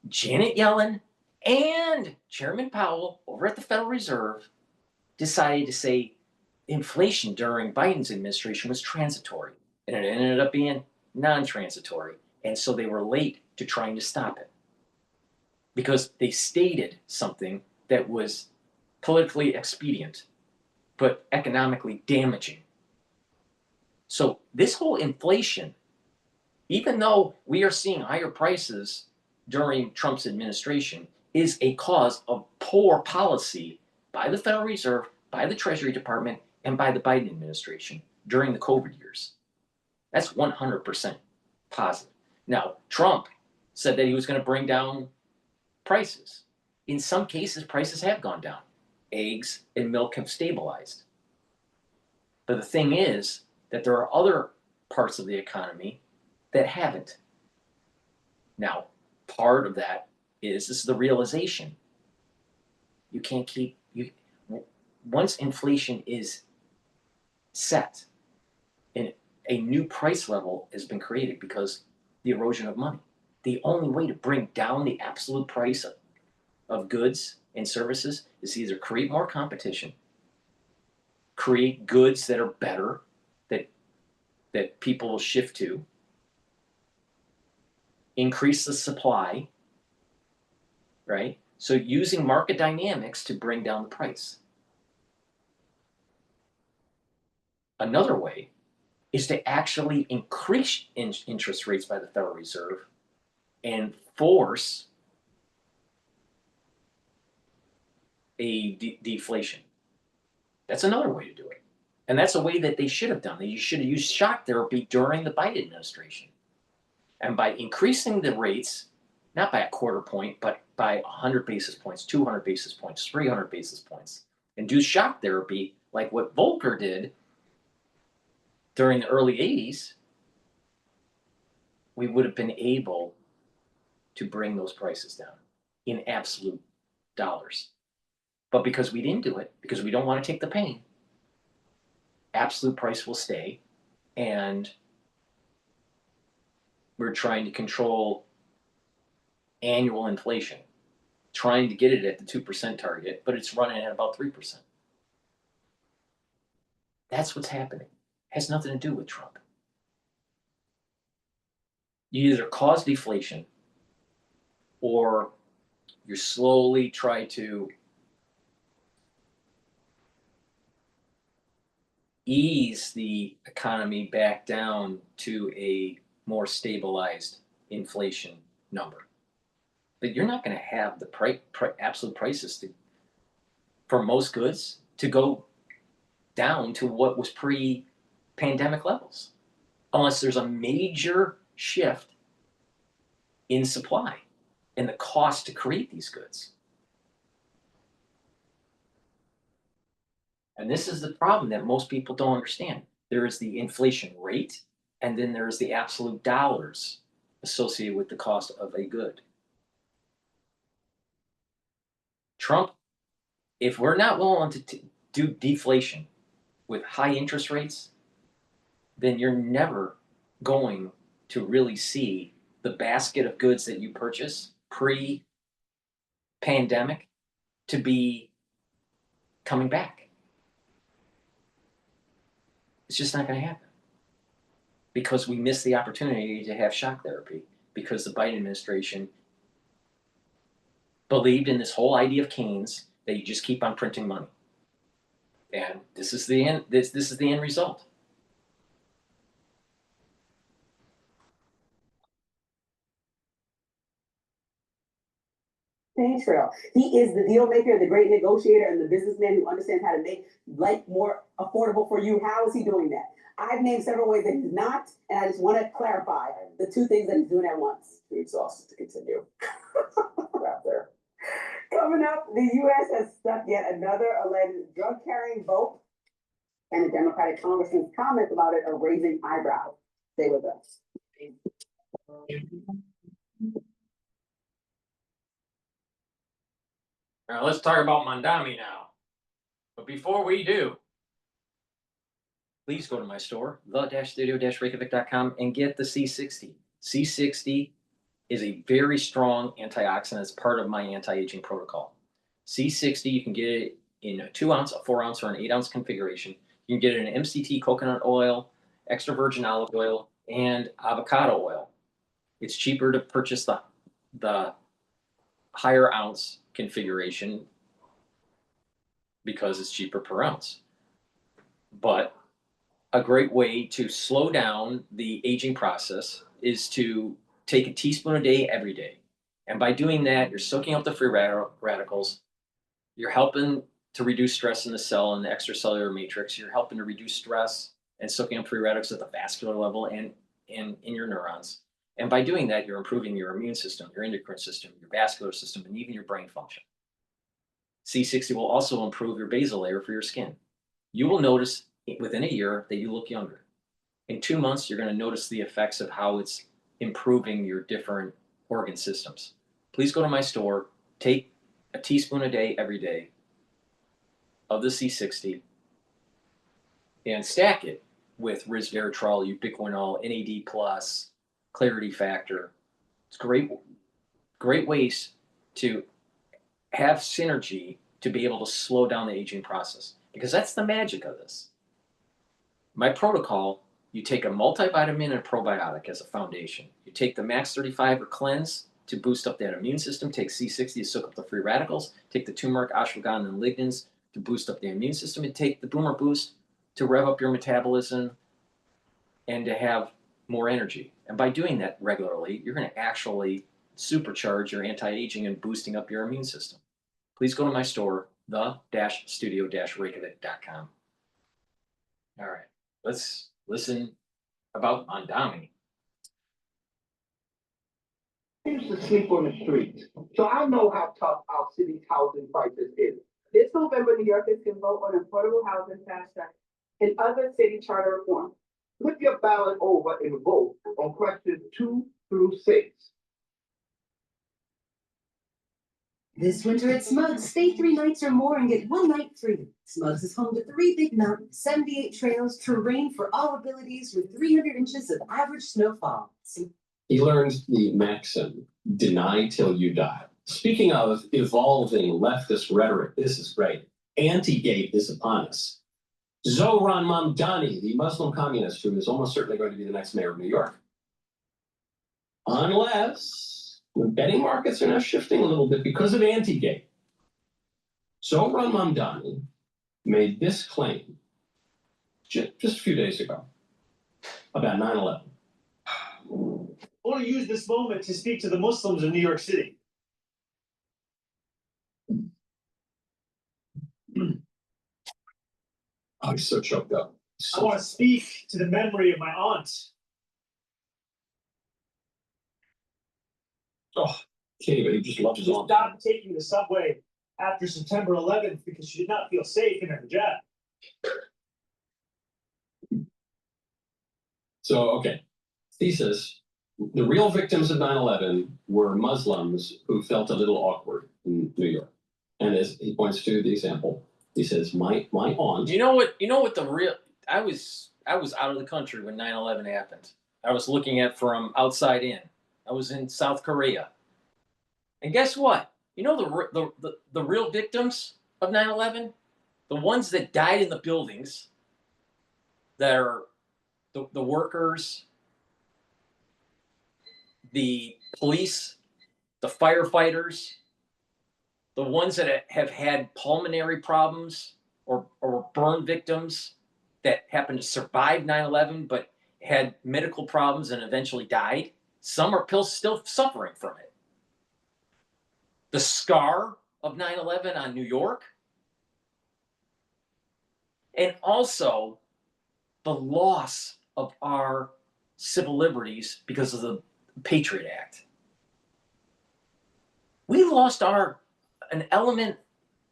Janet Yellen and Chairman Powell over at the Federal Reserve decided to say inflation during Biden's administration was transitory, and it ended up being non-transitory. And so they were late to trying to stop it because they stated something that was politically expedient, but economically damaging. So this whole inflation, even though we are seeing higher prices during Trump's administration, is a cause of poor policy by the Federal Reserve, by the Treasury Department, and by the Biden administration during the COVID years. That's 100% positive. Now, Trump said that he was going to bring down prices. In some cases, prices have gone down. Eggs and milk have stabilized. But the thing is that there are other parts of the economy that haven't. Now, part of that is this is the realization. You can't keep once inflation is set, and a new price level has been created because the erosion of money. The only way to bring down the absolute price of goods and services is either create more competition, create goods that are better, that people will shift to, increase the supply, right? So using market dynamics to bring down the price. Another way is to actually increase interest rates by the Federal Reserve and force a deflation. That's another way to do it. And that's a way that they should have done. You should have used shock therapy during the Biden administration. And by increasing the rates, not by a quarter point, but by 100 basis points, 200 basis points, 300 basis points, and do shock therapy like what Volcker did during the early 80s, we would have been able to bring those prices down in absolute dollars. But because we didn't do it, because we don't want to take the pain, absolute price will stay, and we're trying to control annual inflation, trying to get it at the 2% target, but it's running at about 3%. That's what's happening. It has nothing to do with Trump. You either cause deflation or you slowly try to ease the economy back down to a more stabilized inflation number. But you're not going to have the absolute prices for most goods to go down to what was pre pandemic levels unless there's a major shift in supply and the cost to create these goods. And this is the problem that most people don't understand. There is the inflation rate, and then there is the absolute dollars associated with the cost of a good. Trump, if we're not willing to do deflation with high interest rates, then you're never going to really see the basket of goods that you purchase pre-pandemic to be coming back. It's just not going to happen because we missed the opportunity to have shock therapy because the Biden administration believed in this whole idea of Keynes that you just keep on printing money. And this is the end. This is the end result. Cottrell. He is the deal maker, the great negotiator, and the businessman who understands how to make life more affordable for you. How is he doing that? I've named several ways that he's not, and I just want to clarify the two things that he's doing at once. Too exhausted to continue. Wrap there. Coming up, the U.S. has stuck yet another alleged drug-carrying vote, and the Democratic congressman's comments about it are raising eyebrows. Stay with us. Now let's talk about Mondami now. But before we do, please go to my store, the-studio-reykjavik.com, and get the C60. C60 is a very strong antioxidant. It's part of my anti-aging protocol. C60, you can get it in a 2 ounce, a 4 ounce, or an 8 ounce configuration. You can get it in MCT coconut oil, extra virgin olive oil, and avocado oil. It's cheaper to purchase the higher ounce configuration because it's cheaper per ounce. But a great way to slow down the aging process is to take a teaspoon a day every day. And by doing that, you're soaking up the free radicals. You're helping to reduce stress in the cell and the extracellular matrix. You're helping to reduce stress and soaking up free radicals at the vascular level and in your neurons. And by doing that, you're improving your immune system, your endocrine system, your vascular system, and even your brain function. C60 will also improve your basal layer for your skin. You will notice within a year that you look younger. In 2 months, you're going to notice the effects of how it's improving your different organ systems. Please go to my store, take a teaspoon a day every day of the C60 and stack it with resveratrol, ubiquinol, NAD+, Clarity Factor. It's great ways to have synergy to be able to slow down the aging process, because that's the magic of this. My protocol, you take a multivitamin and a probiotic as a foundation. You take the Max 35 or Cleanse to boost up that immune system, take C60 to soak up the free radicals, take the turmeric, ashwagandha, and lignans to boost up the immune system, and take the Boomer Boost to rev up your metabolism and to have more energy. And by doing that regularly, you're going to actually supercharge your anti-aging and boosting up your immune system. Please go to my store, the-studio-reykjavik.com. All right, let's listen about Mondami. I used to sleep on the streets, so I know how tough our city's housing crisis is. This November, New Yorkers can vote on affordable housing fast track and other city charter reform. Flip your ballot over and vote on questions 2 through 6. This winter at Smugs, stay 3 nights or more and get 1 night free. Smugs is home to 3 big mountains, 78 trails, terrain for all abilities with 300 inches of average snowfall. He learned the maxim, deny till you die. Speaking of evolving leftist rhetoric, this is great. Anti-gate is upon us. Zohran Mamdani, the Muslim communist who is almost certainly going to be the next mayor of New York. Unless the betting markets are now shifting a little bit because of anti-gate. Zohran Mamdani made this claim just a few days ago about 9/11. I want to use this moment to speak to the Muslims in New York City. Oh, he's so choked up. I want to speak to the memory of my aunt. Oh, Katie, but he just loves his Who aunt. stopped taking the subway after September 11th because she did not feel safe in her hijab. So, okay. Thesis. The real victims of 9/11 were Muslims who felt a little awkward in New York. And as he points to the example, he says, my aunt. You know what the real, I was out of the country when 9/11 happened. I was looking at from outside in. I was in South Korea. And guess what? You know the real victims of 9/11? The ones that died in the buildings, that are the workers, the police, the firefighters, the ones that have had pulmonary problems or burn victims that happened to survive 9/11 but had medical problems and eventually died. Some are still suffering from it. The scar of 9/11 on New York, and also the loss of our civil liberties because of the Patriot Act. We lost an element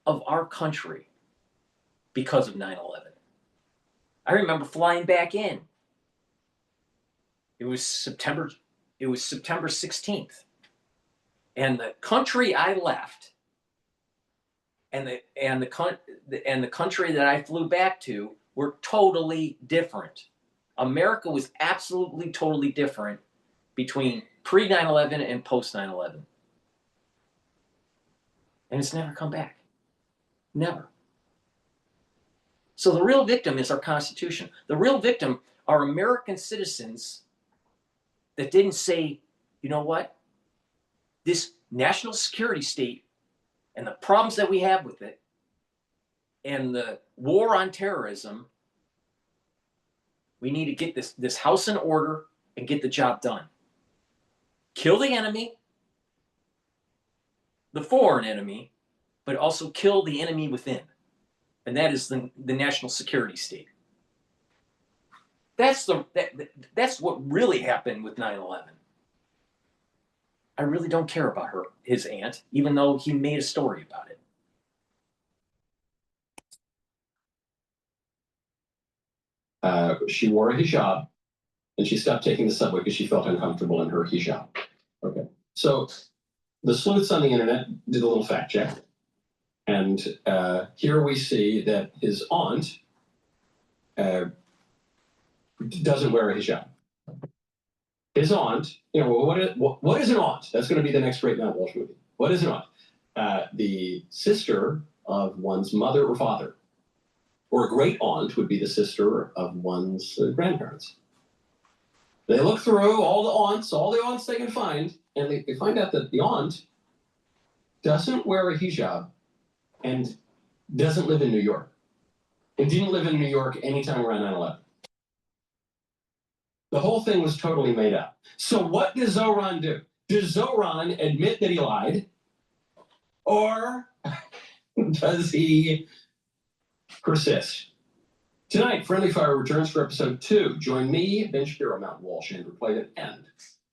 of our country because of 9/11. I remember flying back in. It was September 16th. And the country I left and the country that I flew back to were totally different. America was absolutely totally different between pre 9/11 and post 9/11. And it's never come back. Never. So the real victim is our Constitution. The real victim are American citizens that didn't say, you know what? This national security state and the problems that we have with it and the war on terrorism, we need to get this house in order and get the job done. Kill the enemy, the foreign enemy, but also kill the enemy within. And that is the national security state. That's what really happened with 9/11. I really don't care about his aunt, even though he made a story about it. She wore a hijab, and she stopped taking the subway because she felt uncomfortable in her hijab. Okay. So the sleuths on the internet did a little fact check. And here we see that his aunt doesn't wear a hijab. His aunt, what is an aunt? That's going to be the next great Matt Walsh movie. What is an aunt? The sister of one's mother or father. Or a great aunt would be the sister of one's grandparents. They look through all the aunts they can find, and they find out that the aunt doesn't wear a hijab and doesn't live in New York. And didn't live in New York anytime around 9/11. The whole thing was totally made up. So what does Zoran do? Does Zoran admit that he lied? Or does he persist? Tonight, Friendly Fire returns for episode 2. Join me, Ben Shapiro, Matt Walsh, Andrew Clayton, and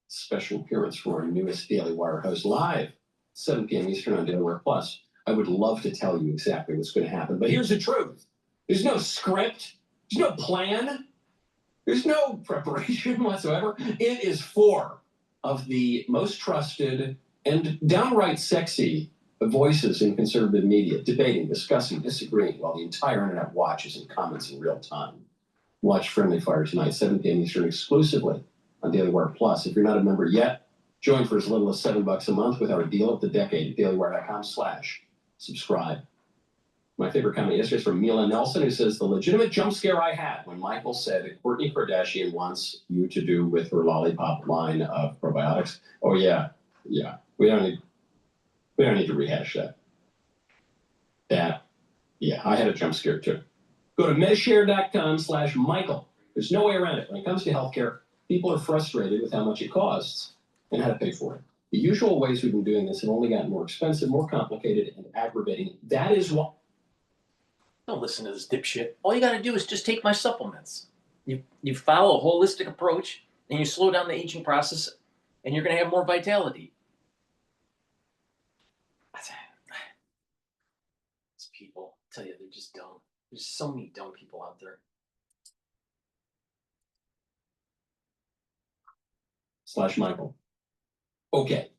special appearance from our newest Daily Wire host live, 7 p.m. Eastern on Delaware Plus. I would love to tell you exactly what's going to happen, but here's the truth. There's no script. There's no plan. There's no preparation whatsoever. It is 4 of the most trusted and downright sexy voices in conservative media, debating, discussing, disagreeing, while the entire internet watches and comments in real time. Watch Friendly Fire tonight, 7 p.m. Eastern, exclusively on Daily Wire Plus. If you're not a member yet, join for as little as $7 a month with our deal of the decade at dailywire.com/subscribe. My favorite comment yesterday is from Mila Nelson, who says, the legitimate jump scare I had when Michael said that Kourtney Kardashian wants you to do with her lollipop line of probiotics. Oh, yeah. Yeah. We don't need to rehash that. Yeah, I had a jump scare too. Go to medishare.com/Michael. There's no way around it. When it comes to healthcare, people are frustrated with how much it costs and how to pay for it. The usual ways we've been doing this have only gotten more expensive, more complicated, and aggravating. That is why Don't listen to this dipshit. All you gotta do is just take my supplements. You follow a holistic approach and you slow down the aging process and you're gonna have more vitality. These people, I tell you, they're just dumb. There's so many dumb people out there. /Michael. Okay.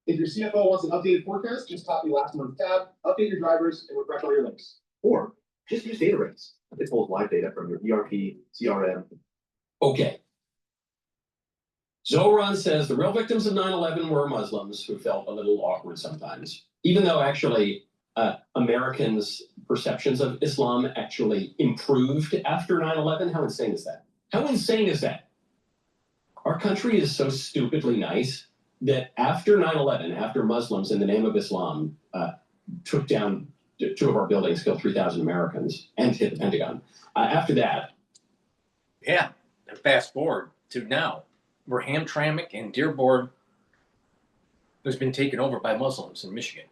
If your CFO wants an updated forecast, just copy last month's tab, update your drivers, and refresh all your links. Or just use data rates. It pulls live data from your ERP, CRM. Okay. Zoran says the real victims of 9/11 were Muslims who felt a little awkward sometimes, even though actually Americans' perceptions of Islam actually improved after 9/11. How insane is that? How insane is that? Our country is so stupidly nice that after 9/11, after Muslims in the name of Islam took down 2 of our buildings, killed 3,000 Americans, and hit the Pentagon, after that. Yeah, and fast forward to now, where Hamtramck and Dearborn has been taken over by Muslims in Michigan.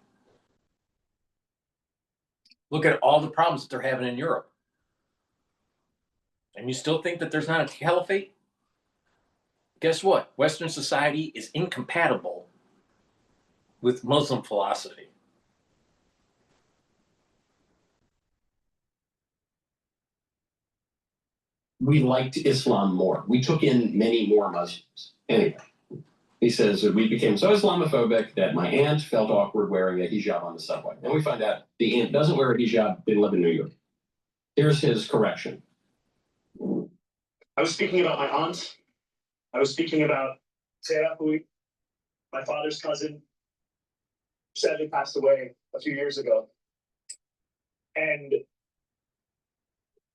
Look at all the problems that they're having in Europe. And you still think that there's not a caliphate? Guess what? Western society is incompatible with Muslim philosophy. We liked Islam more. We took in many more Muslims. Anyway, he says we became so Islamophobic that my aunt felt awkward wearing a hijab on the subway. Then we find out the aunt doesn't wear a hijab, didn't live in New York. Here's his correction. I was speaking about my aunt. I was speaking about Sarah, who, my father's cousin, sadly passed away a few years ago. And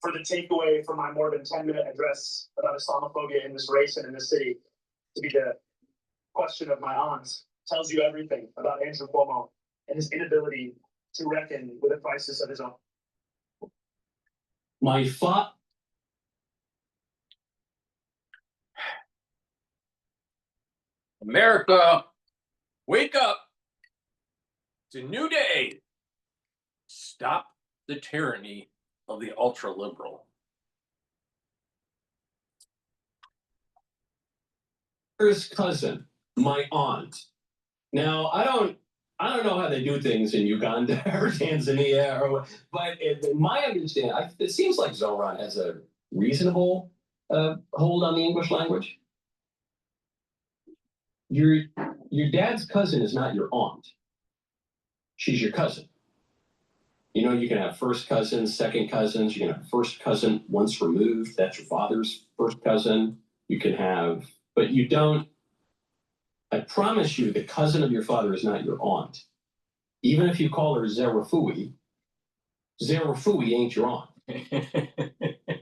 for the takeaway from my more than 10-minute address about Islamophobia in this race and in this city to be the question of my aunt tells you everything about Andrew Cuomo and his inability to reckon with a crisis of his own. My America, wake up. It's a new day. Stop the tyranny of the ultra-liberal. His cousin, my aunt. Now, I don't know how they do things in Uganda or Tanzania, but my understanding, it seems like Zoran has a reasonable hold on the English language. Your dad's cousin is not your aunt. She's your cousin. You know, you can have first cousins, second cousins. You can have first cousin once removed. That's your father's first cousin. You can have, but you don't. I promise you, the cousin of your father is not your aunt. Even if you call her Zerafui ain't your aunt.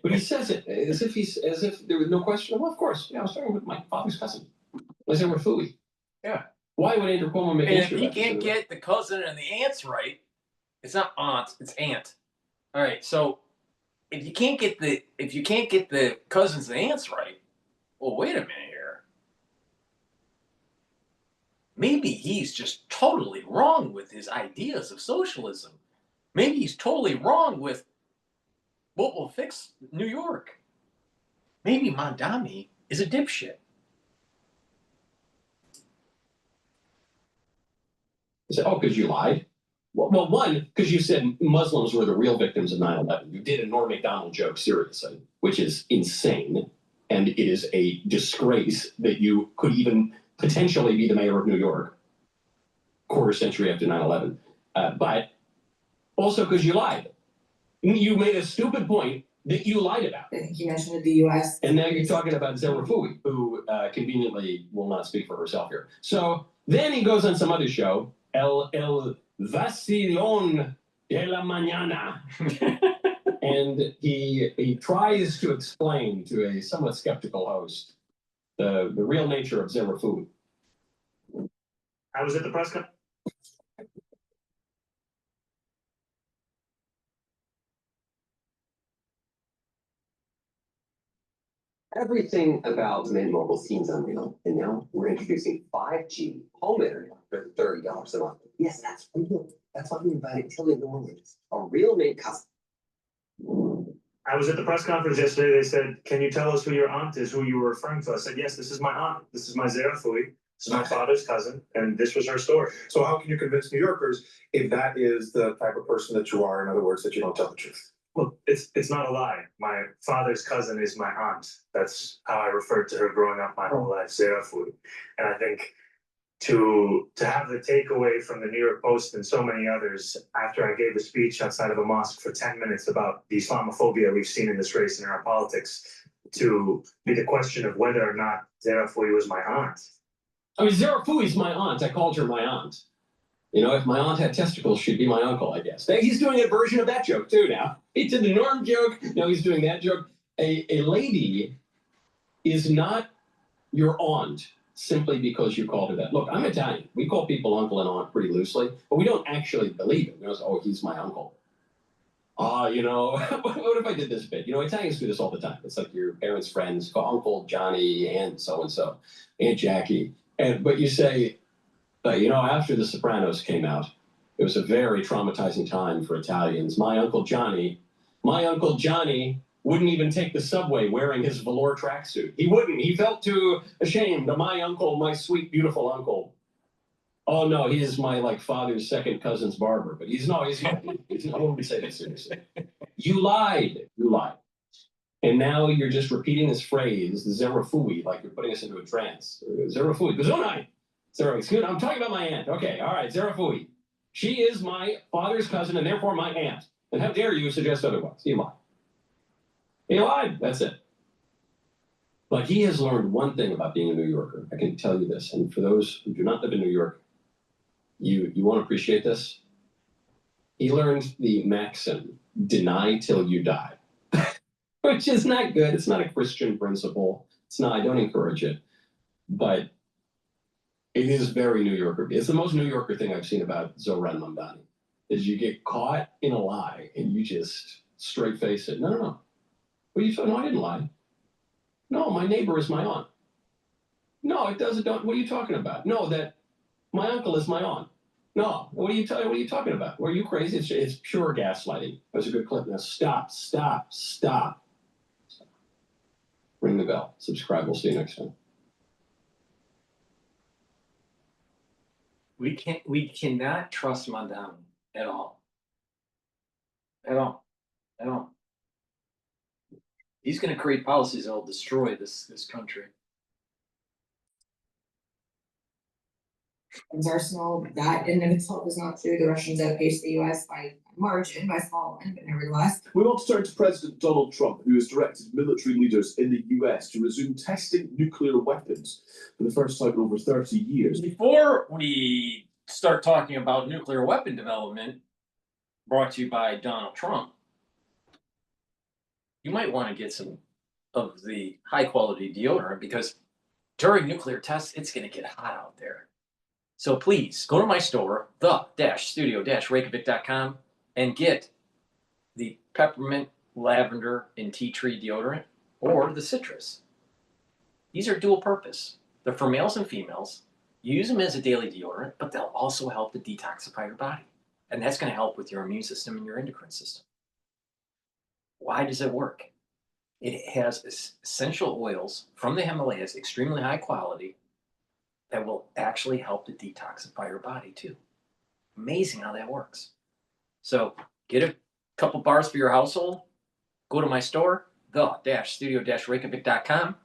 But he says it as if there was no question. Well, of course, yeah, I was talking with my father's cousin, Zerafui. Yeah. Why would Andrew Cuomo make? And if he can't get the cousin and the aunt's right, it's not aunt, it's aunt. All right. So if you can't get the cousins and aunts right, well, wait a minute here. Maybe he's just totally wrong with his ideas of socialism. Maybe he's totally wrong with what will fix New York. Maybe Mondami is a dipshit. Oh, because you lied? Well, one, because you said Muslims were the real victims of 9/11. You did a Norm Macdonald joke seriously, which is insane. And it is a disgrace that you could even potentially be the mayor of New York, quarter century after 9/11. But also because you lied. You made a stupid point that you lied about. I think you mentioned the U.S. And now you're talking about Zerafui, who conveniently will not speak for herself here. So then he goes on some other show, El Vacilón de la Mañana. And he tries to explain to a somewhat skeptical host the real nature of Zerafui. I was at the press conference. Everything about Mint Mobile seems unreal, and now we're introducing 5G home internet for $30 a month. Yes, that's real. That's why we invited Kelly Norland, a real name cousin. I was at the press conference yesterday. They said, "Can you tell us who your aunt is, who you were referring to?" I said, "Yes, this is my aunt. This is my Zerafui. This is my father's cousin, and this was her story." So how can you convince New Yorkers if that is the type of person that you are, in other words, that you don't tell the truth? Well, it's not a lie. My father's cousin is my aunt. That's how I referred to her growing up my whole life, Zerafui. And I think to have the takeaway from the New York Post and so many others after I gave a speech outside of a mosque for 10 minutes about the Islamophobia we've seen in this race and in our politics, to be the question of whether or not Zerafui was my aunt. I mean, Zerafui's my aunt. I called her my aunt. You know, if my aunt had testicles, she'd be my uncle, I guess. He's doing a version of that joke, too, now. He did the Norm joke. Now he's doing that joke. A lady is not your aunt simply because you called her that. Look, I'm Italian. We call people uncle and aunt pretty loosely, but we don't actually believe it. We don't say, oh, he's my uncle. You know, what if I did this bit? You know, Italians do this all the time. It's like your parents' friends call Uncle Johnny, Aunt so-and-so, Aunt Jackie. But you say, you know, after The Sopranos came out, it was a very traumatizing time for Italians. My Uncle Johnny wouldn't even take the subway wearing his velour tracksuit. He wouldn't. He felt too ashamed. My uncle, my sweet, beautiful uncle. Oh, no, he is my, like, father's second cousin's barber. But he's not. I wouldn't say that seriously. You lied. You lied. And now you're just repeating this phrase, Zerafui, like you're putting us into a trance. Zerafui. Gazunai. Excuse me, I'm talking about my aunt. Okay, all right, Zerafui. She is my father's cousin and therefore my aunt. And how dare you suggest otherwise? You lied. He lied. That's it. But he has learned one thing about being a New Yorker. I can tell you this. And for those who do not live in New York, you won't appreciate this. He learned the maxim, deny till you die. Which is not good. It's not a Christian principle. It's not, I don't encourage it. But it is very New Yorker. It's the most New Yorker thing I've seen about Zohran Mamdani, is you get caught in a lie and you just straight face it. No. What are you talking? No, I didn't lie. No, my neighbor is my aunt. No, it doesn't. What are you talking about? No, that my uncle is my aunt. No, what are you talking about? Were you crazy? It's pure gaslighting. That was a good clip. Now stop. Ring the bell. Subscribe. We'll see you next time. We cannot trust Mamdani at all. At all. He's going to create policies that will destroy this country. Arsenal, that in and of itself is not true. The Russians outpaced the US by margin, by small one, but nevertheless. We want to turn to President Donald Trump, who has directed military leaders in the US to resume testing nuclear weapons for the first time in over 30 years. Before we start talking about nuclear weapon development, brought to you by Donald Trump, you might want to get some of the high quality deodorant, because during nuclear tests, it's going to get hot out there. So please go to my store, the-studio-reykjavik.com, and get the peppermint, lavender, and tea tree deodorant, or the citrus. These are dual purpose. They're for males and females. You use them as a daily deodorant, but they'll also help to detoxify your body. And that's going to help with your immune system and your endocrine system. Why does it work? It has essential oils from the Himalayas, extremely high quality, that will actually help to detoxify your body too. Amazing how that works. So get a couple bars for your household. Go to my store, the-studio-reykjavik.com.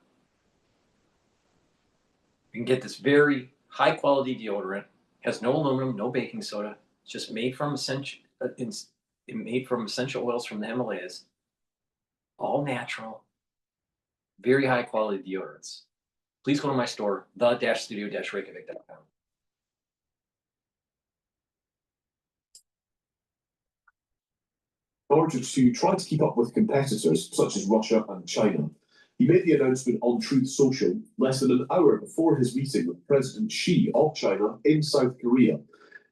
You can get this very high quality deodorant. Has no aluminum, no baking soda. It's just made from essential oils from the Himalayas. All natural, very high quality deodorants. Please go to my store, the-studio-reykjavik.com. In order to try to keep up with competitors such as Russia and China, he made the announcement on Truth Social less than an hour before his meeting with President Xi of China in South Korea.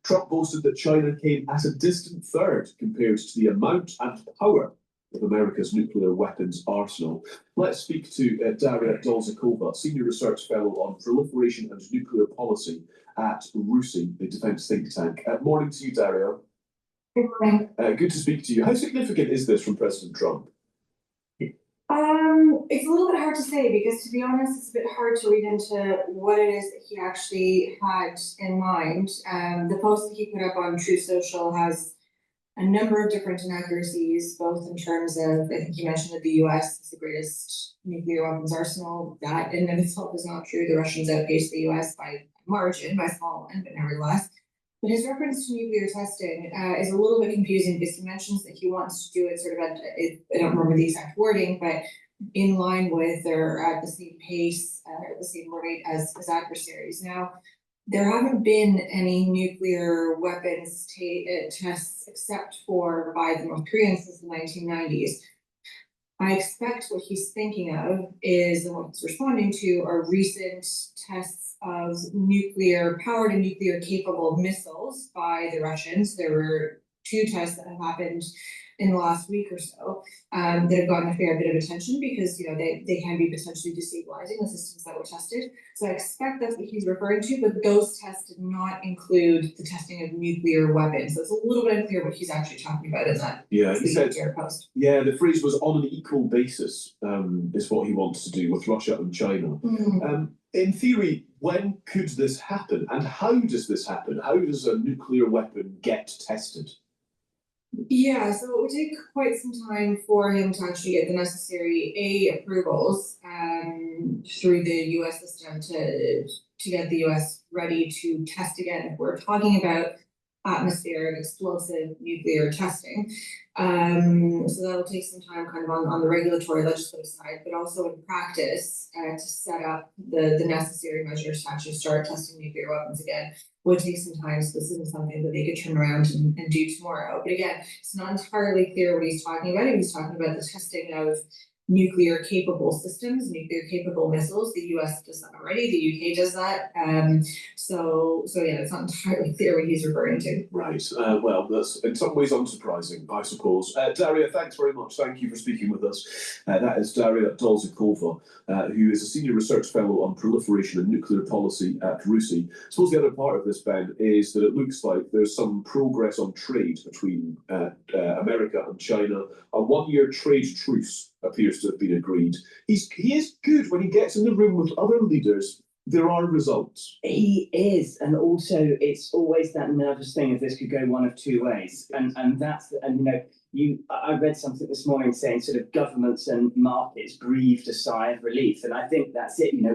Trump boasted that China came at a distant third compared to the amount and power of America's nuclear weapons arsenal. Let's speak to Daria Dolzakova, Senior Research Fellow on Proliferation and Nuclear Policy at RUSI, the defence think tank. Morning to you, Daria. Good morning. Good to speak to you. How significant is this from President Trump? It's a little bit hard to say because, to be honest, it's a bit hard to read into what it is that he actually had in mind. The post that he put up on Truth Social has a number of different inaccuracies, both in terms of, I think you mentioned that the US is the greatest nuclear weapons arsenal. That in and of itself is not true. The Russians outpaced the US by margin, by small one, but nevertheless. But his reference to nuclear testing is a little bit confusing because he mentions that he wants to do it sort of at, I don't remember the exact wording, but in line with or at the same pace, the same rate as adversaries. Now, there haven't been any nuclear weapons tests except for by the North Koreans since the 1990s. I expect what he's thinking of is, and what he's responding to, are recent tests of nuclear-powered and nuclear-capable missiles by the Russians. There were 2 tests that have happened in the last week or so that have gotten a fair bit of attention because, you know, they can be potentially destabilizing the systems that were tested. So I expect that's what he's referring to, but those tests did not include the testing of nuclear weapons. So it's a little bit unclear what he's actually talking about in that. Yeah, he said, post. yeah, the phrase was on an equal basis, is what he wants to do with Russia and China. In theory, when could this happen? And how does this happen? How does a nuclear weapon get tested? Yeah, so it would take quite some time for him to actually get the necessary approvals through the US system to get the US ready to test again if we're talking about atmospheric explosive nuclear testing. So that'll take some time kind of on the regulatory legislative side, but also in practice to set up the necessary measures to actually start testing nuclear weapons again would take some time. So this isn't something that they could turn around and do tomorrow. But again, it's not entirely clear what he's talking about. He's talking about the testing of nuclear capable systems, nuclear capable missiles. The US does that already, the UK does that. So yeah, it's not entirely clear what he's referring to. Right, well, that's in some ways unsurprising, I suppose. Daria, thanks very much. Thank you for speaking with us. That is Daria DePaulCottrell, who is a senior research fellow on proliferation and nuclear policy at RUSI. I suppose the other part of this, Ben, is that it looks like there's some progress on trade between America and China. A 1-year trade truce appears to have been agreed. He is good when he gets in the room with other leaders. There are results. He is, and also it's always that nervous thing if this could go one of 2 ways, and that's I read something this morning saying sort of governments and markets breathed a sigh of relief, and I think that's it. You know,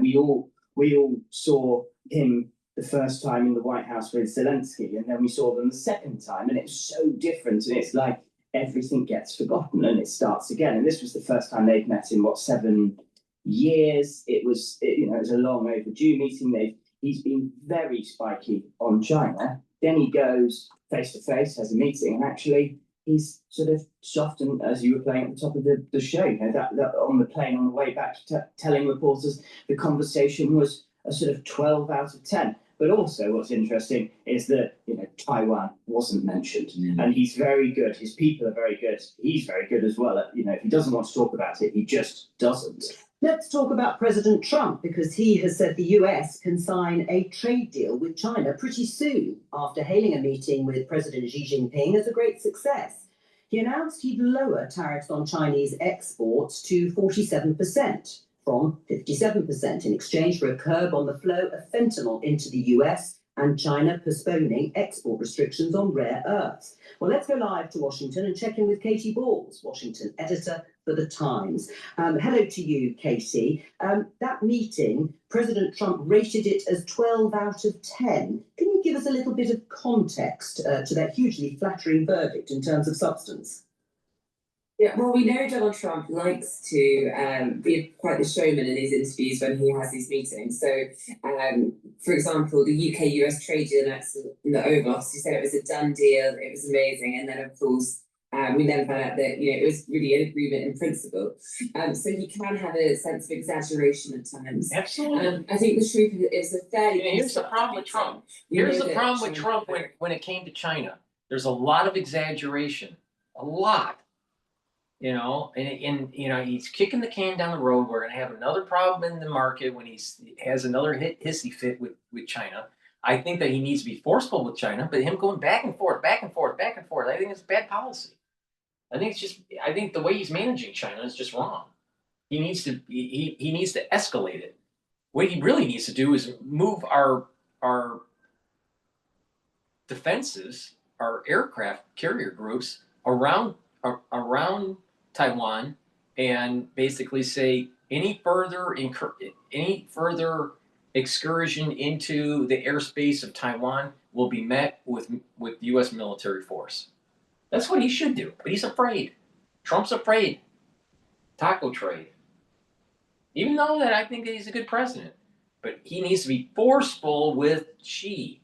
we all saw him the first time in the White House with Zelensky, and then we saw them the second time, and it's so different, and it's like everything gets forgotten and it starts again. And this was the first time they'd met in 7 years. It was a long overdue meeting. He's been very spiky on China. Then he goes face to face, has a meeting, and actually he's sort of soft. And as you were playing at the top of the show, you know, that on the plane on the way back, telling reporters the conversation was a sort of 12 out of 10. But also what's interesting is that, you know, Taiwan wasn't mentioned. And he's very good. His people are very good. He's very good as well. You know, if he doesn't want to talk about it, he just doesn't. Let's talk about President Trump, because he has said the US can sign a trade deal with China pretty soon after hailing a meeting with President Xi Jinping as a great success. He announced he'd lower tariffs on Chinese exports to 47%. From 57% in exchange for a curb on the flow of fentanyl into the US and China postponing export restrictions on rare earths. Well, let's go live to Washington and check in with Katie Balls, Washington editor for The Times. Hello to you, Katie. That meeting, President Trump rated it as 12 out of 10. Can you give us a little bit of context to that hugely flattering verdict in terms of substance? Yeah, well, we know Donald Trump likes to be quite the showman in his interviews when he has these meetings. So, for example, the UK-US trade deal in the Oval Office, he said it was a done deal, it was amazing, and then, of course, we then found out that, you know, it was really an agreement in principle. So he can have a sense of exaggeration at times. Absolutely. I think the truth is a fairly... Here's the problem with Trump. Here's the problem with Trump when it came to China. There's a lot of exaggeration. A lot. You know, and you know, he's kicking the can down the road. We're going to have another problem in the market when he has another hissy fit with China. I think that he needs to be forceful with China, but him going back and forth, I think it's bad policy. I think the way he's managing China is just wrong. He needs to escalate it. What he really needs to do is move our defenses, our aircraft carrier groups around Taiwan, and basically say any further excursion into the airspace of Taiwan will be met with U.S. military force. That's what he should do, but he's afraid. Trump's afraid. Taco trade. Even though that I think that he's a good president, but he needs to be forceful with Xi.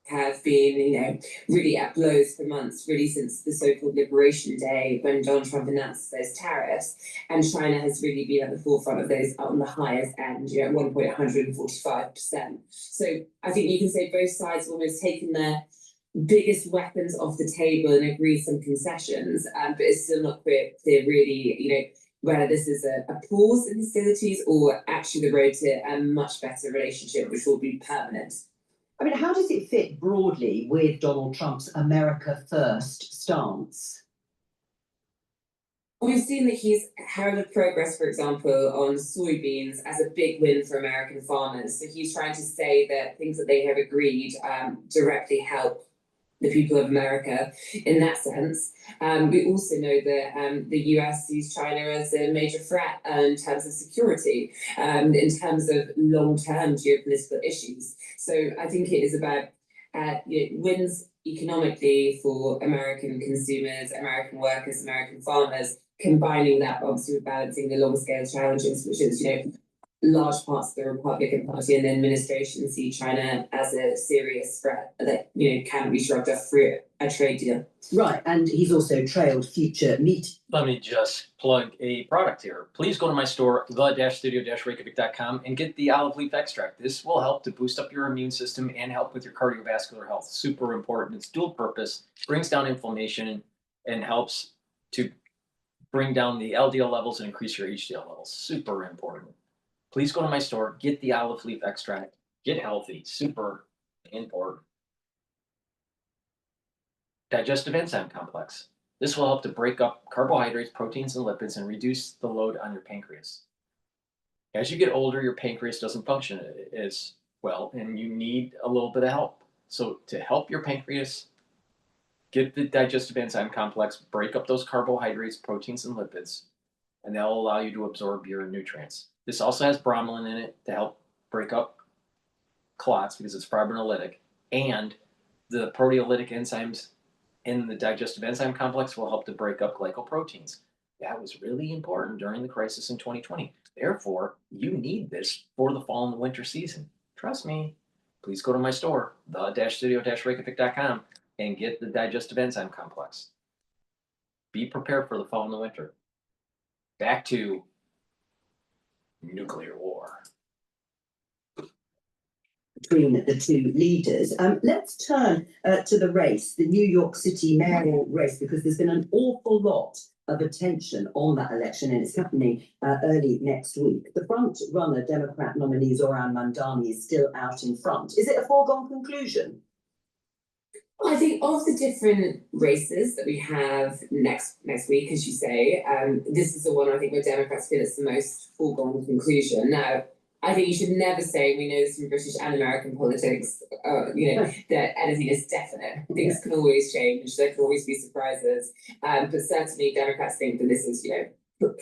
Have been, really at blows for months, really since the so-called Liberation Day when Donald Trump announced those tariffs, and China has really been at the forefront of those on the highest end, at 1.145%. So I think you can say both sides have almost taken their biggest weapons off the table and agreed some concessions, but it's still not clear really, whether this is a pause in hostilities or actually the road to a much better relationship, which will be permanent. I mean, how does it fit broadly with Donald Trump's America First stance? We've seen that he's heralded progress, for example, on soybeans as a big win for American farmers. So he's trying to say that things that they have agreed directly help the people of America in that sense. We also know that the US sees China as a major threat in terms of security, in terms of long-term geopolitical issues. So I think it is about wins economically for American consumers, American workers, American farmers, combining that obviously with balancing the long-scale challenges, which is, large parts of the Republican Party and the administration see China as a serious threat that, can't be shrugged off through a trade deal. Right, and he's also trailed future meet. Let me just plug a product here. Please go to my store, the-studio-reykjavik.com, and get the olive leaf extract. This will help to boost up your immune system and help with your cardiovascular health. Super important. It's dual purpose, brings down inflammation, and helps to bring down the LDL levels and increase your HDL levels. Super important. Please go to my store, get the olive leaf extract, get healthy, super important. Digestive enzyme complex. This will help to break up carbohydrates, proteins, and lipids and reduce the load on your pancreas. As you get older, your pancreas doesn't function as well, and you need a little bit of help. So to help your pancreas, get the digestive enzyme complex, break up those carbohydrates, proteins, and lipids, and that'll allow you to absorb your nutrients. This also has bromelain in it to help break up clots because it's fibrinolytic, and the proteolytic enzymes in the digestive enzyme complex will help to break up glycoproteins. That was really important during the crisis in 2020. Therefore, you need this for the fall and the winter season. Trust me. Please go to my store, the-studio-reykjavik.com, and get the digestive enzyme complex. Be prepared for the fall and the winter. Back to nuclear war. Between the two leaders. Let's turn to the race, the New York City mayoral race, because there's been an awful lot of attention on that election, and it's happening early next week. The front runner, Democrat nominee Zoran Mandani, is still out in front. Is it a foregone conclusion? Well, I think of the different races that we have next week, as you say, this is the one I think where Democrats feel it's the most foregone conclusion. Now, I think you should never say, we know this from British and American politics, that anything is definite. Things can always change. There can always be surprises. But certainly Democrats think that this is,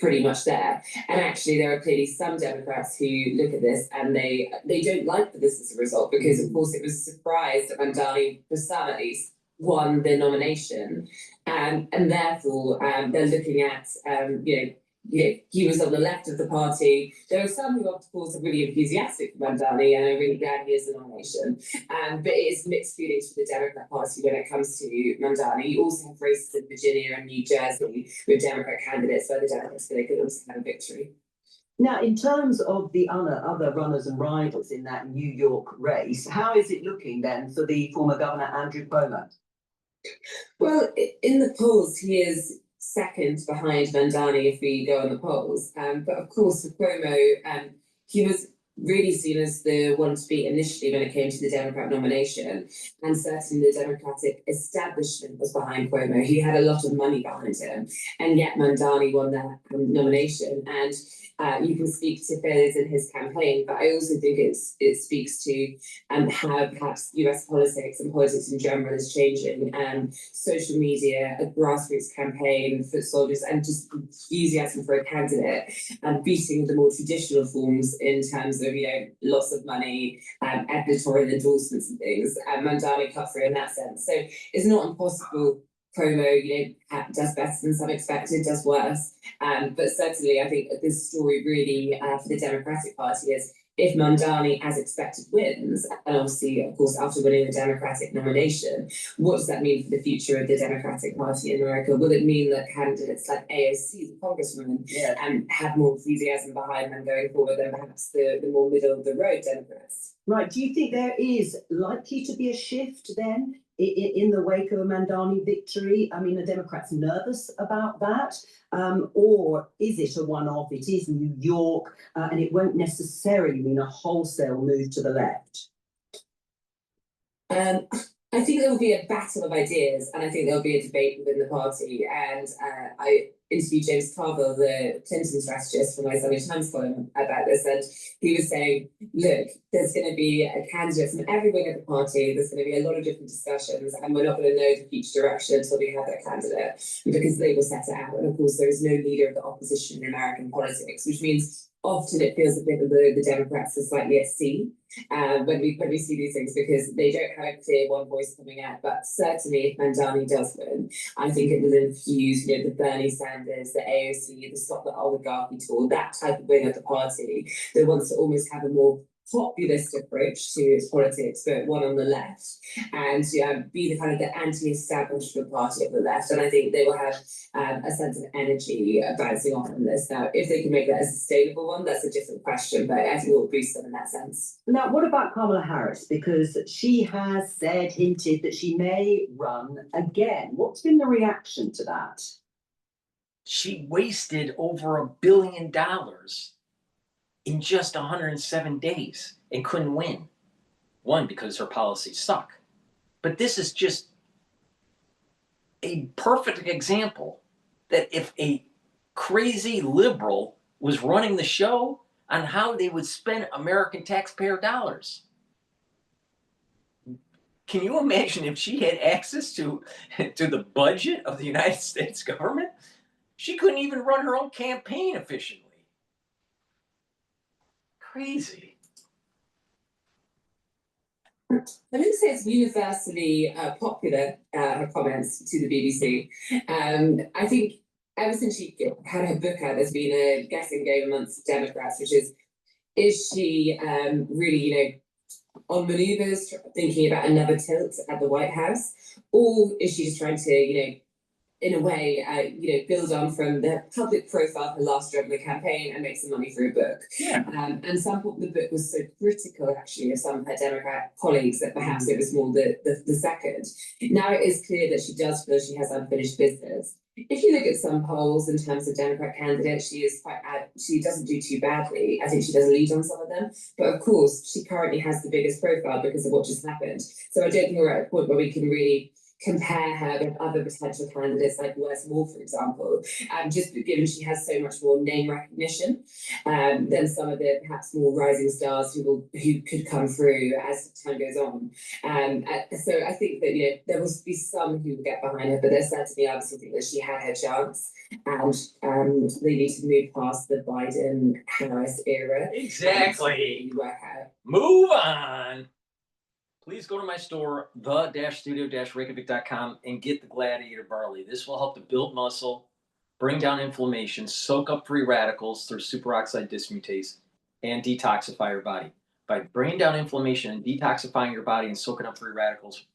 pretty much there. And actually, there are clearly some Democrats who look at this and they don't like that this is a result because, of course, it was a surprise that Mandani, for some at least, won the nomination. And therefore, they're looking at, he was on the left of the party. There are some who, of course, are really enthusiastic for Mandani and are really glad he is the nomination. But it is mixed feelings for the Democrat Party when it comes to Mandani. You also have races in Virginia and New Jersey with Democrat candidates where the Democrats feel they could also have a victory. Now, in terms of the other runners and rivals in that New York race, how is it looking then for the former Governor Andrew Cuomo? Well, in the polls, he is second behind Mandani if we go on the polls. But of course, for Cuomo, he was really seen as the one to beat initially when it came to the Democrat nomination. And certainly the Democratic establishment was behind Cuomo. He had a lot of money behind him. And yet Mandani won that nomination. And you can speak to failures in his campaign, but I also think it speaks to how perhaps US politics and politics in general is changing. Social media, a grassroots campaign, foot soldiers, and just enthusiasm for a candidate, and beating the more traditional forms in terms of, lots of money, editorial endorsements and things. Mandani cut through in that sense. So it's not impossible. Cuomo, does better than some expected, does worse. But certainly, I think this story really for the Democratic Party is if Mandani, as expected, wins, and obviously, of course, after winning the Democratic nomination, what does that mean for the future of the Democratic Party in America? Will it mean that candidates like AOC, the congresswoman, have more enthusiasm behind them going forward than perhaps the more middle of the road Democrats? Right. Do you think there is likely to be a shift then in the wake of a Mandani victory? I mean, are Democrats nervous about that? Or is it a one-off? It is New York, and it won't necessarily mean a wholesale move to the left. I think there will be a battle of ideas, and I think there'll be a debate within the party. And I interviewed James Carville, the Clinton strategist, for my Sunday Times column about this, and he was saying, look, there's going to be a candidate from every wing of the party, there's going to be a lot of different discussions, and we're not going to know the future direction until we have that candidate, because they will set it out. And of course, there is no leader of the opposition in American politics, which means often it feels a bit of the Democrats are slightly at sea when we see these things, because they don't have a clear one voice coming out. But certainly, if Mandani does win, I think it will infuse, the Bernie Sanders, the AOC, the Stop the Oligarchy tool, that type of wing of the party that wants to almost have a more populist approach to its politics, but one on the left, and be the kind of the anti-establishment party of the left. And I think they will have a sense of energy bouncing off from this. Now, if they can make that a sustainable one, that's a different question, but I think it will boost them in that sense. Now, what about Kamala Harris? Because she has hinted that she may run again. What's been the reaction to that? She wasted over $1 billion in just 107 days and couldn't win. One, because her policies suck. But this is just a perfect example that if a crazy liberal was running the show on how they would spend American taxpayer dollars. Can you imagine if she had access to the budget of the United States government? She couldn't even run her own campaign efficiently. Crazy. I wouldn't say it's universally popular, her comments to the BBC. I think ever since she had her book out, there's been a guessing game amongst Democrats, which is she really, on maneuvers, thinking about another tilt at the White House, or is she just trying to, in a way, build on from the public profile of her last job in the campaign and make some money through a book. Yeah. And some of the book was so critical, actually, of some of her Democrat colleagues that perhaps it was more the second. Now it is clear that she does feel she has unfinished business. If you look at some polls in terms of Democrat candidates, she doesn't do too badly. I think she does lead on some of them. But of course, she currently has the biggest profile because of what just happened. So I don't think we're at a point where we can really compare her with other potential candidates like Wes Moore, for example, just given she has so much more name recognition than some of the perhaps more rising stars who could come through as time goes on. So I think that there will be some who will get behind her, but there's certainly obviously think that she had her chance, and they need to move past the Biden-Harris era. Exactly. Work out. Move on. Please go to my store, the-studio-reykjavik.com, and get the Gladiator Barley. This will help to build muscle, bring down inflammation, soak up free radicals through superoxide dismutase, and detoxify your body. By bringing down inflammation and detoxifying your body and soaking up free radicals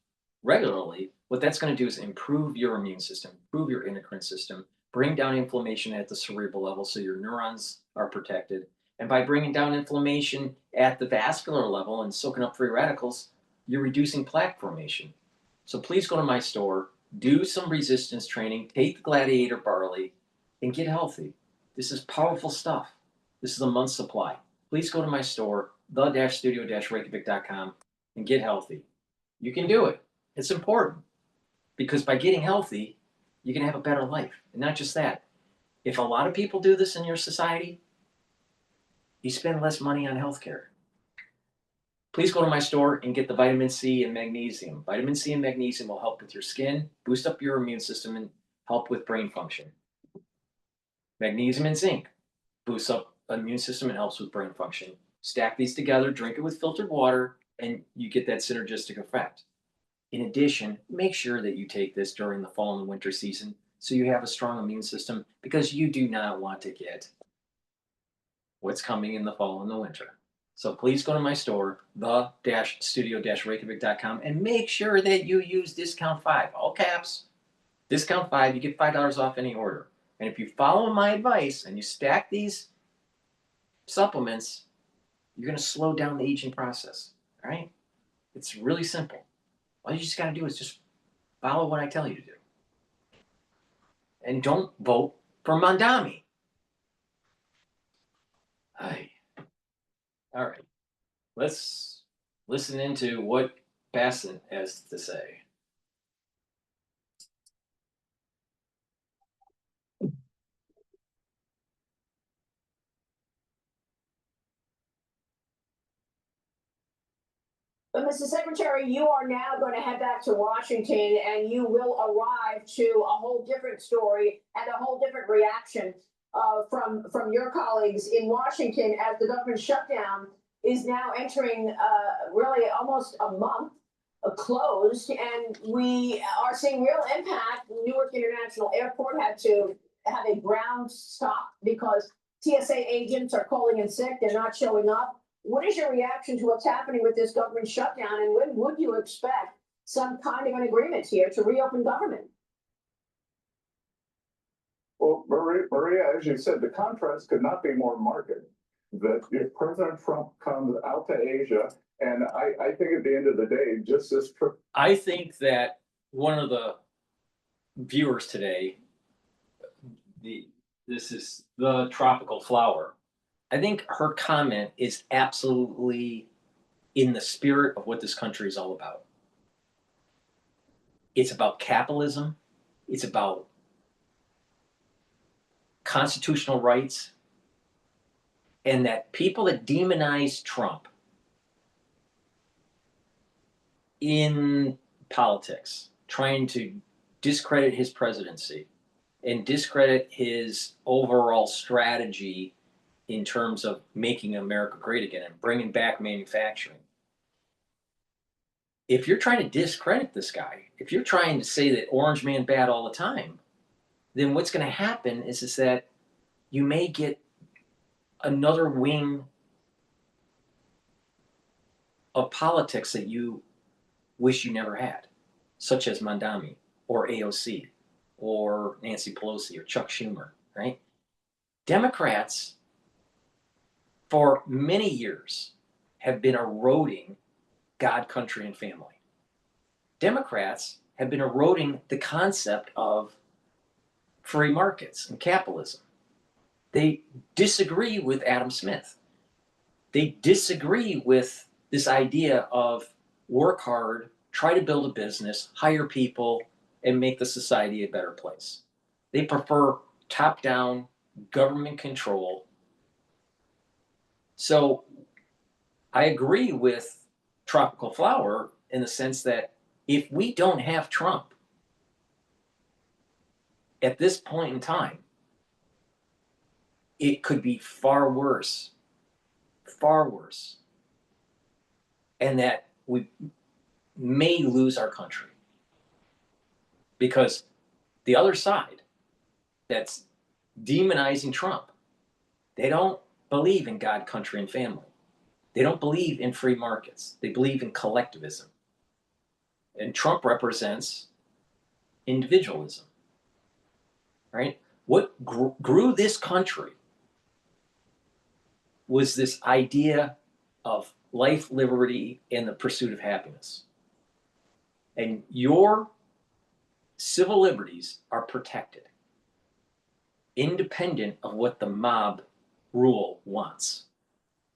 regularly, what that's going to do is improve your immune system, improve your endocrine system, bring down inflammation at the cerebral level so your neurons are protected. And by bringing down inflammation at the vascular level and soaking up free radicals, you're reducing plaque formation. So please go to my store, do some resistance training, take the Gladiator Barley, and get healthy. This is powerful stuff. This is a month's supply. Please go to my store, the-studio-reykjavik.com and get healthy. You can do it. It's important because by getting healthy, you can have a better life. And not just that. If a lot of people do this in your society, you spend less money on healthcare. Please go to my store and get the vitamin C and magnesium. Vitamin C and magnesium will help with your skin, boost up your immune system, and help with brain function. Magnesium and zinc boosts up the immune system and helps with brain function. Stack these together, drink it with filtered water, and you get that synergistic effect. In addition, make sure that you take this during the fall and winter season so you have a strong immune system, because you do not want to get what's coming in the fall and the winter. So please go to my store, the-studio-reykjavik.com, and make sure that you use discount 5, all caps. Discount 5, you get $5 off any order. And if you follow my advice and you stack these supplements, you're going to slow down the aging process. All right? It's really simple. All you just got to do is just follow what I tell you to do. And don't vote for Mandami. Aye. All right. Let's listen into what Bassin has to say. But Mr. Secretary, you are now going to head back to Washington, and you will arrive to a whole different story and a whole different reaction from your colleagues in Washington as the government shutdown is now entering really almost a month closed, and we are seeing real impact. Newark International Airport had to have a ground stop because TSA agents are calling in sick. They're not showing up. What is your reaction to what's happening with this government shutdown, and when would you expect some kind of an agreement here to reopen government? Well, Maria, as you said, the contrast could not be more marked. That if President Trump comes out to Asia, and I think at the end of the day, just this trip. I think that one of the viewers today, this is the tropical flower. I think her comment is absolutely in the spirit of what this country is all about. It's about capitalism. It's about constitutional rights. And that people that demonize Trump in politics, trying to discredit his presidency and discredit his overall strategy in terms of making America great again and bringing back manufacturing. If you're trying to discredit this guy, if you're trying to say that Orange Man bad all the time, then what's going to happen is that you may get another wing of politics that you wish you never had, such as Mandami or AOC or Nancy Pelosi or Chuck Schumer, right? Democrats for many years have been eroding God, country, and family. Democrats have been eroding the concept of free markets and capitalism. They disagree with Adam Smith. They disagree with this idea of work hard, try to build a business, hire people, and make the society a better place. They prefer top-down government control. So I agree with Tropical Flower in the sense that if we don't have Trump at this point in time, it could be far worse, and that we may lose our country. Because the other side that's demonizing Trump, they don't believe in God, country, and family. They don't believe in free markets. They believe in collectivism. And Trump represents individualism, right? What grew this country was this idea of life, liberty, and the pursuit of happiness. And your civil liberties are protected, independent of what the mob rule wants.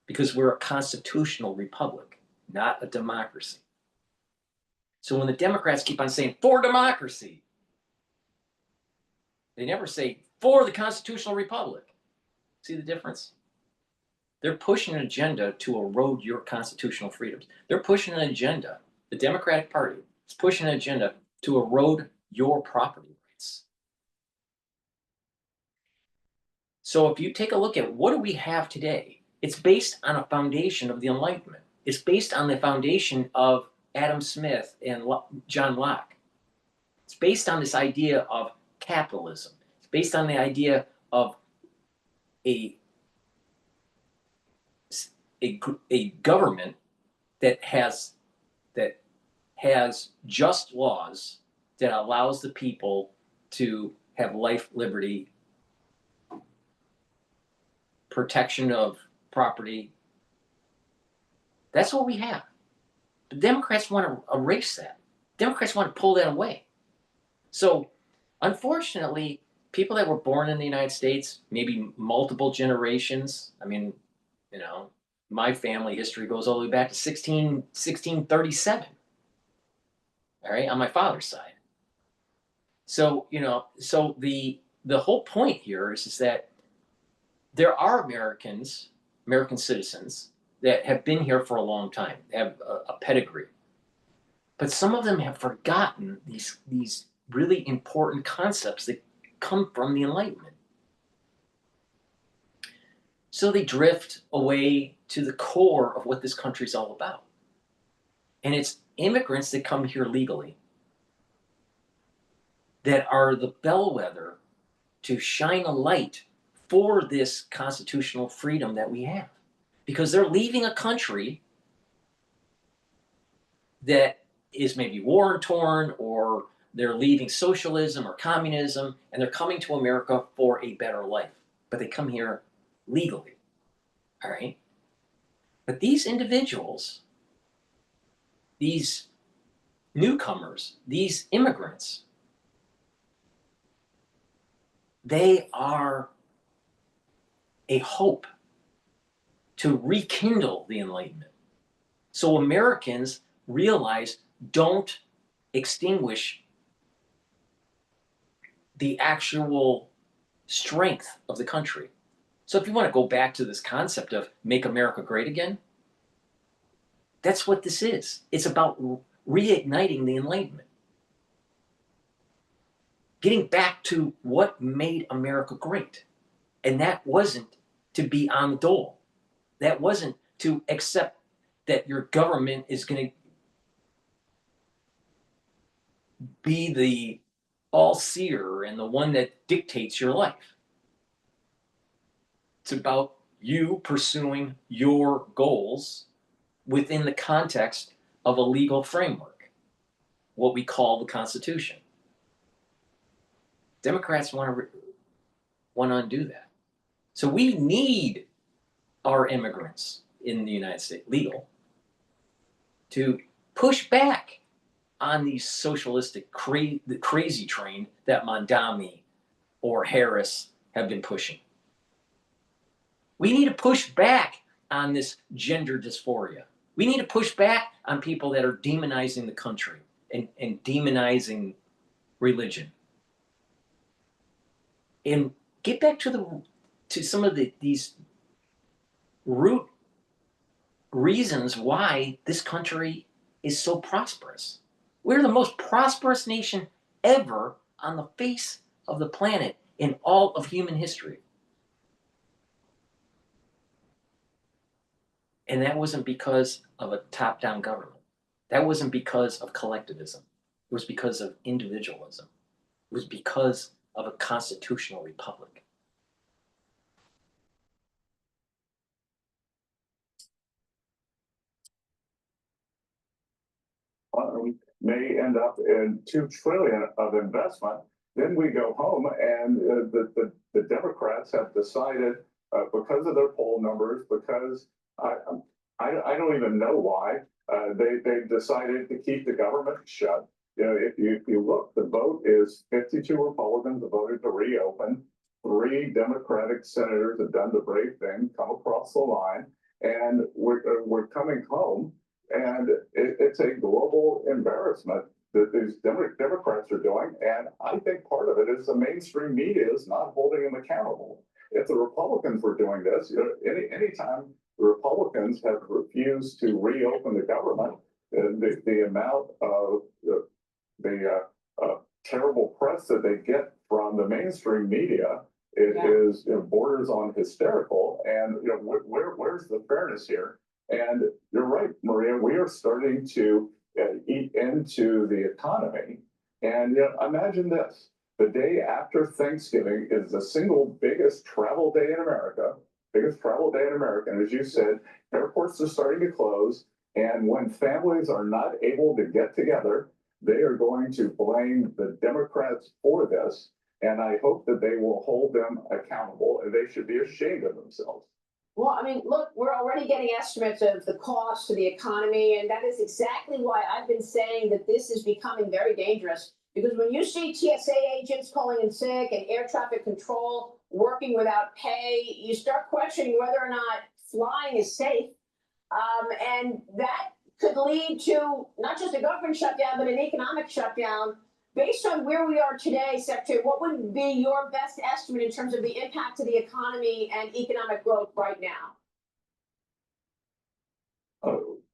because we're a constitutional republic, not a democracy. So when the Democrats keep on saying for democracy, they never say for the constitutional republic. See the difference? They're pushing an agenda to erode your constitutional freedoms. They're pushing an agenda. The Democratic Party is pushing an agenda to erode your property rights. So if you take a look at what do we have today, it's based on a foundation of the Enlightenment. It's based on the foundation of Adam Smith and John Locke. It's based on this idea of capitalism. It's based on the idea of a government that has just laws that allows the people to have life, liberty, protection of property. That's what we have. The Democrats want to erase that. Democrats want to pull that away. So, unfortunately, people that were born in the United States, maybe multiple generations, I mean, you know, my family history goes all the way back to 1637. All right, on my father's side. So, you know, so the whole point here is that there are American citizens that have been here for a long time, have a pedigree. But some of them have forgotten these really important concepts that come from the Enlightenment. So they drift away to the core of what this country's all about. And it's immigrants that come here legally that are the bellwether to shine a light for this constitutional freedom that we have. Because they're leaving a country that is maybe war-torn, or they're leaving socialism or communism, and they're coming to America for a better life. But they come here legally, all right? But these individuals, these newcomers, these immigrants, they are a hope to rekindle the Enlightenment. So Americans realize, don't extinguish the actual strength of the country. So if you want to go back to this concept of make America great again, that's what this is. It's about reigniting the Enlightenment. Getting back to what made America great. And that wasn't to be on the dole. That wasn't to accept that your government is going to be the all-seer and the one that dictates your life. It's about you pursuing your goals within the context of a legal framework, what we call the Constitution. Democrats want to undo that. So we need our immigrants in the United States, legal, to push back on these socialistic the crazy train that Mondami or Harris have been pushing. We need to push back on this gender dysphoria. We need to push back on people that are demonizing the country and demonizing religion. And get back to some of these root reasons why this country is so prosperous. We're the most prosperous nation ever on the face of the planet in all of human history. And that wasn't because of a top-down government. That wasn't because of collectivism. It was because of individualism. It was because of a constitutional republic. We may end up in $2 trillion of investment. Then we go home, and the Democrats have decided, because of their poll numbers, because I don't even know why, they've decided to keep the government shut. You know, if you look, the vote is 52 Republicans voted to reopen. 3 Democratic senators have done the brave thing, come across the line, and we're coming home, and it's a global embarrassment that these Democrats are doing. And I think part of it is the mainstream media is not holding them accountable. If the Republicans were doing this, anytime the Republicans have refused to reopen the government, the amount of terrible press that they get from the mainstream media is borders on hysterical. And where's the fairness here? And you're right, Maria, we are starting to eat into the economy. And imagine this: the day after Thanksgiving is the single biggest travel day in America. And as you said, airports are starting to close. And when families are not able to get together, they are going to blame the Democrats for this. And I hope that they will hold them accountable, and they should be ashamed of themselves. Well, I mean, look, we're already getting estimates of the cost to the economy, and that is exactly why I've been saying that this is becoming very dangerous. Because when you see TSA agents calling in sick and air traffic control working without pay, you start questioning whether or not flying is safe. And that could lead to not just a government shutdown, but an economic shutdown. Based on where we are today, Secretary, what would be your best estimate in terms of the impact to the economy and economic growth right now?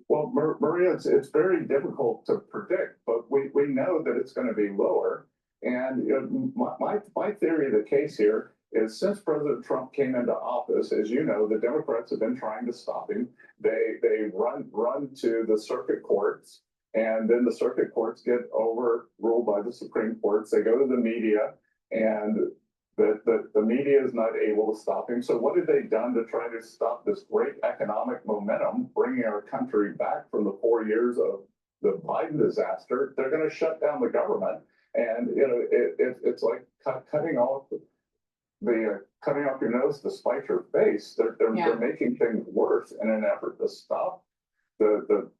Well, Maria, it's very difficult to predict, but we know that it's going to be lower. And my theory of the case here is, since President Trump came into office, as you know, the Democrats have been trying to stop him. They run to the circuit courts, and then the circuit courts get overruled by the Supreme Courts. They go to the media, and the media is not able to stop him. So what have they done to try to stop this great economic momentum, bringing our country back from the 4 years of the Biden disaster? They're going to shut down the government. And it's like cutting off your nose to spite your face. They're making things worse in an effort to stop the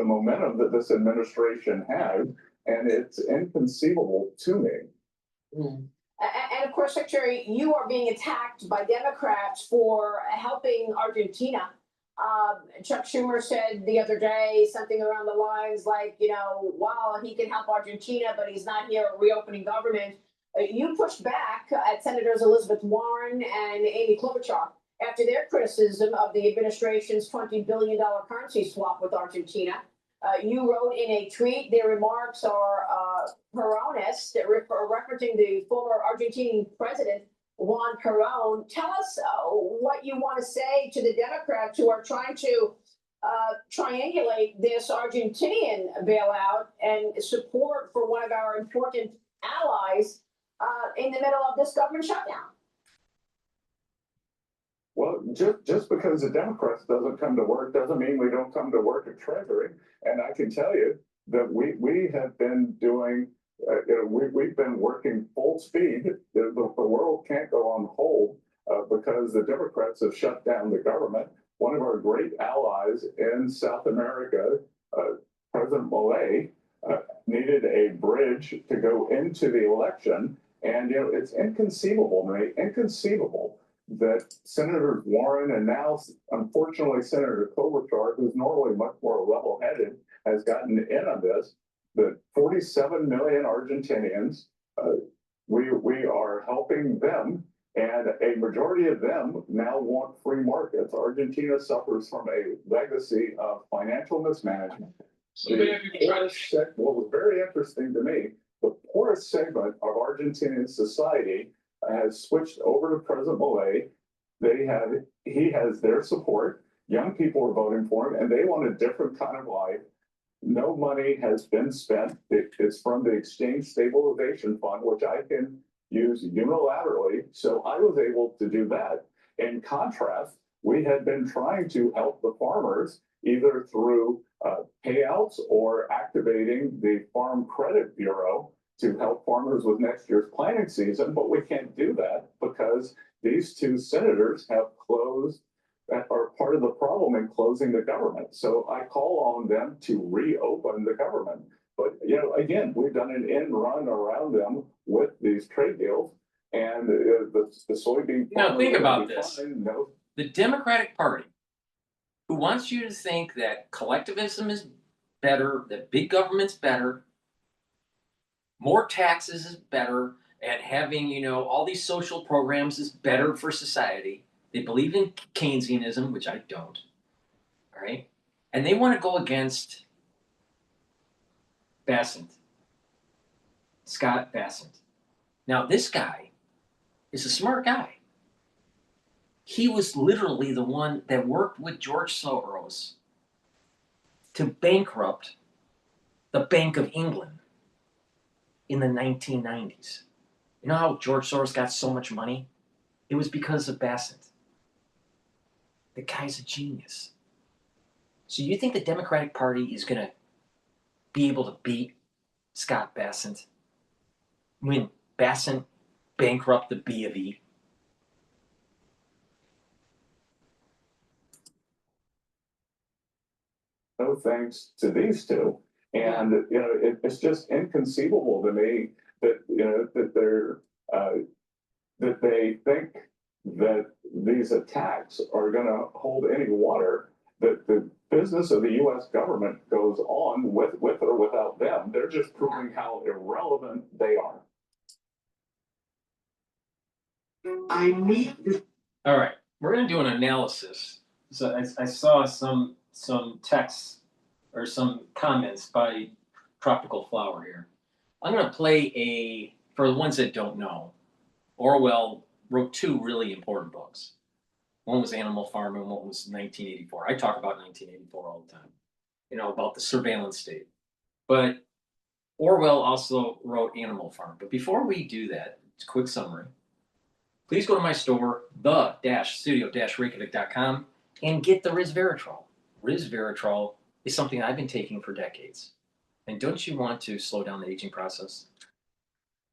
momentum that this administration has, and it's inconceivable to me. And of course, Secretary, you are being attacked by Democrats for helping Argentina. Chuck Schumer said the other day something around the lines like, wow, he can help Argentina, but he's not here reopening government. You pushed back at Senators Elizabeth Warren and Amy Klobuchar after their criticism of the administration's $20 billion currency swap with Argentina. You wrote in a tweet, their remarks are Peronist, referencing the former Argentine president, Juan Perón. Tell us what you want to say to the Democrats who are trying to triangulate this Argentinian bailout and support for one of our important allies in the middle of this government shutdown. Well, just because the Democrats doesn't come to work doesn't mean we don't come to work at Treasury. And I can tell you that we have been doing, we've been working full speed. The world can't go on hold because the Democrats have shut down the government. One of our great allies in South America, President Milei, needed a bridge to go into the election. And, it's inconceivable, inconceivable that Senator Warren and now, unfortunately, Senator Klobuchar, who's normally much more level-headed, has gotten in on this. The 47 million Argentinians, we are helping them, and a majority of them now want free markets. Argentina suffers from a legacy of financial mismanagement. What was very interesting to me, the poorest segment of Argentinian society has switched over to President Milei. He has their support. Young people are voting for him, and they want a different kind of life. No money has been spent. It's from the Exchange Stabilization Fund, which I can use unilaterally. So I was able to do that. In contrast, we had been trying to help the farmers either through payouts or activating the Farm Credit Bureau to help farmers with next year's planting season, but we can't do that because these two senators have closed, that are part of the problem in closing the government. So I call on them to reopen the government. But, again, we've done an end run around them with these trade deals, and the soybean. Think about this. The Democratic Party who wants you to think that collectivism is better, that big government's better, more taxes is better, and having, you know, all these social programs is better for society. They believe in Keynesianism, which I don't. All right? And they want to go against Bassett, Scott Bassett. Now, this guy is a smart guy. He was literally the one that worked with George Soros to bankrupt the Bank of England in the 1990s. You know how George Soros got so much money? It was because of Bassett. The guy's a genius. So you think the Democratic Party is going to be able to beat Scott Bassett when Bassett bankrupt the B of E? No thanks to these two. And, you know, it's just inconceivable to me that, you know, that they're, that they think that these attacks are going to hold any water, that the business of the U.S. government goes on with or without them. They're just proving how irrelevant they are. I need this. All right, we're going to do an analysis. So I saw some texts or some comments by Tropical Flower here. I'm going to play for the ones that don't know, Orwell wrote two really important books. One was Animal Farm and one was 1984. I talk about 1984 all the time, you know, about the surveillance state. But Orwell also wrote Animal Farm. But before we do that, it's a quick summary. Please go to my store, the-studio-reykjavik.com, and get the resveratrol. Resveratrol is something I've been taking for decades. And don't you want to slow down the aging process?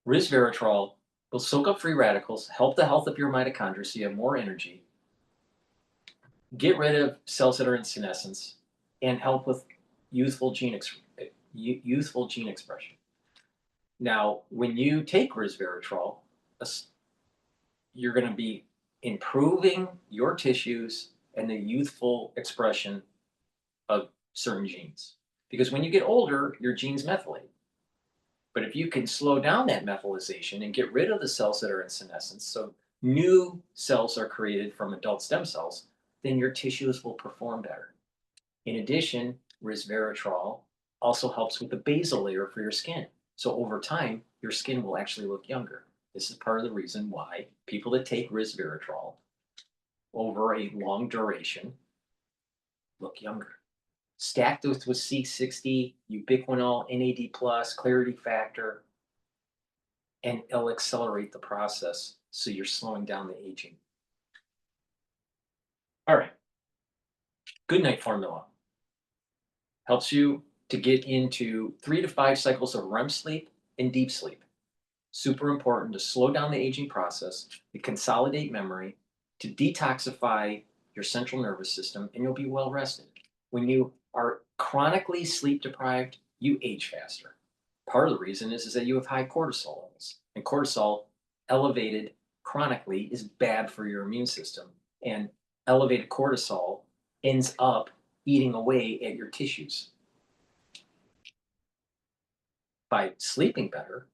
Resveratrol will soak up free radicals, help the health of your mitochondria so you have more energy, get rid of cells that are in senescence, and help with youthful gene expression. Now, when you take resveratrol, you're going to be improving your tissues and the youthful expression of certain genes. Because when you get older, your genes methylate. But if you can slow down that methylation and get rid of the cells that are in senescence, so new cells are created from adult stem cells, then your tissues will perform better. In addition, resveratrol also helps with the basal layer for your skin. So over time, your skin will actually look younger. This is part of the reason why people that take resveratrol over a long duration look younger. Stacked with C60, ubiquinol, NAD+, clarity factor, and it'll accelerate the process so you're slowing down the aging. All right. Good night formula. Helps you to get into 3 to 5 cycles of REM sleep and deep sleep. Super important to slow down the aging process, to consolidate memory, to detoxify your central nervous system, and you'll be well rested. When you are chronically sleep deprived, you age faster. Part of the reason is that you have high cortisol levels, and cortisol elevated chronically is bad for your immune system, and elevated cortisol ends up eating away at your tissues. By sleeping better,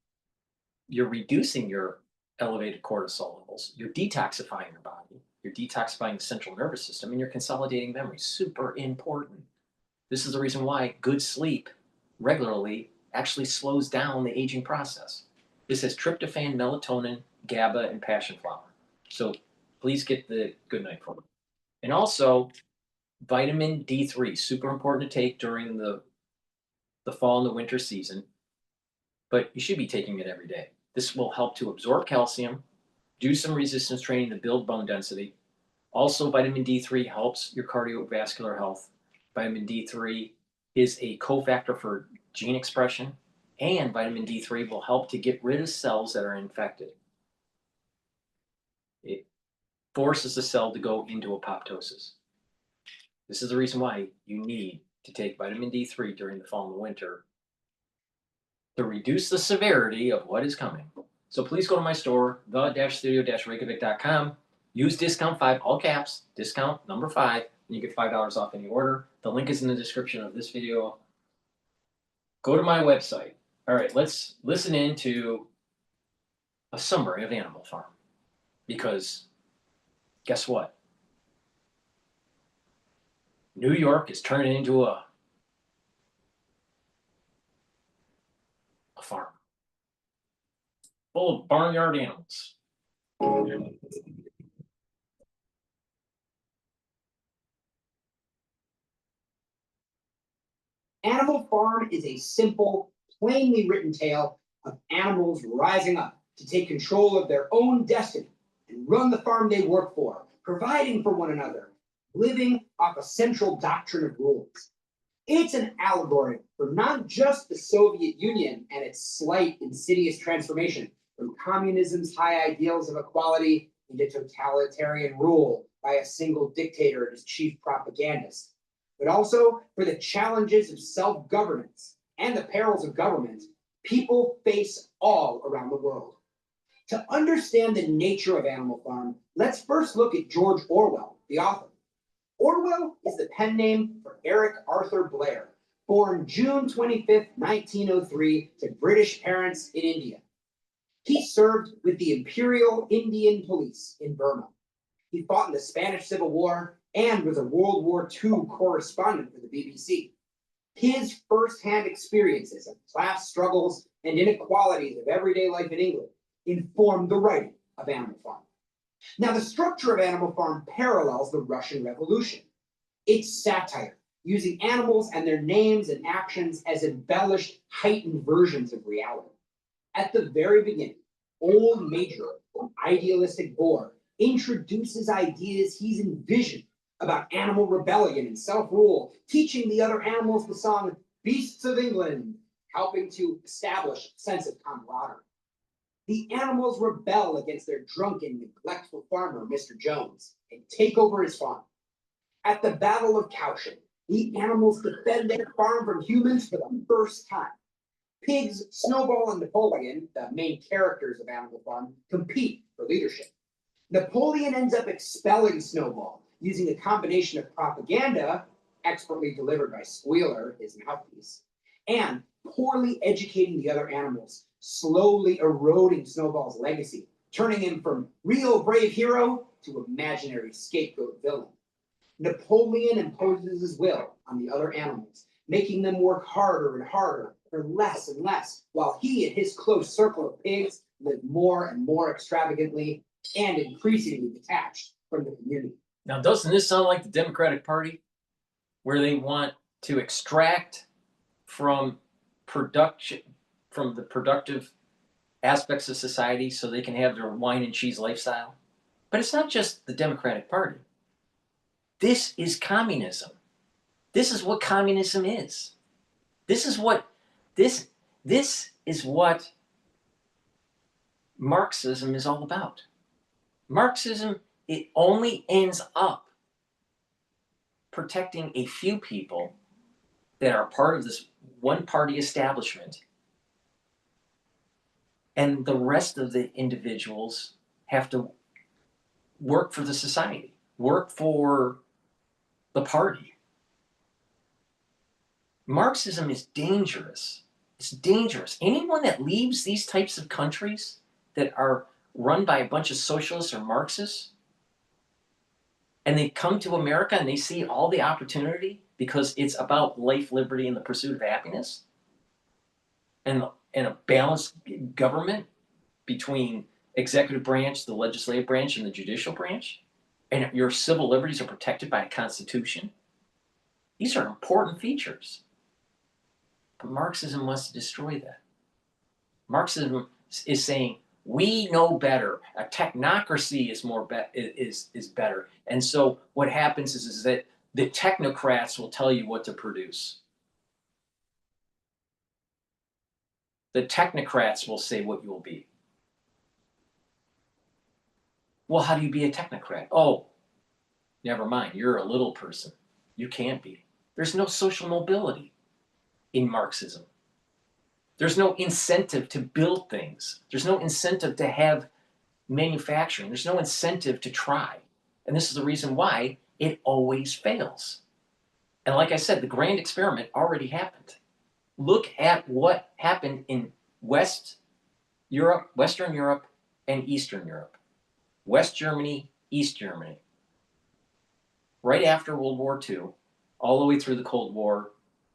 you're reducing your elevated cortisol levels, you're detoxifying your body, you're detoxifying the central nervous system, and you're consolidating memory. Super important. This is the reason why good sleep regularly actually slows down the aging process. This has tryptophan, melatonin, GABA, and passion flower. So please get the good night formula. And also, vitamin D3, super important to take during the fall and the winter season, but you should be taking it every day. This will help to absorb calcium, do some resistance training to build bone density. Also, vitamin D3 helps your cardiovascular health. Vitamin D3 is a cofactor for gene expression, and vitamin D3 will help to get rid of cells that are infected. It forces the cell to go into apoptosis. This is the reason why you need to take vitamin D3 during the fall and the winter to reduce the severity of what is coming. So please go to my store, the-studio-reykjavik.com. Use discount 5, all caps, discount number 5 and you get $5 off any order. The link is in the description of this video. Go to my website. All right, let's listen into a summary of Animal Farm. Because guess what? New York is turning into a farm full of barnyard animals. Animal Farm is a simple, plainly written tale of animals rising up to take control of their own destiny and run the farm they work for, providing for one another, living off a central doctrine of rules. It's an allegory for not just the Soviet Union and its slight, insidious transformation from communism's high ideals of equality into totalitarian rule by a single dictator and his chief propagandist, but also for the challenges of self-governance and the perils of government people face all around the world. To understand the nature of Animal Farm, let's first look at George Orwell, the author. Orwell is the pen name for Eric Arthur Blair, born June 25th, 1903, to British parents in India. He served with the Imperial Indian Police in Burma. He fought in the Spanish Civil War and was a World War II correspondent for the BBC. His first-hand experiences of class struggles and inequalities of everyday life in England informed the writing of Animal Farm. Now, the structure of Animal Farm parallels the Russian Revolution. It's satire, using animals and their names and actions as embellished, heightened versions of reality. At the very beginning, Old Major, an idealistic boar, introduces ideas he's envisioned about animal rebellion and self-rule, teaching the other animals the song Beasts of England, helping to establish a sense of camaraderie. The animals rebel against their drunken, neglectful farmer, Mr. Jones, and take over his farm. At the Battle of Cowshan, the animals defend their farm from humans for the first time. Pigs, Snowball, and Napoleon, the main characters of Animal Farm, compete for leadership. Napoleon ends up expelling Snowball, using a combination of propaganda, expertly delivered by Squealer, his mouthpiece, and poorly educating the other animals, slowly eroding Snowball's legacy, turning him from real brave hero to imaginary scapegoat villain. Napoleon imposes his will on the other animals, making them work harder and harder for less and less, while he and his close circle of pigs live more and more extravagantly and increasingly detached from the community. Now, doesn't this sound like the Democratic Party, where they want to extract from production, from the productive aspects of society so they can have their wine and cheese lifestyle? But it's not just the Democratic Party. This is communism. This is what communism is. This is what Marxism is all about. Marxism, it only ends up protecting a few people that are part of this one-party establishment, and the rest of the individuals have to work for the society, work for the party. Marxism is dangerous. It's dangerous. Anyone that leaves these types of countries that are run by a bunch of socialists or Marxists, and they come to America and they see all the opportunity because it's about life, liberty, and the pursuit of happiness, and a balanced government between executive branch, the legislative branch, and the judicial branch, and your civil liberties are protected by a constitution. These are important features. But Marxism wants to destroy that. Marxism is saying, we know better. A technocracy is better. And so what happens is that the technocrats will tell you what to produce. The technocrats will say what you will be. Well, how do you be a technocrat? Oh, never mind. You're a little person. You can't be. There's no social mobility in Marxism. There's no incentive to build things. There's no incentive to have manufacturing. There's no incentive to try. And this is the reason why It always fails. And like I said, the grand experiment already happened. Look at what happened in Western Europe, and Eastern Europe. West Germany, East Germany. Right after World War II, all the way through the Cold War,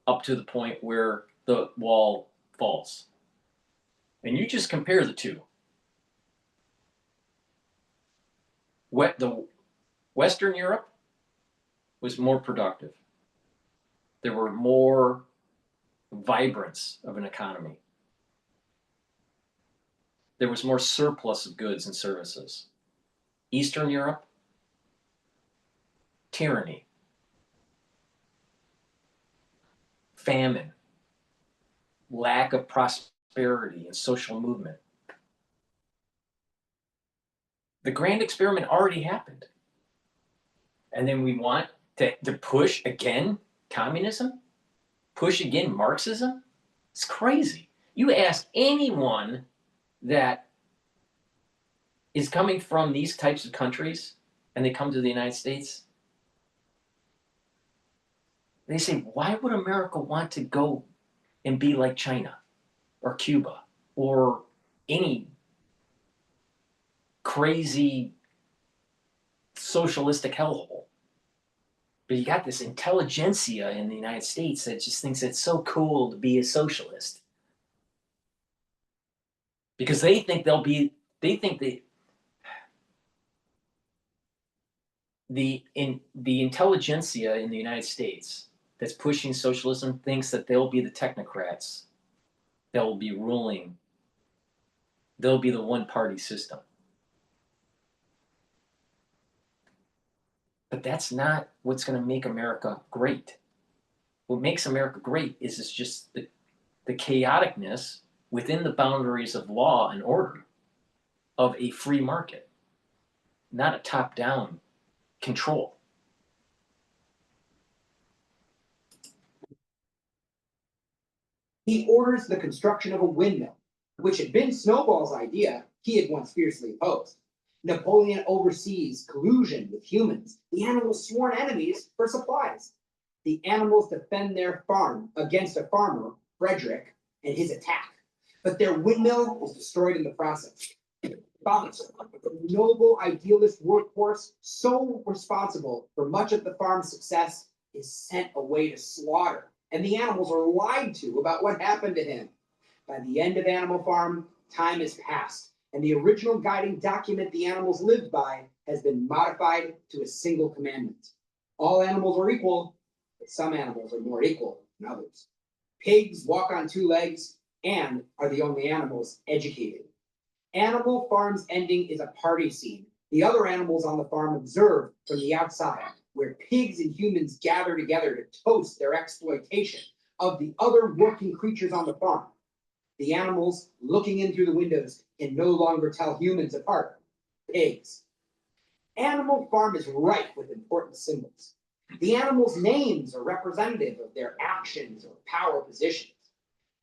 up to the point where the wall falls. And you just compare the two. The Western Europe was more productive. There were more vibrance of an economy. There was more surplus of goods and services. Eastern Europe, tyranny, famine, lack of prosperity and social movement. The grand experiment already happened. And then we want to push again communism? Push again Marxism? It's crazy. You ask anyone that is coming from these types of countries and they come to the United States, they say, why would America want to go and be like China or Cuba or any crazy socialistic hellhole? But you got this intelligentsia in the United States that just thinks it's so cool to be a socialist. Because they think the intelligentsia in the United States that's pushing socialism thinks that they'll be the technocrats that will be ruling. They'll be the one-party system. But that's not what's going to make America great. What makes America great is it's just the chaoticness within the boundaries of law and order of a free market, not a top-down control. He orders the construction of a windmill, which had been Snowball's idea he had once fiercely opposed. Napoleon oversees collusion with humans, the animals' sworn enemies, for supplies. The animals defend their farm against a farmer, Frederick, and his attack. But their windmill is destroyed in the process. Thoughts, a noble idealist workforce, so responsible for much of the farm's success, is sent away to slaughter, and the animals are lied to about what happened to him. By the end of Animal Farm, time has passed, and the original guiding document the animals lived by has been modified to a single commandment. All animals are equal, but some animals are more equal than others. Pigs walk on two legs and are the only animals educated. Animal Farm's ending is a party scene. The other animals on the farm observe from the outside, where pigs and humans gather together to toast their exploitation of the other working creatures on the farm. The animals, looking in through the windows, can no longer tell humans apart. Pigs. Animal Farm is rife with important symbols. The animals' names are representative of their actions or power positions.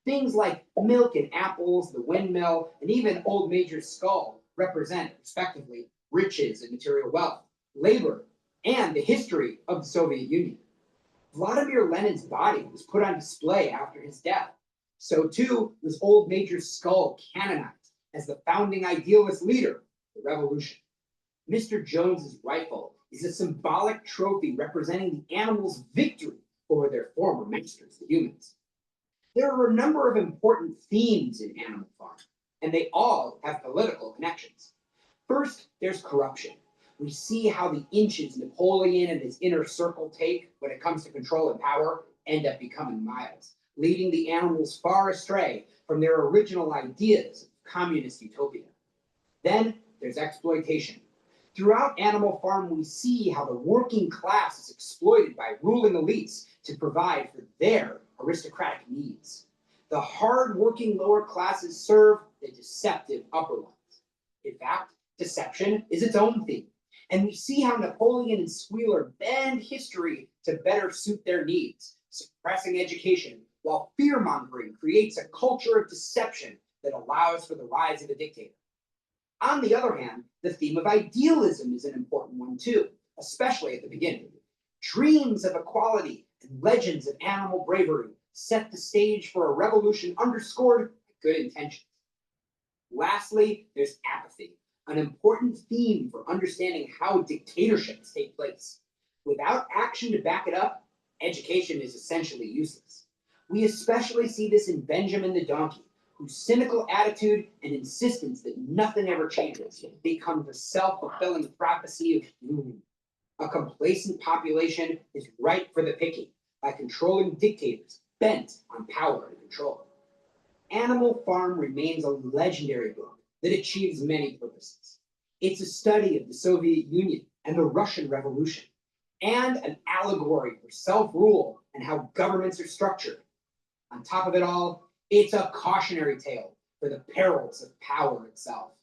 Things like milk and apples, the windmill, and even Old Major's skull represent, respectively, riches and material wealth, labor, and the history of the Soviet Union. Vladimir Lenin's body was put on display after his death. So too was Old Major's skull canonized as the founding idealist leader of the revolution. Mr. Jones's rifle is a symbolic trophy representing the animals' victory over their former masters, the humans. There are a number of important themes in Animal Farm, and they all have political connections. First, there's corruption. We see how the inches Napoleon and his inner circle take when it comes to control and power end up becoming miles, leading the animals far astray from their original ideas of communist utopia. Then there's exploitation. Throughout Animal Farm, we see how the working class is exploited by ruling elites to provide for their aristocratic needs. The hard-working lower classes serve the deceptive upper ones. In fact, deception is its own theme. And we see how Napoleon and Squealer bend history to better suit their needs, suppressing education, while fear-mongering creates a culture of deception that allows for the rise of a dictator. On the other hand, the theme of idealism is an important one too, especially at the beginning. Dreams of equality and legends of animal bravery set the stage for a revolution underscored by good intentions. Lastly, there's apathy, an important theme for understanding how dictatorships take place. Without action to back it up, education is essentially useless. We especially see this in Benjamin the donkey, whose cynical attitude and insistence that nothing ever changes become the self-fulfilling prophecy of doom. A complacent population is ripe for the picking by controlling dictators bent on power and control. Animal Farm remains a legendary book that achieves many purposes. It's a study of the Soviet Union and the Russian Revolution, and an allegory for self-rule and how governments are structured. On top of it all, it's a cautionary tale for the perils of power itself.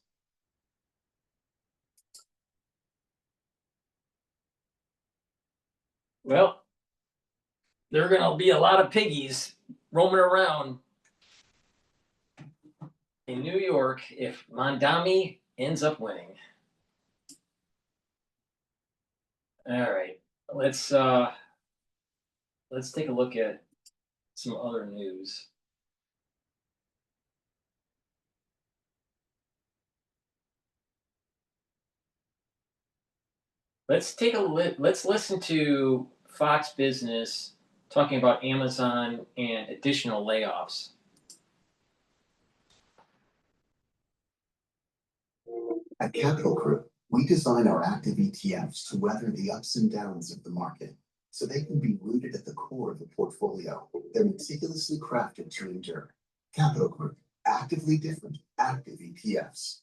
Well, there are gonna be a lot of piggies roaming around in New York if Mondami ends up winning. All right, let's take a look at some other news. Let's listen to Fox Business talking about Amazon and additional layoffs. At Capital Group, we design our active ETFs to weather the ups and downs of the market, so they can be rooted at the core of the portfolio. They're meticulously crafted to endure. Capital Group, actively different, active ETFs.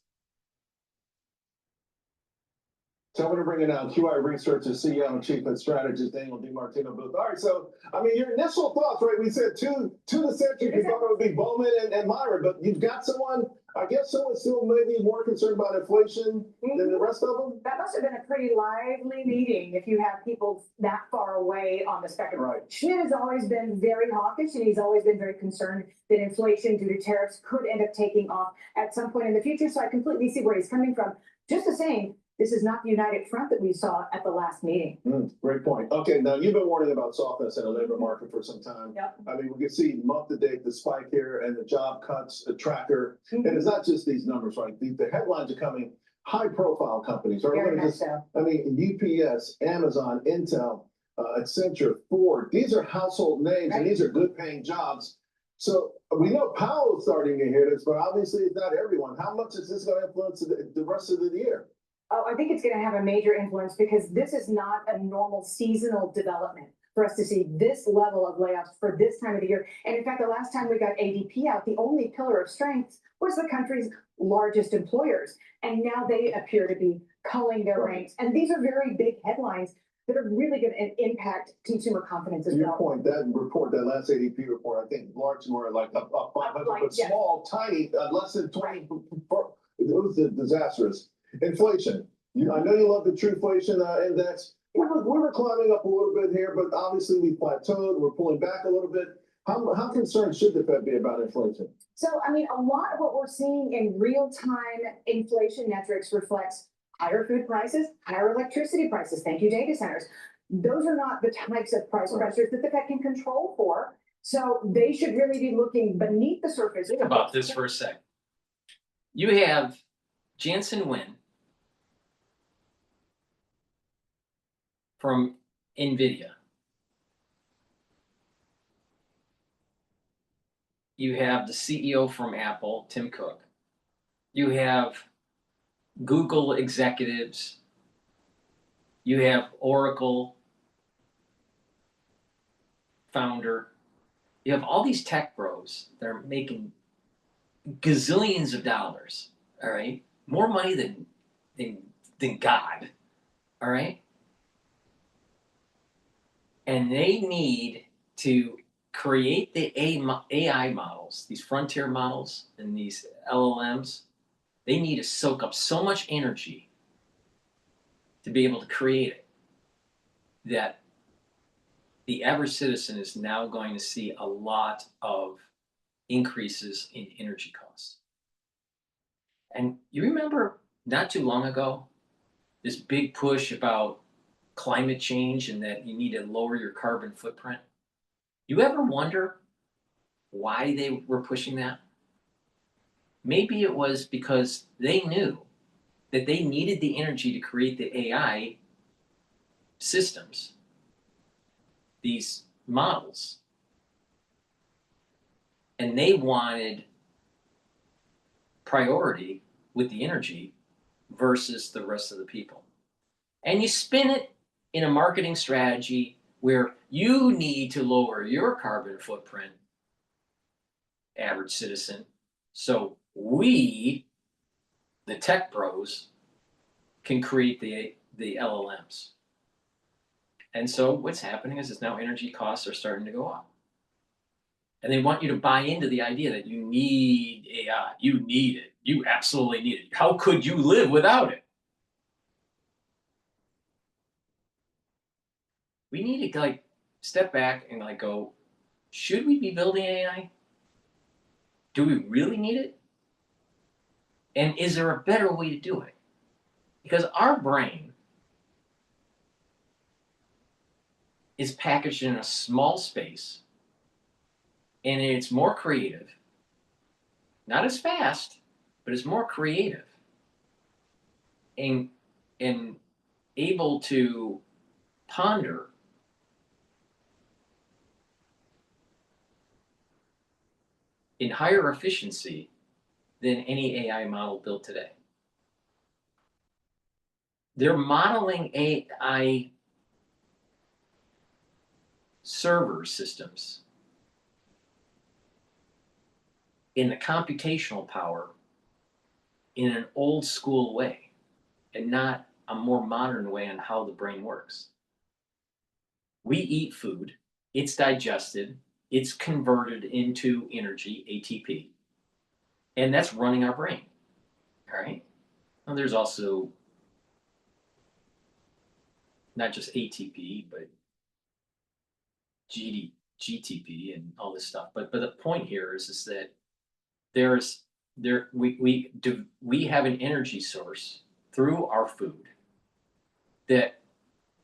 So I'm going to bring in QI Research's CEO and Chief Strategist, Daniel DiMartino Booth. All right, so, I mean, your initial thoughts, right? We said two the century, you thought it would be Bowman and Myra, but you've got someone, I guess someone still maybe more concerned about inflation than the rest of them? That must have been a pretty lively meeting if you have people that far away on the spectrum. Right. Schmidt has always been very hawkish, and he's always been very concerned that inflation due to tariffs could end up taking off at some point in the future. So I completely see where he's coming from. Just the same, this is not the united front that we saw at the last meeting. Great point. Okay, now you've been warning about softness in the labor market for some time. Yep. I mean, we can see month to date the spike here and the job cuts, the tracker. And it's not just these numbers, right? The headlines are coming, high profile companies. Very much so. I mean, UPS, Amazon, Intel, Accenture, Ford, these are household names and these are good paying jobs. So we know Powell's starting to hear this, but obviously it's not everyone. How much is this going to influence the rest of the year? Oh, I think it's going to have a major influence because this is not a normal seasonal development for us to see this level of layoffs for this time of the year. And in fact, the last time we got ADP out, the only pillar of strength was the country's largest employers. And now they appear to be culling their ranks. And these are very big headlines that are really going to impact consumer confidence as well. Your point, that report, that last ADP report, I think large were like up 500, but small, tiny, less than 20. It was disastrous. Inflation. I know you love the Trueflation index. We were climbing up a little bit here, but obviously we plateaued. We're pulling back a little bit. How concerned should the Fed be about inflation? So, I mean, a lot of what we're seeing in real-time inflation metrics reflects higher food prices, higher electricity prices. Thank you, data centers. Those are not the types of price pressures that the Fed can control for. So they should really be looking beneath the surface. Think about this for a sec. You have Jansen Wynn from NVIDIA. You have the CEO from Apple, Tim Cook. You have Google executives. You have Oracle founder. You have all these tech bros that are making gazillions of dollars, all right? More money than God, all right? And they need to create the AI models, these frontier models and these LLMs. They need to soak up so much energy to be able to create it that the average citizen is now going to see a lot of increases in energy costs. And you remember not too long ago, this big push about climate change and that you need to lower your carbon footprint. You ever wonder why they were pushing that? Maybe it was because they knew that they needed the energy to create the AI systems, these models, and they wanted priority with the energy versus the rest of the people. And you spin it in a marketing strategy where you need to lower your carbon footprint, average citizen, so we, the tech bros, can create the LLMs. And so what's happening is now energy costs are starting to go up. And they want you to buy into the idea that you need AI. You need it. You absolutely need it. How could you live without it? We need to like step back and like go, should we be building AI? Do we really need it? And is there a better way to do it? Because our brain is packaged in a small space and it's more creative, not as fast, but it's more creative and able to ponder in higher efficiency than any AI model built today. They're modeling AI server systems in the computational power in an old school way and not a more modern way on how the brain works. We eat food, it's digested, it's converted into energy, ATP, and that's running our brain, all right? Well, there's also not just ATP, but GTP and all this stuff. But the point here is that we have an energy source through our food that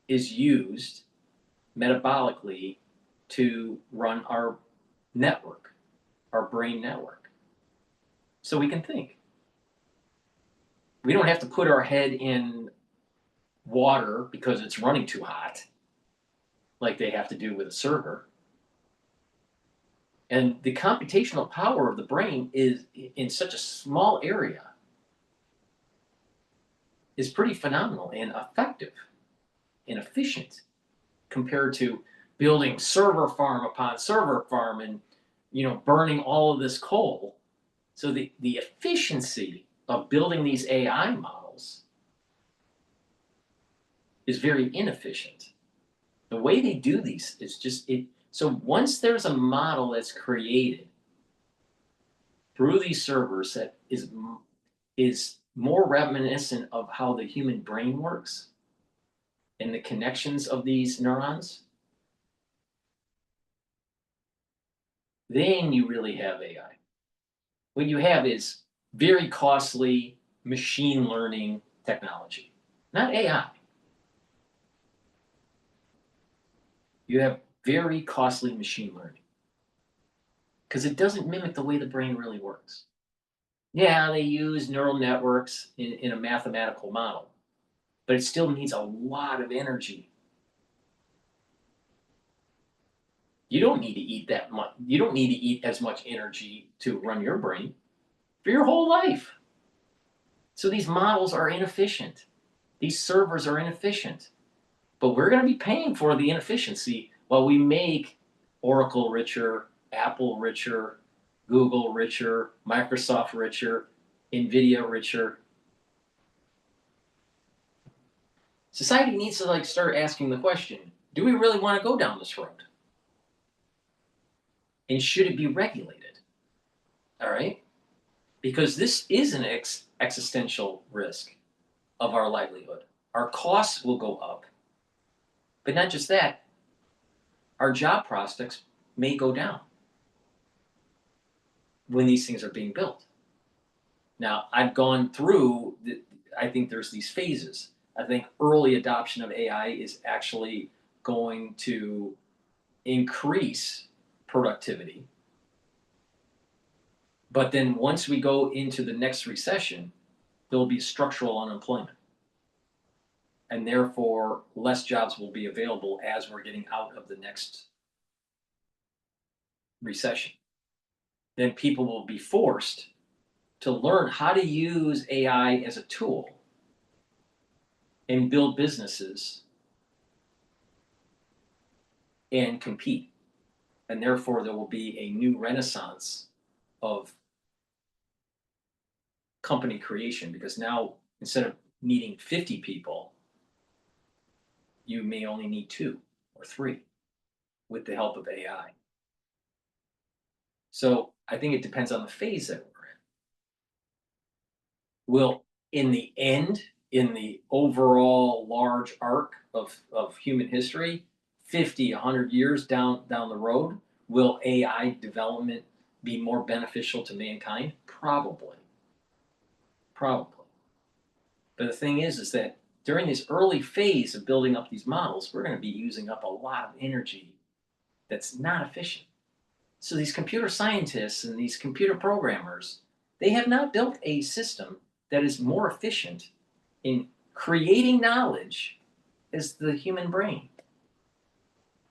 is used metabolically to run our network, our brain network, so we can think. We don't have to put our head in water because it's running too hot, like they have to do with a server. And the computational power of the brain is in such a small area is pretty phenomenal and effective and efficient compared to building server farm upon server farm and burning all of this coal. So the efficiency of building these AI models is very inefficient. The way they do these is just it. So once there's a model that's created through these servers that is more reminiscent of how the human brain works and the connections of these neurons, then you really have AI. What you have is very costly machine learning technology, not AI. You have very costly machine learning because it doesn't mimic the way the brain really works. Yeah, they use neural networks in a mathematical model, but it still needs a lot of energy. You don't need to eat that much. You don't need to eat as much energy to run your brain for your whole life. So these models are inefficient. These servers are inefficient. But we're going to be paying for the inefficiency while we make Oracle richer, Apple richer, Google richer, Microsoft richer, NVIDIA richer. Society needs to start asking the question, do we really want to go down this road? And should it be regulated? All right? Because this is an existential risk of our livelihood. Our costs will go up. But not just that, our job prospects may go down when these things are being built. Now, I've gone through, I think there's these phases. I think early adoption of AI is actually going to increase productivity. But then once we go into the next recession, there'll be structural unemployment. And therefore, less jobs will be available as we're getting out of the next recession. Then people will be forced to learn how to use AI as a tool and build businesses and compete. And therefore, there will be a new renaissance of company creation, because now instead of needing 50 people, you may only need 2 or 3 with the help of AI. So I think it depends on the phase that we're in. Will, in the end, in the overall large arc of human history, 50, 100 years down the road, will AI development be more beneficial to mankind? Probably. Probably. But the thing is that during this early phase of building up these models, we're going to be using up a lot of energy that's not efficient. So these computer scientists and these computer programmers, they have not built a system that is more efficient in creating knowledge as the human brain.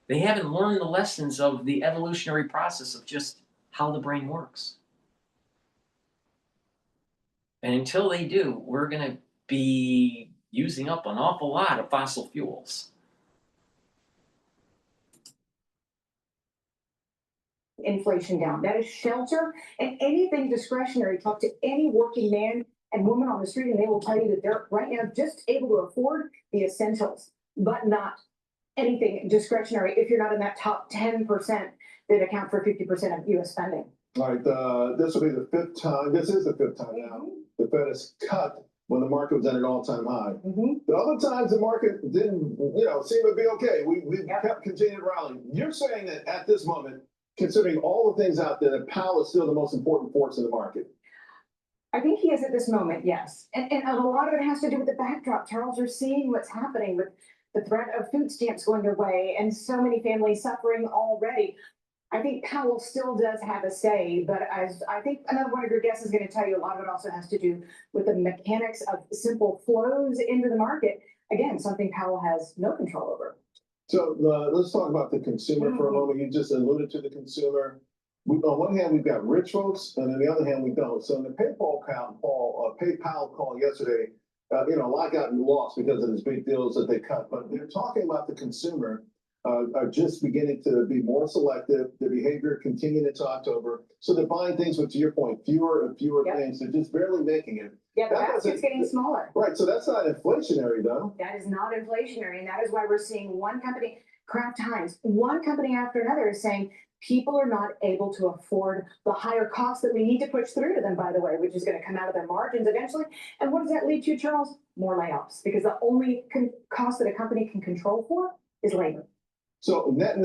They haven't learned the lessons of the evolutionary process of just how the brain works. And until they do, we're going to be using up an awful lot of fossil fuels. Inflation down. That is shelter and anything discretionary. Talk to any working man and woman on the street, and they will tell you that they're right now just able to afford the essentials, but not anything discretionary if you're not in that top 10% that account for 50% of US spending. All right, this will be the 5th time, this is the 5th time now, the Fed has cut when the market was at an all-time high. The other times the market didn't, seem to be okay. We kept continuing rallying. You're saying that at this moment, considering all the things out there, that Powell is still the most important force in the market? I think he is at this moment, yes. And a lot of it has to do with the backdrop. Charles, you're seeing what's happening with the threat of food stamps going away and so many families suffering already. I think Powell still does have a say, but as I think another one of your guests is going to tell you, a lot of it also has to do with the mechanics of simple flows into the market. Again, something Powell has no control over. So let's talk about the consumer for a moment. You just alluded to the consumer. On one hand, we've got rich folks, and on the other hand, we don't. So in the PayPal call yesterday, a lot got lost because of these big deals that they cut. But they're talking about the consumer are just beginning to be more selective. The behavior continuing into October. So they're buying things, but to your point, fewer and fewer things. They're just barely making it. Yeah, the basket's getting smaller. Right. So that's not inflationary, though. That is not inflationary. And that is why we're seeing one company, Kraft Heinz, one company after another is saying people are not able to afford the higher costs that we need to push through to them, by the way, which is going to come out of their margins eventually. And what does that lead to, Charles? More layoffs, because the only cost that a company can control for is labor. So net,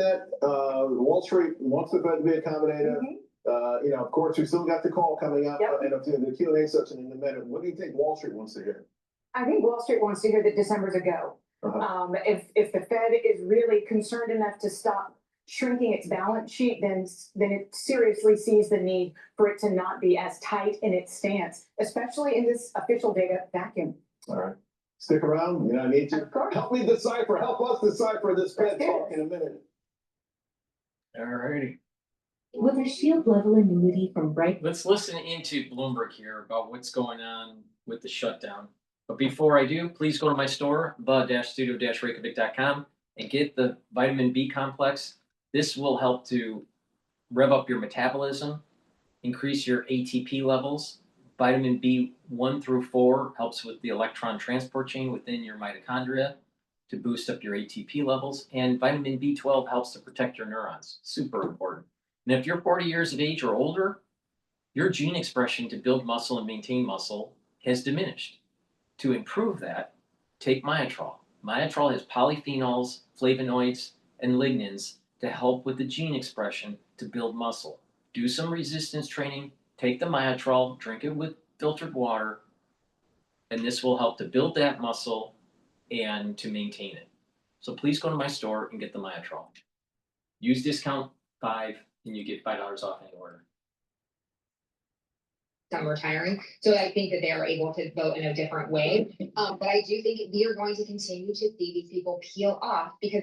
Wall Street wants the Fed to be accommodative. Of course, we still got the call coming up and the Q&A section in a minute. What do you think Wall Street wants to hear? I think Wall Street wants to hear that December's a go. If the Fed is really concerned enough to stop shrinking its balance sheet, then it seriously sees the need for it to not be as tight in its stance, especially in this official data vacuum. All right. Stick around. I need to. Help me decipher. Help us decipher this Fed talk in a minute. All righty. With a shield level annuity from Brighteon. Let's listen into Bloomberg here about what's going on with the shutdown. But before I do, please go to my store, the-studio-reykjavik.com, and get the vitamin B complex. This will help to rev up your metabolism, increase your ATP levels. Vitamin B1 through 4 helps with the electron transport chain within your mitochondria to boost up your ATP levels. And vitamin B12 helps to protect your neurons. Super important. And if you're 40 years of age or older, your gene expression to build muscle and maintain muscle has diminished. To improve that, take Myotrol. Myotrol has polyphenols, flavonoids, and lignans to help with the gene expression to build muscle. Do some resistance training, take the Myotrol, drink it with filtered water, and this will help to build that muscle and to maintain it. So please go to my store and get the Myotrol. Use discount 5 and you get $5 off any order. Done retiring. So I think that they are able to vote in a different way. But I do think we are going to continue to see these people peel off because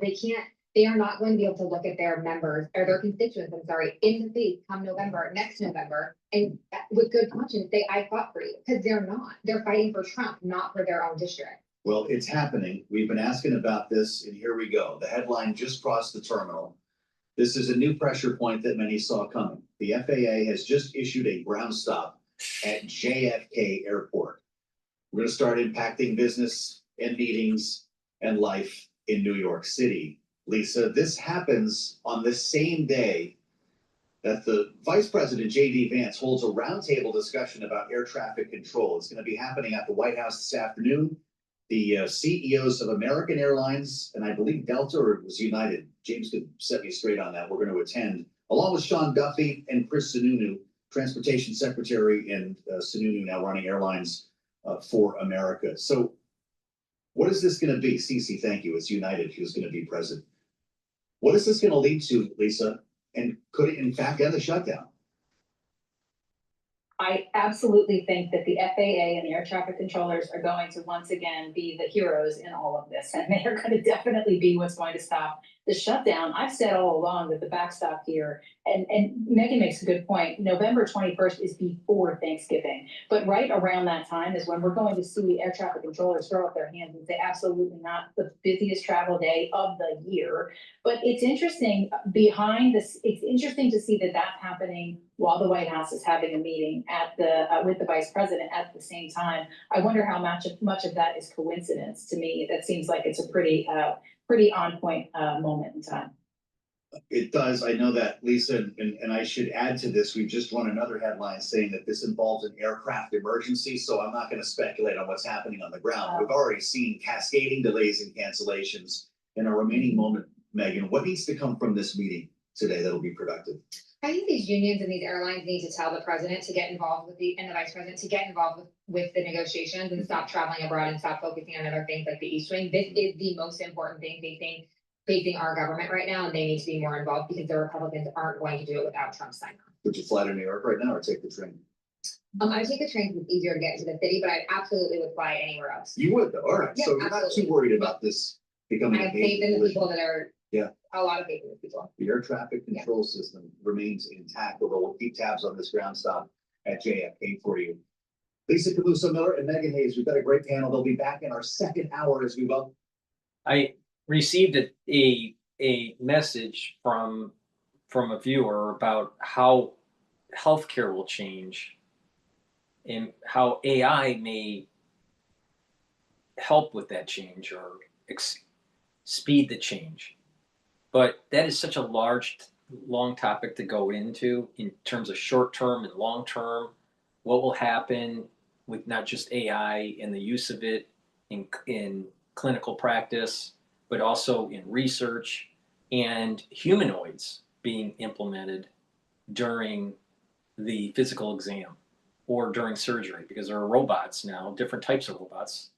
they are not going to be able to look at their members or their constituents, in the face come next November, and with good conscience say, I fought for you, because they're not. They're fighting for Trump, not for their own district. Well, it's happening. We've been asking about this, and here we go. The headline just crossed the terminal. This is a new pressure point that many saw coming. The FAA has just issued a ground stop at JFK Airport. We're going to start impacting business and meetings and life in New York City. Lisa, this happens on the same day that the Vice President, J.D. Vance, holds a roundtable discussion about air traffic control. It's going to be happening at the White House this afternoon. The CEOs of American Airlines, and I believe Delta, or it was United, James could set me straight on that, we're going to attend, along with Sean Duffy and Chris Sununu, Transportation Secretary, and Sununu now running airlines for America. So what is this going to be? Cece, thank you. It's United who's going to be present. What is this going to lead to, Lisa? And could it in fact end the shutdown? I absolutely think that the FAA and the air traffic controllers are going to once again be the heroes in all of this. And they are going to definitely be what's going to stop the shutdown. I've said all along that the backstop here, and Megan makes a good point, November 21st is before Thanksgiving. But right around that time is when we're going to see air traffic controllers throw up their hands and say, absolutely not the busiest travel day of the year. But it's interesting behind this, it's interesting to see that that's happening while the White House is having a meeting at the with the vice president at the same time. I wonder how much of that is coincidence. To me, that seems like it's a pretty on point moment in time. It does. I know that, Lisa, and I should add to this, we've just run another headline saying that this involves an aircraft emergency, so I'm not going to speculate on what's happening on the ground. We've already seen cascading delays and cancellations. In a remaining moment, Megan, what needs to come from this meeting today that'll be productive? I think these unions and these airlines need to tell the president to get involved with and the vice president to get involved with the negotiations and stop traveling abroad and stop focusing on other things like the East Wing. This is the most important thing facing our government right now, and they need to be more involved because the Republicans aren't going to do it without Trump's sign on. Would you fly to New York right now or take the train? I take the train because it's easier to get into the city, but I absolutely would fly anywhere else. You would though. All right. Yeah, so you're not too worried about this becoming I have faith in the people that are a lot of faith in the people. The air traffic control system remains intact, although we'll keep tabs on this ground stop at JFK for you. Lisa Caluso Miller and Megan Hayes, we've got a great panel. They'll be back in our second hour as we will. I received a message from a viewer about how healthcare will change and how AI may help with that change or speed the change. But that is such a long topic to go into in terms of short term and long term. What will happen with not just AI and the use of it in clinical practice, but also in research and humanoids being implemented during the physical exam or during surgery, because there are robots now, different types of robots.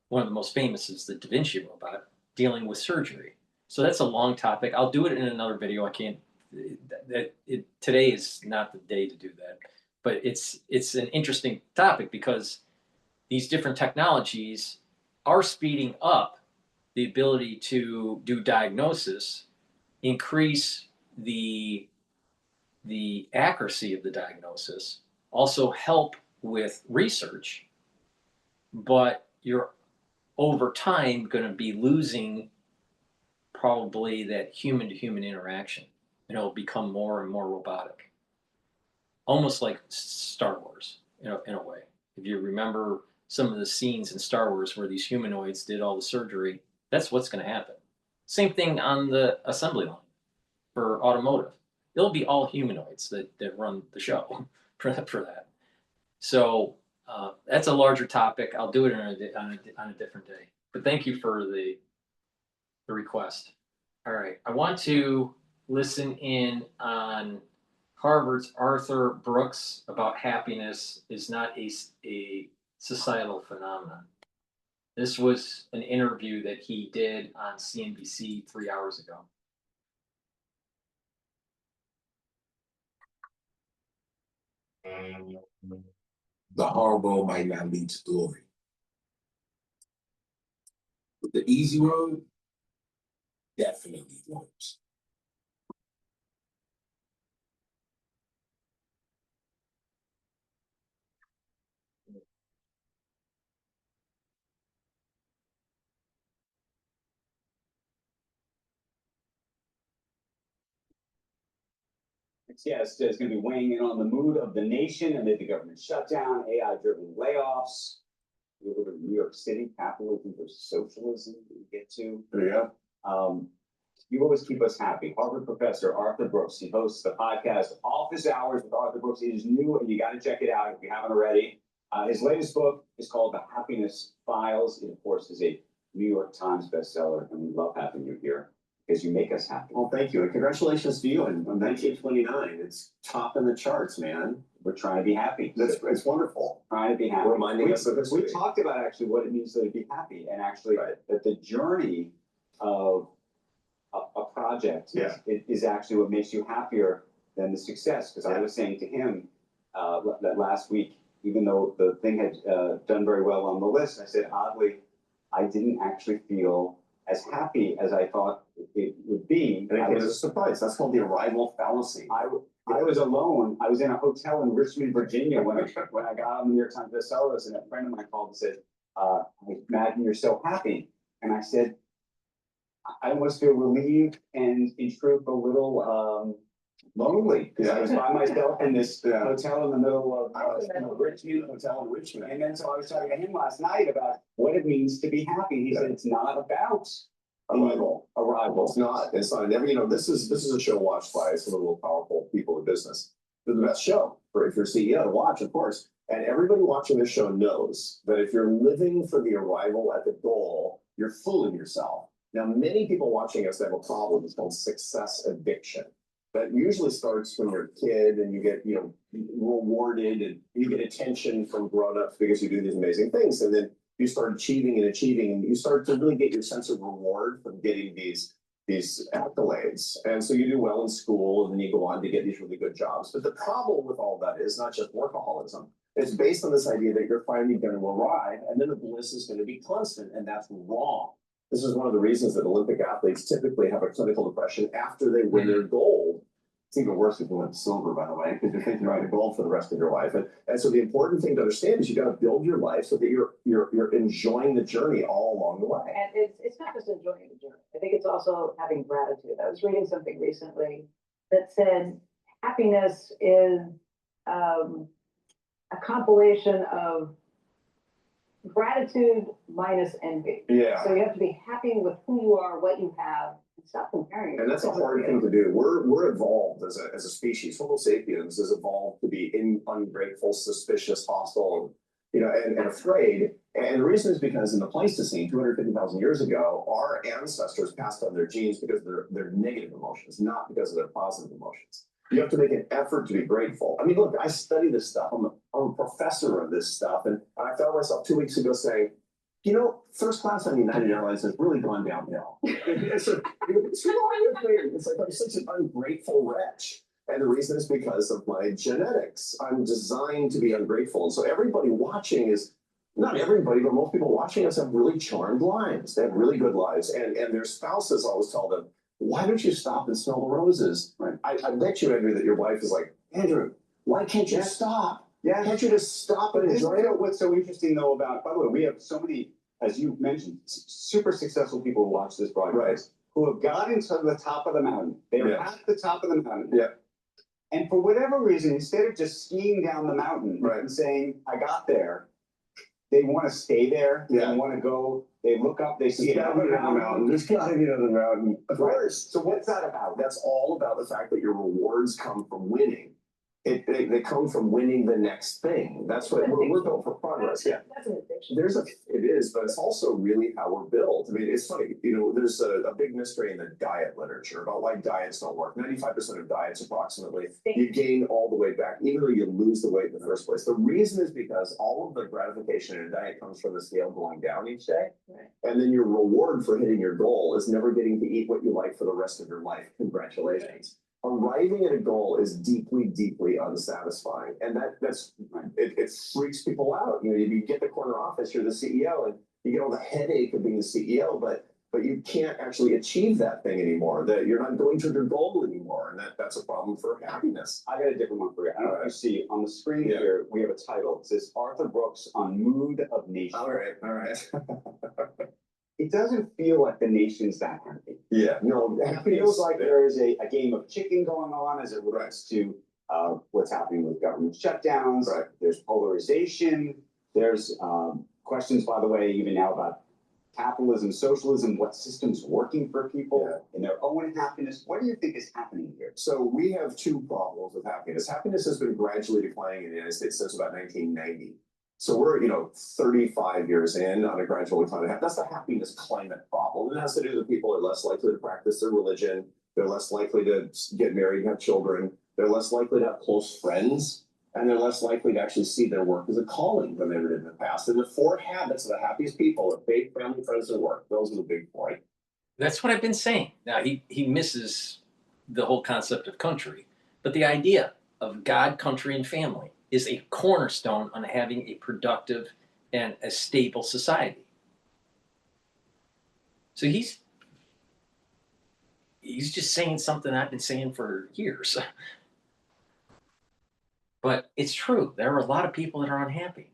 One of the most famous is the Da Vinci robot dealing with surgery. So that's a long topic. I'll do it in another video. I can't, today is not the day to do that, but it's an interesting topic because these different technologies are speeding up the ability to do diagnosis, increase the accuracy of the diagnosis, also help with research, but you're over time going to be losing probably that human to human interaction, and it'll become more and more robotic, almost like Star Wars in a way. If you remember some of the scenes in Star Wars where these humanoids did all the surgery, that's what's going to happen. Same thing on the assembly line for automotive. It'll be all humanoids that run the show for that. So that's a larger topic. I'll do it on a different day. But thank you for the request. All right, I want to listen in on Harvard's Arthur Brooks about happiness is not a societal phenomenon. This was an interview that he did on CNBC 3 hours ago. The hard road might not lead to glory. But the easy road definitely works. Yes, it's going to be weighing in on the mood of the nation amid the government shutdown, AI-driven layoffs. We live in New York City, capitalism versus socialism. We get to. Yeah. You always keep us happy. Harvard professor Arthur Brooks. He hosts the podcast Office Hours with Arthur Brooks. It is new, and you got to check it out if you haven't already. His latest book is called The Happiness Files. It, of course, is a New York Times bestseller, and we love having you here because you make us happy. Well, thank you, and congratulations to you on 1929. It's top in the charts, man. We're trying to be happy. It's wonderful. Trying to be happy. Reminding us of history. We talked about actually what it means to be happy, and actually that the journey of a project is actually what makes you happier than the success. Because I was saying to him that last week, even though the thing had done very well on the list, I said, oddly, I didn't actually feel as happy as I thought it would be. And it was a surprise. That's called the arrival fallacy. I was alone. I was in a hotel in Richmond, Virginia when I got on the New York Times bestseller list, and a friend of mine called and said, I imagine you're so happy. And I said, I almost feel relieved and in truth a little lonely because I was by myself in this hotel in the middle of Richmond, hotel in Richmond. And then so I was talking to him last night about what it means to be happy. He said it's not about Arrival. It's not. It's not. Never. You know, this is a show watched by some of the real powerful people in business. They're the best show for if you're CEO to watch, of course. And everybody watching this show knows that if you're living for the arrival at the goal, you're fooling yourself. Now, many people watching us have a problem. It's called success addiction. That usually starts when you're a kid and you get, rewarded and you get attention from grown-ups because you do these amazing things. And then you start achieving and you start to really get your sense of reward from getting these accolades. And so you do well in school and then you go on to get these really good jobs. But the problem with all that is not just workaholism. It's based on this idea that you're finally going to arrive and then the bliss is going to be constant, and that's wrong. This is one of the reasons that Olympic athletes typically have a clinical depression after they win their gold. It's even worse if you win silver, by the way, because you're thinking about the gold for the rest of your life. And so the important thing to understand is you got to build your life so that you're enjoying the journey all along the way. And it's not just enjoying the journey. I think it's also having gratitude. I was reading something recently that said happiness is a compilation of gratitude minus envy. Yeah. So you have to be happy with who you are, what you have, and stop comparing. And that's a hard thing to do. We're evolved as a species. Homo sapiens is evolved to be ungrateful, suspicious, hostile, and afraid. And the reason is because in the Pleistocene, 250,000 years ago, our ancestors passed on their genes because of their negative emotions, not because of their positive emotions. You have to make an effort to be grateful. I mean, look, I study this stuff. I'm a professor of this stuff. And I found myself 2 weeks ago saying, first class on United Airlines has really gone downhill. It's really weird. It's like I'm such an ungrateful wretch. And the reason is because of my genetics. I'm designed to be ungrateful. And so everybody watching not everybody, but most people watching us have really charmed lives. They have really good lives. And their spouses always tell them, why don't you stop and smell the roses? Right. I bet you, Andrew, that your wife is like, Andrew, why can't you stop? Yeah. Can't you just stop and enjoy it? What's so interesting though about, by the way, we have so many, as you mentioned, super successful people who watch this broadcast who have gotten to the top of the mountain. They're at the top of the mountain. Yeah. And for whatever reason, instead of just skiing down the mountain and saying, I got there, they want to stay there. They want to go. They look up. They see another mountain. There's got to be another mountain. Of course. So what's that about? That's all about the fact that your rewards come from winning. They come from winning the next thing. That's what we're built for progress. Yeah. That's an addiction. It is, but it's also really how we're built. I mean, it's funny, there's a big mystery in the diet literature about why diets don't work. 95% of diets approximately, you gain all the weight back, even though you lose the weight in the first place. The reason is because all of the gratification in a diet comes from the scale going down each day. Right. And then your reward for hitting your goal is never getting to eat what you like for the rest of your life. Congratulations. Arriving at a goal is deeply, deeply unsatisfying, and it freaks people out. You get the corner office, you're the CEO, and you get all the headache of being the CEO, but you can't actually achieve that thing anymore. That you're not going to your goal anymore, and that's a problem for happiness. I got a different one for you. I don't know if you see on the screen here, we have a title. It says Arthur Brooks on Mood of Nation. All right. It doesn't feel like the nation's that happy. Yeah, no, It feels like there is a game of chicken going on as it relates to what's happening with government shutdowns. Right. There's polarization. There's questions, by the way, even now about capitalism, socialism, what system's working for people and their own happiness. What do you think is happening here? So we have two problems with happiness. Happiness has been gradually declining in the United States since about 1990. So we're, 35 years in on a gradual decline. That's the happiness climate problem. It has to do with people are less likely to practice their religion. They're less likely to get married and have children. They're less likely to have close friends. And they're less likely to actually see their work as a calling than they did in the past. And the 4 habits of the happiest people are faith, family, friends, and work. Those are the big 4. That's what I've been saying. Now, he misses the whole concept of country, but the idea of God, country, and family is a cornerstone on having a productive and a stable society. So he's just saying something I've been saying for years. But it's true. There are a lot of people that are unhappy.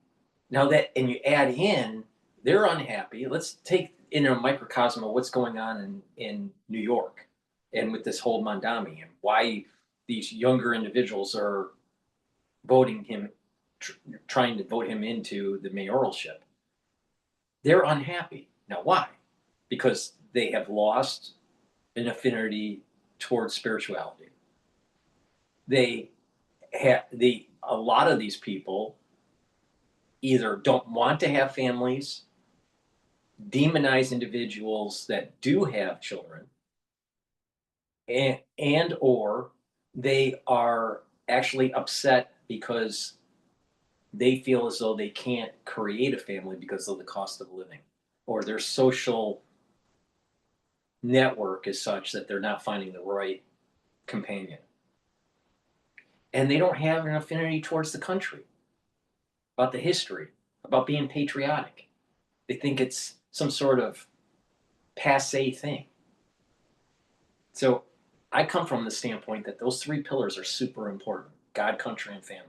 Now and you add in, they're unhappy. Let's take in a microcosm of what's going on in New York and with this whole Mondami and why these younger individuals are voting him, trying to vote him into the mayoralship. They're unhappy. Now, why? Because they have lost an affinity towards spirituality. A lot of these people either don't want to have families, demonize individuals that do have children, and or they are actually upset because they feel as though they can't create a family because of the cost of living, or their social network is such that they're not finding the right companion. And they don't have an affinity towards the country, about the history, about being patriotic. They think it's some sort of passé thing. So I come from the standpoint that those 3 pillars are super important: God, country, and family.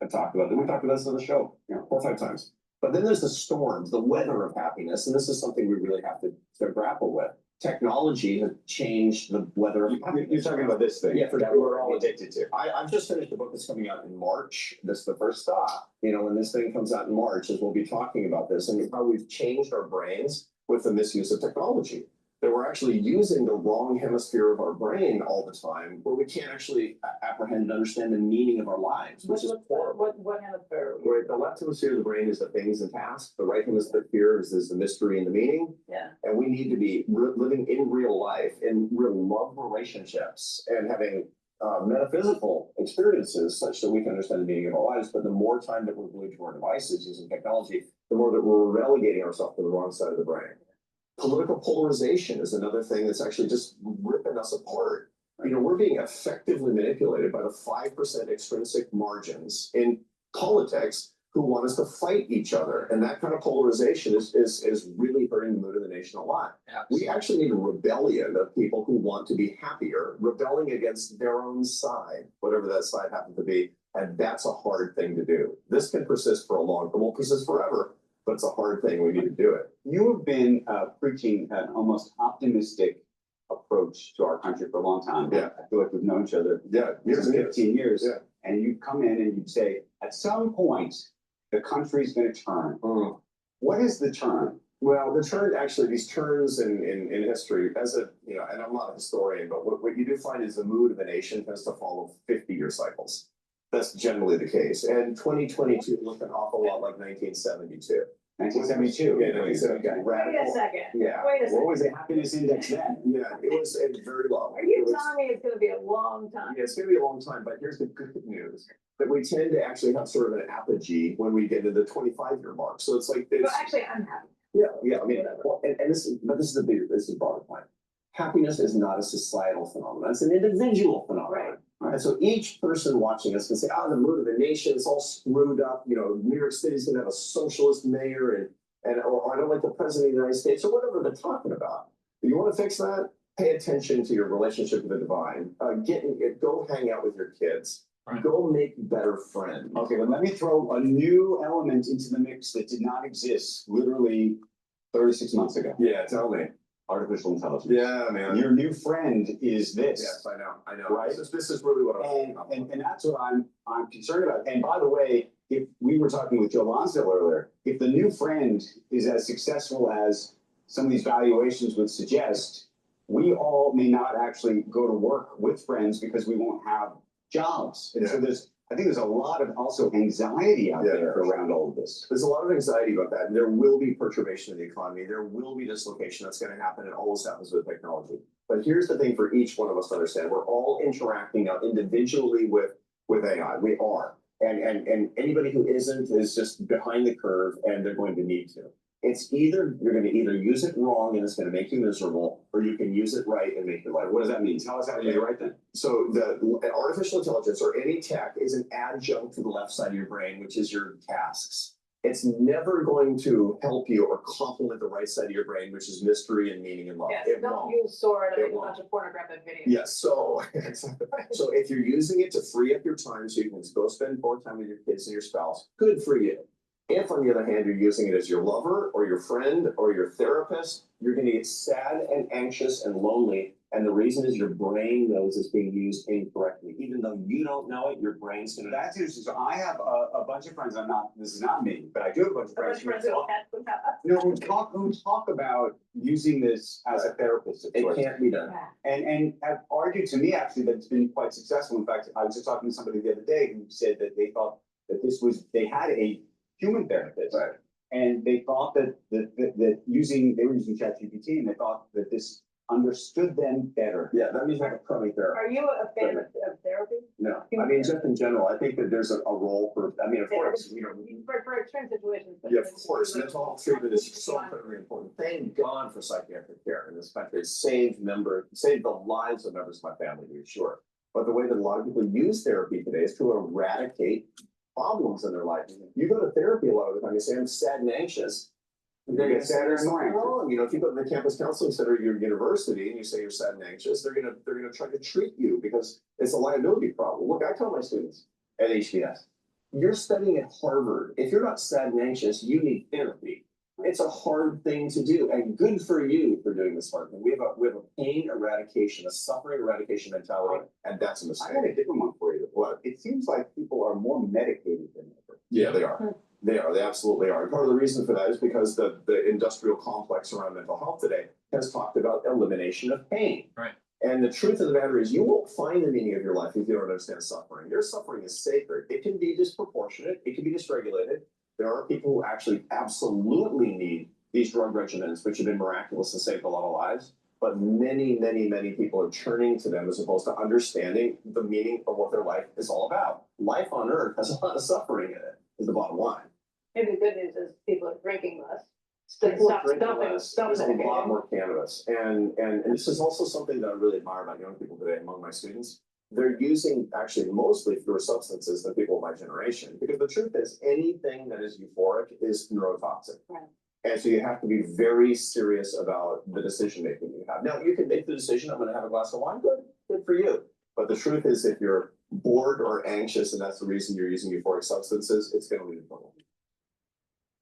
We talked about this on the show, 4 or 5 times. But then there's the storms, the weather of happiness, and this is something we really have to grapple with. Technology has changed the weather of happiness. You're talking about this thing. Yeah, for that sure. we're all addicted to. I've just finished a book that's coming out in March. This is the first stop. When this thing comes out in March, is we'll be talking about this and how we've changed our brains with the misuse of technology. That we're actually using the wrong hemisphere of our brain all the time, where we can't actually apprehend and understand the meaning of our lives, which is horrible. What hemisphere? Where the left hemisphere of the brain is the things and tasks. The right hemisphere is the mystery and the meaning. Yeah. And we need to be living in real life, in real love relationships, and having metaphysical experiences such that we can understand the meaning of our lives. But the more time that we're glued to our devices using technology, the more that we're relegating ourselves to the wrong side of the brain. Political polarization is another thing that's actually just ripping us apart. We're being effectively manipulated by the 5% extrinsic margins in politics who want us to fight each other. And that kind of polarization is really hurting the mood of the nation a lot. Absolutely. We actually need a rebellion of people who want to be happier, rebelling against their own side, whatever that side happens to be. And that's a hard thing to do. This can persist for it won't persist forever. But it's a hard thing. We need to do it. You have been preaching an almost optimistic approach to our country for a long time. Yeah. I feel like we've known each other years and 15 years. Yeah. And you come in and you say, at some point, the country's going to turn. What is the turn? Well, the turn, actually, these turns in history, as a, you know, and I'm not a historian, but what you do find is the mood of a nation tends to follow 50-year cycles. That's generally the case. And 2022 looked an awful lot like 1972. 1972. Yeah, 1972. Wait a second. Yeah. Wait a second. What was the happiness index then? Yeah, it was very low. Are you It was- telling me it's gonna be a long time? Yeah, it's gonna be a long time, but here's the good news, that we tend to actually have sort of an apogee when we get to the 25-year mark. So it's like, But it's, actually, I'm happy. yeah, I mean, well, and this is the bottom line. Happiness is not a societal phenomenon, it's an individual phenomenon. And so each person watching us can say, the mood of the nation is all screwed up, you know, New York City's gonna have a socialist mayor or I don't like the president of the United States or whatever they're talking about. If you wanna fix that, pay attention to your relationship with the divine. Go hang out with your kids. Go make better friends. Okay, well, let me throw a new element into the mix that did not exist literally 36 months ago. Yeah, tell me. Artificial intelligence. Yeah, man. Your new friend is this. Yes, I know. Right? This is really what I'm and that's what I'm concerned about. And by the way, if we were talking with Joe Lonsdale earlier, if the new friend is as successful as some of these valuations would suggest, we all may not actually go to work with friends because we won't have jobs. And so I think there's a lot of also anxiety out there around all of this. There's a lot of anxiety about that. And there will be perturbation in the economy. There will be dislocation that's going to happen. It always happens with technology. But here's the thing for each one of us to understand. We're all interacting now individually with AI. We are. And anybody who isn't is just behind the curve and they're going to need to. It's you're going to either use it wrong and it's going to make you miserable, or you can use it right and make your life. What does that mean? Tell us how to use it right then. So the artificial intelligence or any tech is an adjunct to the left side of your brain, which is your tasks. It's never going to help you or complement the right side of your brain, which is mystery and meaning and love. Yes, It don't won't. use sword and It make a won't. bunch of pornographic videos. Yes, so so if you're using it to free up your time so you can go spend more time with your kids and your spouse, good for you. If, on the other hand, you're using it as your lover or your friend or your therapist, you're going to get sad and anxious and lonely. And the reason is your brain knows it's being used incorrectly. Even though you don't know it, your brain's going to. That's interesting. So I have a bunch of friends. This is not me, but I do have a bunch of friends who talk about using this as a therapist. It can't be done. And have argued to me actually that it's been quite successful. In fact, I was just talking to somebody the other day who said that they thought that they had a human therapist, and they thought that they were using ChatGPT, and they thought that this understood them better. Yeah, that means like a crummy therapist. Are you a fan of therapy? No, I mean, just in general, I think that there's a role for, I mean, of course, you know. For extreme situations. Yeah, of course, mental health treatment is so incredibly important. Thank God for psychiatric care in this country. It's saved the lives of members of my family, to be sure. But the way that a lot of people use therapy today is to eradicate problems in their life. You go to therapy a lot of the time, you say, I'm sad and anxious. You're gonna get sadder and more anxious. You know, if you go to the campus counseling center at your university and you say you're sad and anxious, they're gonna try to treat you because it's a liability problem. Look, I tell my students at HBS, you're studying at Harvard. If you're not sad and anxious, you need therapy. It's a hard thing to do, and good for you for doing this hard thing. We have a pain eradication, a suffering eradication mentality, and that's a mistake. I got a different one for you. Well, it seems like people are more medicated than ever. Yeah, they are. They absolutely are. And part of the reason for that is because the industrial complex around mental health today has talked about elimination of pain. Right. And the truth of the matter is you won't find the meaning of your life if you don't understand suffering. Your suffering is sacred. It can be disproportionate. It can be dysregulated. There are people who actually absolutely need these drug regimens, which have been miraculous and saved a lot of lives. But many, many, many people are turning to them as opposed to understanding the meaning of what their life is all about. Life on earth has a lot of suffering in it, is the bottom line. Maybe the good news is people are drinking less. People Stop drink stuffing. less. There's a lot more cannabis. And this is also something that I really admire about young people today among my students. They're using actually mostly fewer substances than people of my generation. Because the truth is anything that is euphoric is neurotoxic. Right. And so you have to be very serious about the decision making you have. Now you can make the decision, I'm gonna have a glass of wine, good for you. But the truth is if you're bored or anxious and that's the reason you're using euphoric substances, it's gonna lead to trouble.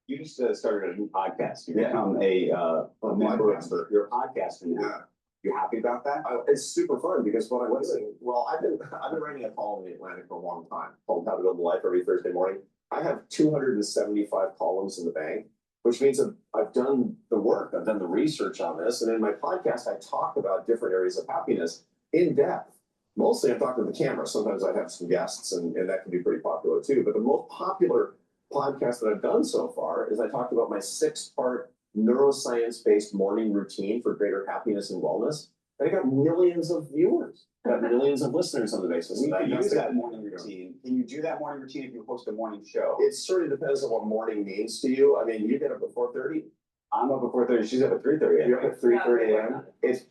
You just started a new podcast. You become a member of your podcaster now. Yeah. You happy about that? It's super fun because what I'm doing, well, I've been writing a column in the Atlantic for a long time called How to Build a Life every Thursday morning. I have 275 columns in the bank, which means I've done the work, I've done the research on this, and in my podcast, I talk about different areas of happiness in depth. Mostly I'm talking to the camera. Sometimes I have some guests, and that can be pretty popular too. But the most popular podcast that I've done so far is I talked about my 6-part neuroscience-based morning routine for greater happiness and wellness. And I got millions of viewers, got millions of listeners on the basis of We that. could That's use the- that morning routine. Can you do that morning routine if you host a morning show? It sort of depends on what morning means to you. I mean, you get up at 4:30. I'm up at 4:30. She's up at 3:30. You're up at 3:30 a.m. It's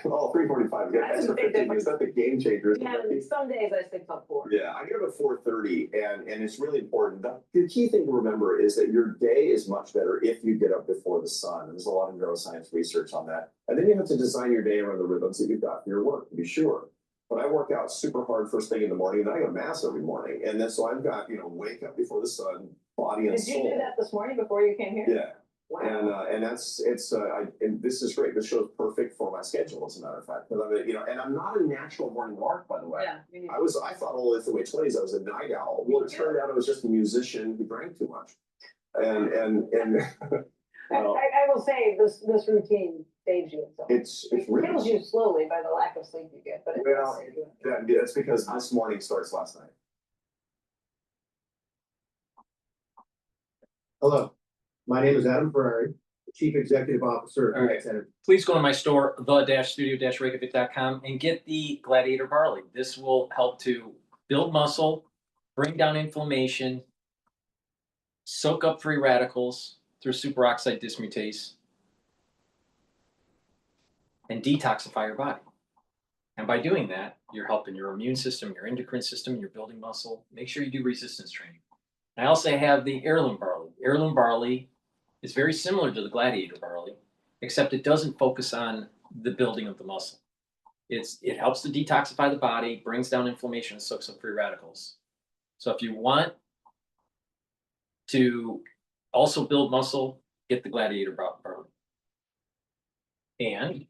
3:45. Yeah, That's a extra big 15 difference. Is that the game changer? Yeah, some days I sleep till 4. Yeah, I get up at 4:30, and it's really important. The key thing to remember is that your day is much better if you get up before the sun. And there's a lot of neuroscience research on that. And then you have to design your day around the rhythms that you've got for your work, to be sure. But I work out super hard first thing in the morning, and then I go to mass every morning. And then so I've got, wake up before the sun, body and Did you soul. do that this morning before you came here? Yeah. Wow. And and this is great. This show's perfect for my schedule, as a matter of fact. Because and I'm not a natural morning lark, by the way. Yeah, me neither. I thought all the way through my 20s I was a night owl. Well, it turned out I was just a musician who drank too much. And I will say this routine saves you. So it's really kills you slowly by the lack of sleep you get, but it does save you. that's because this morning starts last night. Hello, my name is Adam Ferrari, Chief Executive Officer All of right. GETTR. Please go to my store, the-studio-reykjavik.com, and get the Gladiator Barley. This will help to build muscle, bring down inflammation, soak up free radicals through superoxide dismutase, and detoxify your body. And by doing that, you're helping your immune system, your endocrine system, you're building muscle. Make sure you do resistance training. I also have the heirloom barley. Heirloom barley is very similar to the Gladiator barley, except it doesn't focus on the building of the muscle. It helps to detoxify the body, brings down inflammation, and soaks up free radicals. So if you want to also build muscle, get the Gladiator barley. And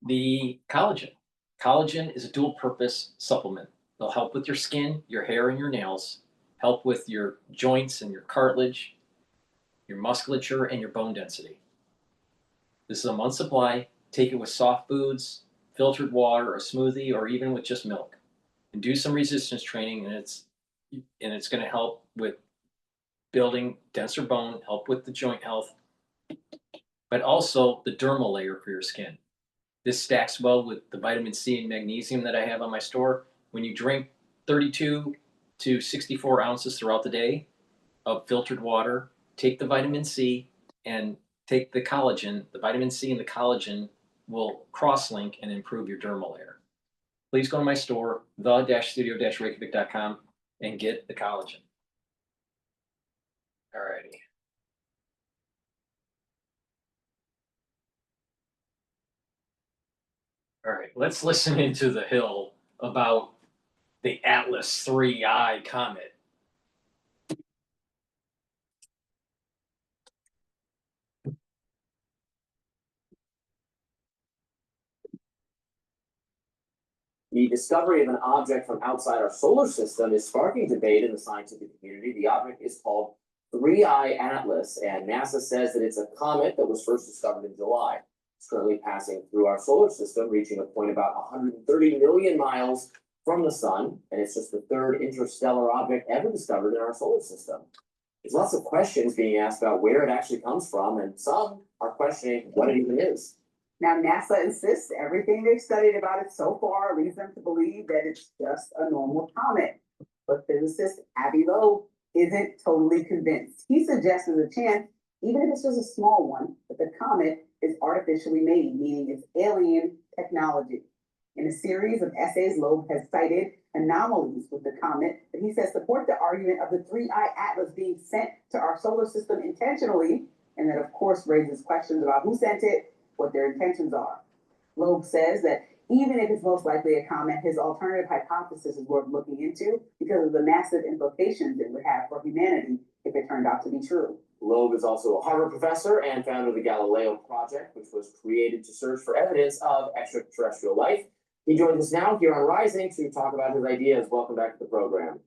the collagen. Collagen is a dual purpose supplement. They'll help with your skin, your hair, and your nails, help with your joints and your cartilage, your musculature, and your bone density. This is a month supply. Take it with soft foods, filtered water, a smoothie, or even with just milk. And do some resistance training, and it's going to help with building denser bone, help with the joint health, but also the dermal layer for your skin. This stacks well with the vitamin C and magnesium that I have on my store. When you drink 32 to 64 ounces throughout the day of filtered water, take the vitamin C and take the collagen. The vitamin C and the collagen will cross-link and improve your dermal layer. Please go to my store, the-studio-reykjavik.com, and get the collagen. All righty. All right, let's listen into the hill about the Atlas 3I comet. The discovery of an object from outside our solar system is sparking debate in the scientific community. The object is called 3I Atlas, and NASA says that it's a comet that was first discovered in July. It's currently passing through our solar system, reaching a point about 130 million miles from the sun, and it's just the third interstellar object ever discovered in our solar system. There's lots of questions being asked about where it actually comes from, and some are questioning what it even is. Now, NASA insists everything they've studied about it so far leads them to believe that it's just a normal comet. But physicist Avi Loeb isn't totally convinced. He suggests there's a chance, even if it's just a small one, that the comet is artificially made, meaning it's alien technology. In a series of essays, Loeb has cited anomalies with the comet that he says support the argument of the 3I Atlas being sent to our solar system intentionally, and that of course raises questions about who sent it, what their intentions are. Loeb says that even if it's most likely a comet, his alternative hypothesis is worth looking into because of the massive implications it would have for humanity if it turned out to be true. Loeb is also a Harvard professor and founder of the Galileo Project, which was created to search for evidence of extraterrestrial life. He joins us now here on Rising to talk about his ideas. Welcome back to the program.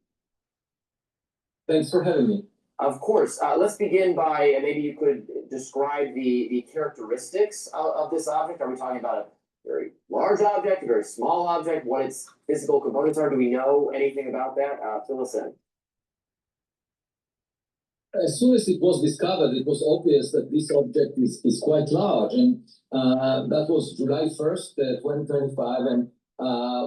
Thanks for having me. Of course. Let's begin by maybe you could describe the characteristics of this object. Are we talking about a very large object, a very small object? What its physical components are? Do we know anything about that? Fill us in. As soon as it was discovered, it was obvious that this object is quite large, and that was July 1st, 2025, and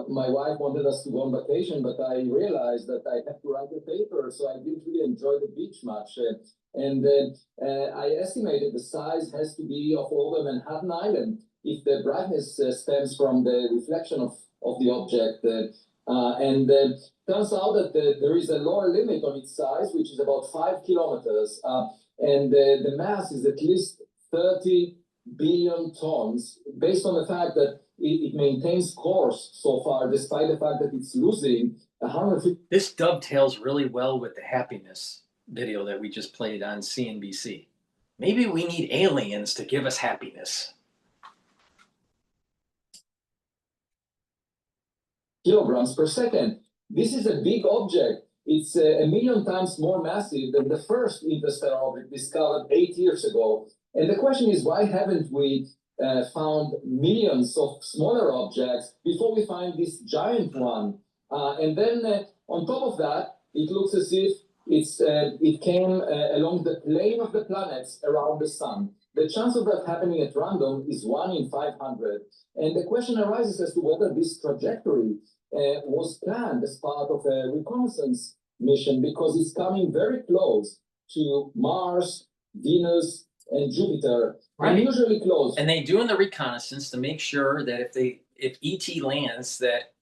my wife wanted us to go on vacation, but I realized that I had to write a paper, so I didn't really enjoy the beach much. I estimated the size has to be of over Manhattan Island if the brightness stems from the reflection of the object. Turns out that there is a lower limit on its size, which is about 5 kilometers, and the mass is at least 30 billion tons, based on the fact that it maintains course so far, despite the fact that it's losing 150. This dovetails really well with the happiness video that we just played on CNBC. Maybe we need aliens to give us happiness. Kilograms per second. This is a big object. It's 1 million times more massive than the first interstellar object discovered 8 years ago. And the question is, why haven't we found millions of smaller objects before we find this giant one? And then on top of that, it looks as if it came along the plane of the planets around the sun. The chance of that happening at random is 1 in 500. And the question arises as to whether this trajectory was planned as part of a reconnaissance mission, because it's coming very close to Mars, Venus, and Jupiter. Right. Unusually close. And they doing the reconnaissance to make sure that if ET lands, that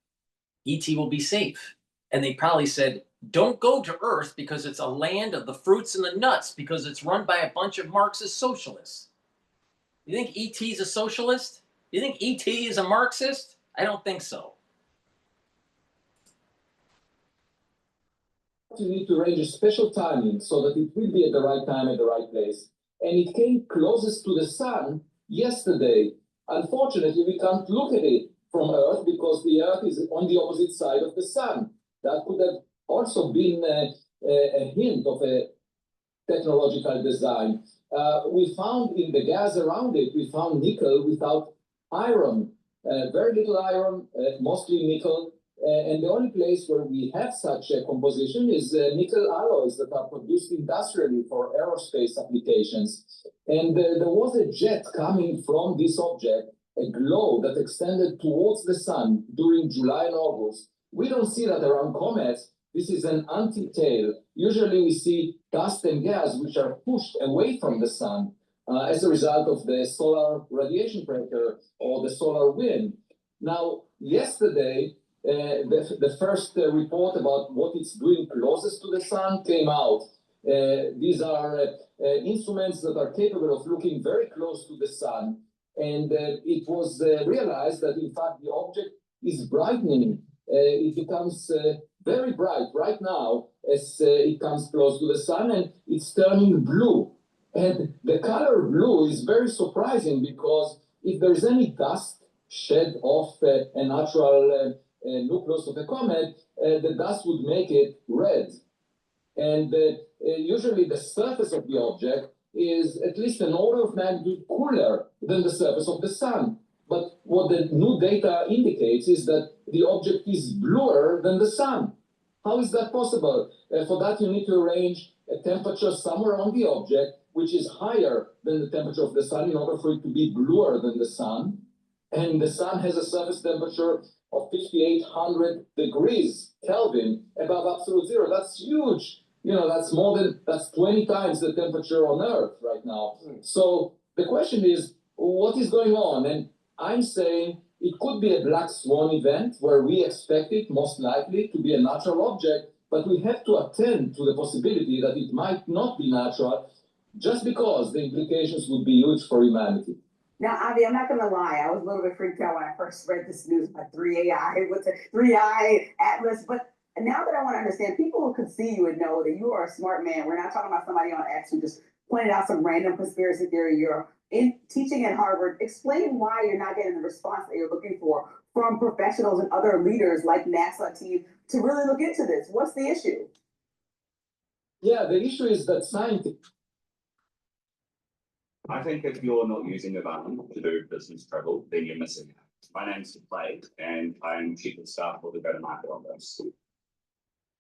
ET will be safe. And they probably said, don't go to Earth because it's a land of the fruits and the nuts, because it's run by a bunch of Marxist socialists. You think ET is a socialist? You think ET is a Marxist? I don't think so. You need to arrange a special timing so that it will be at the right time at the right place. And it came closest to the sun yesterday. Unfortunately, we can't look at it from Earth because the Earth is on the opposite side of the sun. That could have also been a hint of a technological design. We found in the gas around it, we found nickel without iron, very little iron, mostly nickel. And the only place where we have such a composition is nickel alloys that are produced industrially for aerospace applications. And there was a jet coming from this object, a glow that extended towards the sun during July and August. We don't see that around comets. This is an anti-tail. Usually we see dust and gas which are pushed away from the sun as a result of the solar radiation pressure or the solar wind. Now, yesterday, the first report about what it's doing closest to the sun came out. These are instruments that are capable of looking very close to the sun. And it was realized that, in fact, the object is brightening. It becomes very bright right now as it comes close to the sun, and it's turning blue. And the color blue is very surprising because if there's any dust shed off a natural nucleus of a comet, the dust would make it red. And usually the surface of the object is at least an order of magnitude cooler than the surface of the sun. But what the new data indicates is that the object is bluer than the sun. How is that possible? For that, you need to arrange a temperature somewhere on the object which is higher than the temperature of the sun in order for it to be bluer than the sun. And the sun has a surface temperature of 5,800 degrees Kelvin above absolute zero. That's huge. You know, that's 20 times the temperature on Earth right now. So the question is, what is going on? And I'm saying it could be a black swan event where we expect it most likely to be a natural object, but we have to attend to the possibility that it might not be natural just because the implications would be huge for humanity. Now, Avi, I'm not going to lie. I was a little bit freaked out when I first read this news about 3AI, with the 3i Atlas. But now that I want to understand, people who could see you would know that you are a smart man. We're not talking about somebody on X who just pointed out some random conspiracy theory. You're teaching at Harvard. Explain why you're not getting the response that you're looking for from professionals and other leaders like NASA team to really look into this. What's the issue? Yeah, the issue is that scientists. I think if you're not using a van to do business travel, then you're missing out. My name's Clay and I'm chief of staff for the go-to-market on this.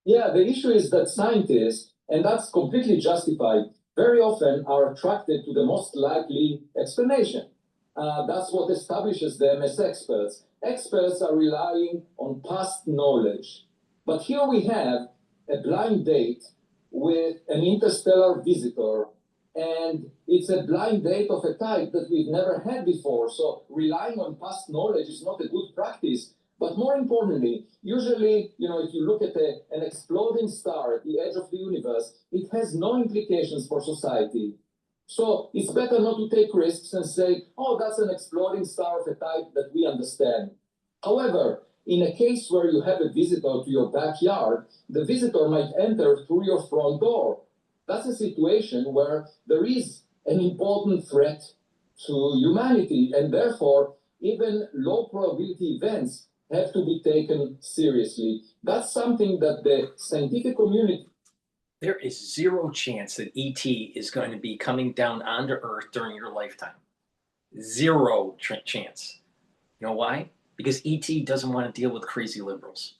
Yeah, the issue is that scientists, and that's completely justified, very often are attracted to the most likely explanation. That's what establishes them as experts. Experts are relying on past knowledge. But here we have a blind date with an interstellar visitor, and it's a blind date of a type that we've never had before. So relying on past knowledge is not a good practice. But more importantly, usually, if you look at an exploding star at the edge of the universe, it has no implications for society. So it's better not to take risks and say, oh, that's an exploding star of a type that we understand. However, in a case where you have a visitor to your backyard, the visitor might enter through your front door. That's a situation where there is an important threat to humanity, and therefore, even low probability events have to be taken seriously. That's something that the scientific community. There is zero chance that ET is going to be coming down onto Earth during your lifetime. Zero chance. You know why? Because ET doesn't want to deal with crazy liberals.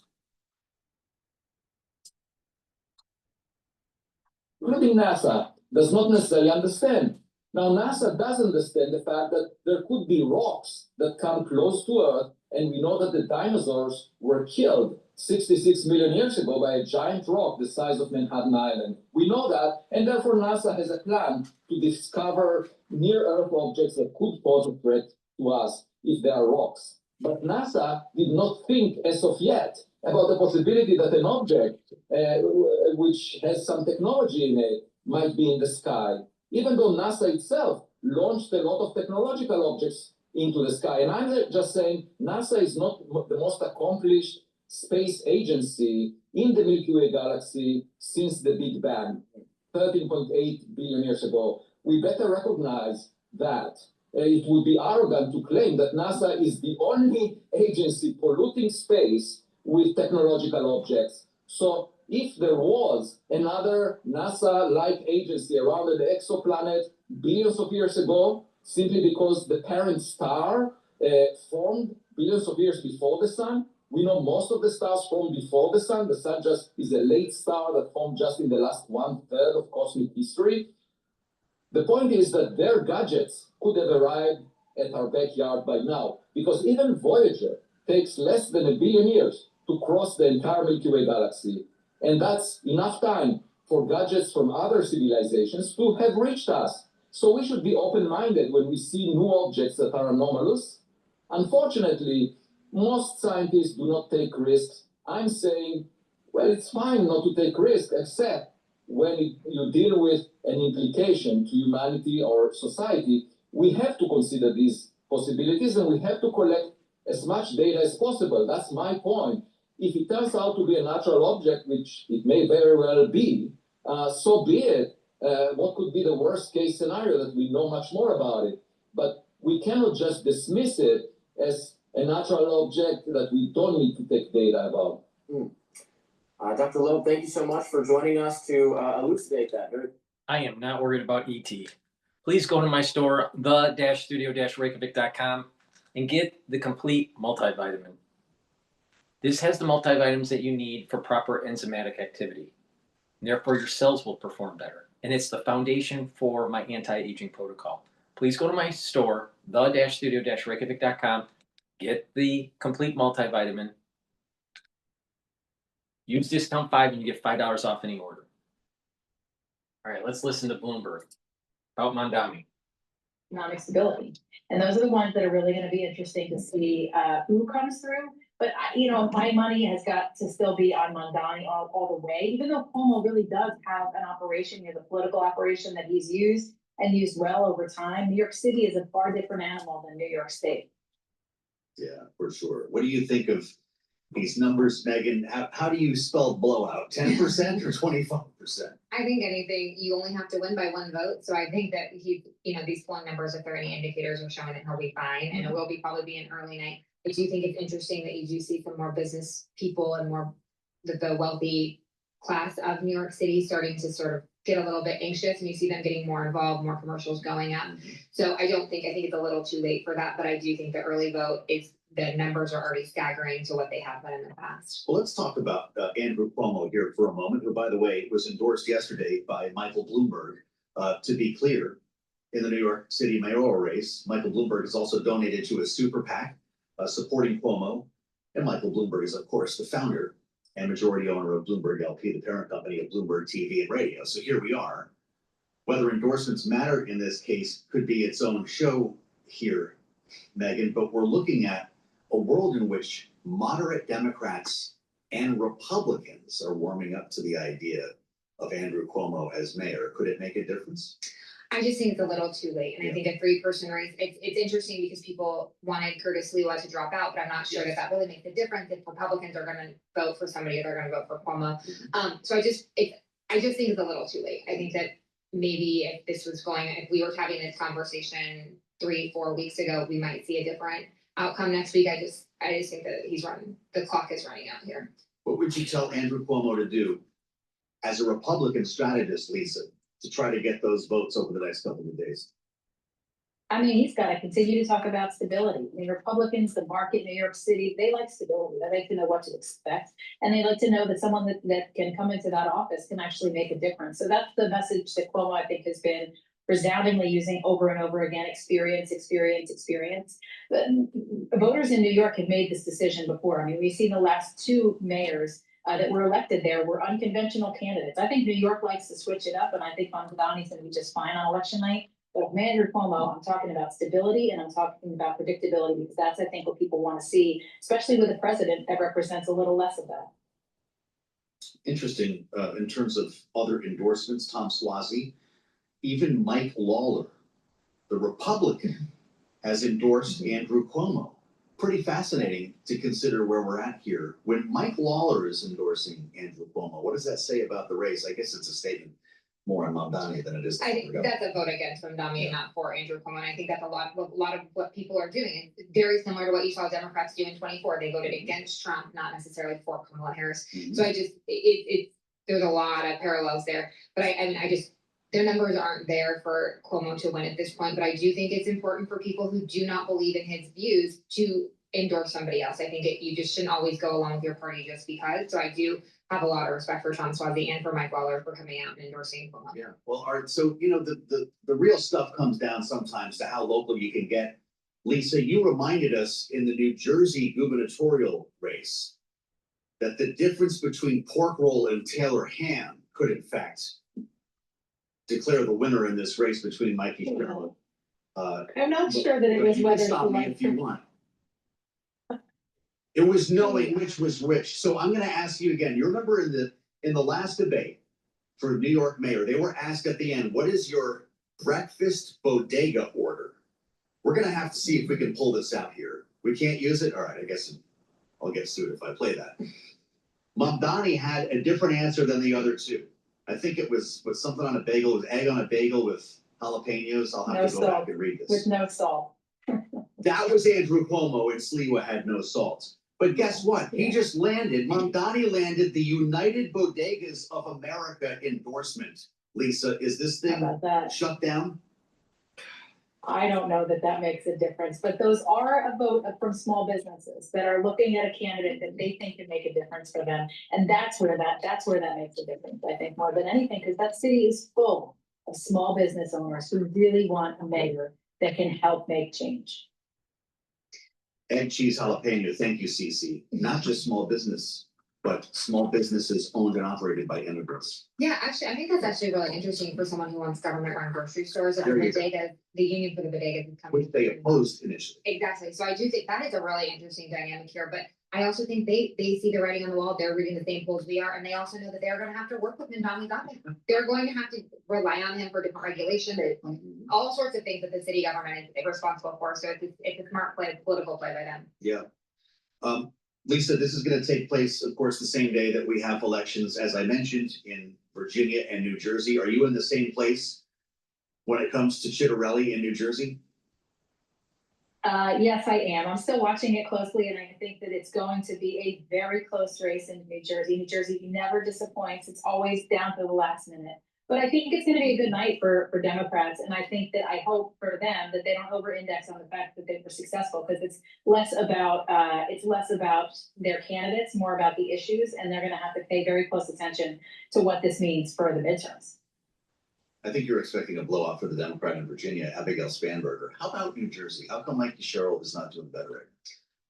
Including NASA does not necessarily understand. Now, NASA does understand the fact that there could be rocks that come close to Earth, and we know that the dinosaurs were killed 66 million years ago by a giant rock the size of Manhattan Island. We know that, and therefore NASA has a plan to discover near-Earth objects that could pose a threat to us if they are rocks. But NASA did not think as of yet about the possibility that an object which has some technology in it might be in the sky, even though NASA itself launched a lot of technological objects into the sky. And I'm just saying NASA is not the most accomplished space agency in the Milky Way galaxy since the Big Bang, 13.8 billion years ago. We better recognize that. It would be arrogant to claim that NASA is the only agency polluting space with technological objects. So if there was another NASA-like agency around the exoplanet billions of years ago, simply because the parent star formed billions of years before the sun, we know most of the stars formed before the sun. The sun just is a late star that formed just in the last 1/3 of cosmic history. The point is that their gadgets could have arrived at our backyard by now, because even Voyager takes less than 1 billion years to cross the entire Milky Way galaxy. And that's enough time for gadgets from other civilizations to have reached us. So we should be open-minded when we see new objects that are anomalous. Unfortunately, most scientists do not take risks. I'm saying, well, it's fine not to take risks, except when you deal with an implication to humanity or society. We have to consider these possibilities, and we have to collect as much data as possible. That's my point. If it turns out to be a natural object, which it may very well be, so be it. What could be the worst case scenario? That we know much more about it. But we cannot just dismiss it as a natural object that we don't need to take data about. Dr. Loeb, thank you so much for joining us to elucidate that. I am not worried about ET. Please go to my store, the-studio-reykjavik.com, and get the complete multivitamin. This has the multivitamins that you need for proper enzymatic activity. And therefore, your cells will perform better. And it's the foundation for my anti-aging protocol. Please go to my store, the-studio-reykjavik.com, get the complete multivitamin. Use discount 5 and you get $5 off any order. All right, let's listen to Bloomberg about Mondami. Economic stability. And those are the ones that are really going to be interesting to see who comes through. But, my money has got to still be on Mondani all the way, even though Cuomo really does have an operation, the political operation that he's used and used well over time. New York City is a far different animal than New York State. Yeah, for sure. What do you think of these numbers, Megan? How do you spell blowout? 10% or 25%? I think anything, you only have to win by 1 vote. So I think that these polling numbers, if there are any indicators, are showing that he'll be fine, and it will probably be an early night. I do think it's interesting that you do see some more business people and more the wealthy class of New York City starting to sort of get a little bit anxious, and you see them getting more involved, more commercials going up. So I think it's a little too late for that, but I do think the early vote the numbers are already staggering to what they have been in the past. Well, let's talk about Andrew Cuomo here for a moment, who, by the way, was endorsed yesterday by Michael Bloomberg. To be clear, in the New York City mayoral race, Michael Bloomberg has also donated to a super PAC supporting Cuomo. And Michael Bloomberg is, of course, the founder and majority owner of Bloomberg LP, the parent company of Bloomberg TV and radio. So here we are. Whether endorsements matter in this case could be its own show here, Megan, but we're looking at a world in which moderate Democrats and Republicans are warming up to the idea of Andrew Cuomo as mayor. Could it make a difference? I just think it's a little too late. And I think a 3-person race, it's interesting because people wanted Curtis Lewa to drop out, but I'm not sure that really makes a difference if Republicans are going to vote for somebody or they're going to vote for Cuomo. So I just think it's a little too late. I think that maybe if we were having this conversation 3-4 weeks ago, we might see a different outcome next week. I just think that the clock is running out here. What would you tell Andrew Cuomo to do as a Republican strategist, Lisa, to try to get those votes over the next couple of days? I mean, he's got to continue to talk about stability. I mean, Republicans, the market, New York City, they like stability. They like to know what to expect. And they like to know that someone that can come into that office can actually make a difference. So that's the message that Cuomo, I think, has been resoundingly using over and over again: experience, experience, experience. But voters in New York have made this decision before. I mean, we've seen the last 2 mayors that were elected there were unconventional candidates. I think New York likes to switch it up, and I think Mamdani's going to be just fine on election night. But with Andrew Cuomo, I'm talking about stability and I'm talking about predictability, because that's, I think, what people want to see, especially with a president that represents a little less of that. Interesting, in terms of other endorsements, Tom Suozzi, even Mike Lawler, the Republican, has endorsed Andrew Cuomo. Pretty fascinating to consider where we're at here. When Mike Lawler is endorsing Andrew Cuomo, what does that say about the race? I guess it's a statement more on Mamdani than it is. I think that's a vote against Mamdani and not for Andrew Cuomo. And I think that's a lot of what people are doing. It's very similar to what you saw Democrats do in 24. They voted against Trump, not necessarily for Kamala Harris. So there's a lot of parallels there. But their numbers aren't there for Cuomo to win at this point. But I do think it's important for people who do not believe in his views to endorse somebody else. I think you just shouldn't always go along with your party just because. So I do have a lot of respect for Tom Suozzi and for Mike Lawler for coming out and endorsing Cuomo. Yeah, well, all right. So, the real stuff comes down sometimes to how local you can get. Lisa, you reminded us in the New Jersey gubernatorial race that the difference between pork roll and Taylor ham could, in fact, declare the winner in this race between Mikey Sherrill. I'm not sure that it was you whether can stop me if you want. It was knowing which was which. So I'm going to ask you again. You remember in the last debate for New York mayor, they were asked at the end, what is your breakfast bodega order? We're going to have to see if we can pull this out here. We can't use it. All right, I guess I'll get sued if I play that. Mamdani had a different answer than the other 2. I think it was something on a bagel. It was egg on a bagel with jalapenos. I'll have to go back and read this. With no salt. That was Andrew Cuomo, and Sliwa had no salt. But guess what? He just landed. Mamdani landed the United Bodegas of America endorsement. Lisa, is this thing shut down? I don't know that makes a difference, but those are a vote from small businesses that are looking at a candidate that they think can make a difference for them. And that's where that makes a difference, I think, more than anything, because that city is full of small business owners who really want a mayor that can help make change. Egg, cheese, jalapeno. Thank you, Cece. Not just small business, but small businesses owned and operated by immigrants. Yeah, actually, I think that's actually really interesting for someone who wants government-run grocery stores. And the union for the bodegas is coming. Which they opposed initially. Exactly. So I do think that is a really interesting dynamic here. But I also think they see the writing on the wall. They're reading the same polls we are, and they also know that they're going to have to work with Mamdani's office. They're going to have to rely on him for different regulation, all sorts of things that the city government is responsible for. So it's a smart political play by them. Yeah. Lisa, this is going to take place, of course, the same day that we have elections, as I mentioned, in Virginia and New Jersey. Are you in the same place when it comes to Chitterelli in New Jersey? Yes, I am. I'm still watching it closely, and I think that it's going to be a very close race in New Jersey. New Jersey never disappoints. It's always down to the last minute. But I think it's going to be a good night for Democrats, and I think that I hope for them that they don't over-index on the fact that they were successful, because it's less about their candidates, more about the issues, and they're going to have to pay very close attention to what this means for the midterms. I think you're expecting a blowout for the Democrat in Virginia, Abigail Spanberger. How about New Jersey? How come Mikey Sherrill is not doing better right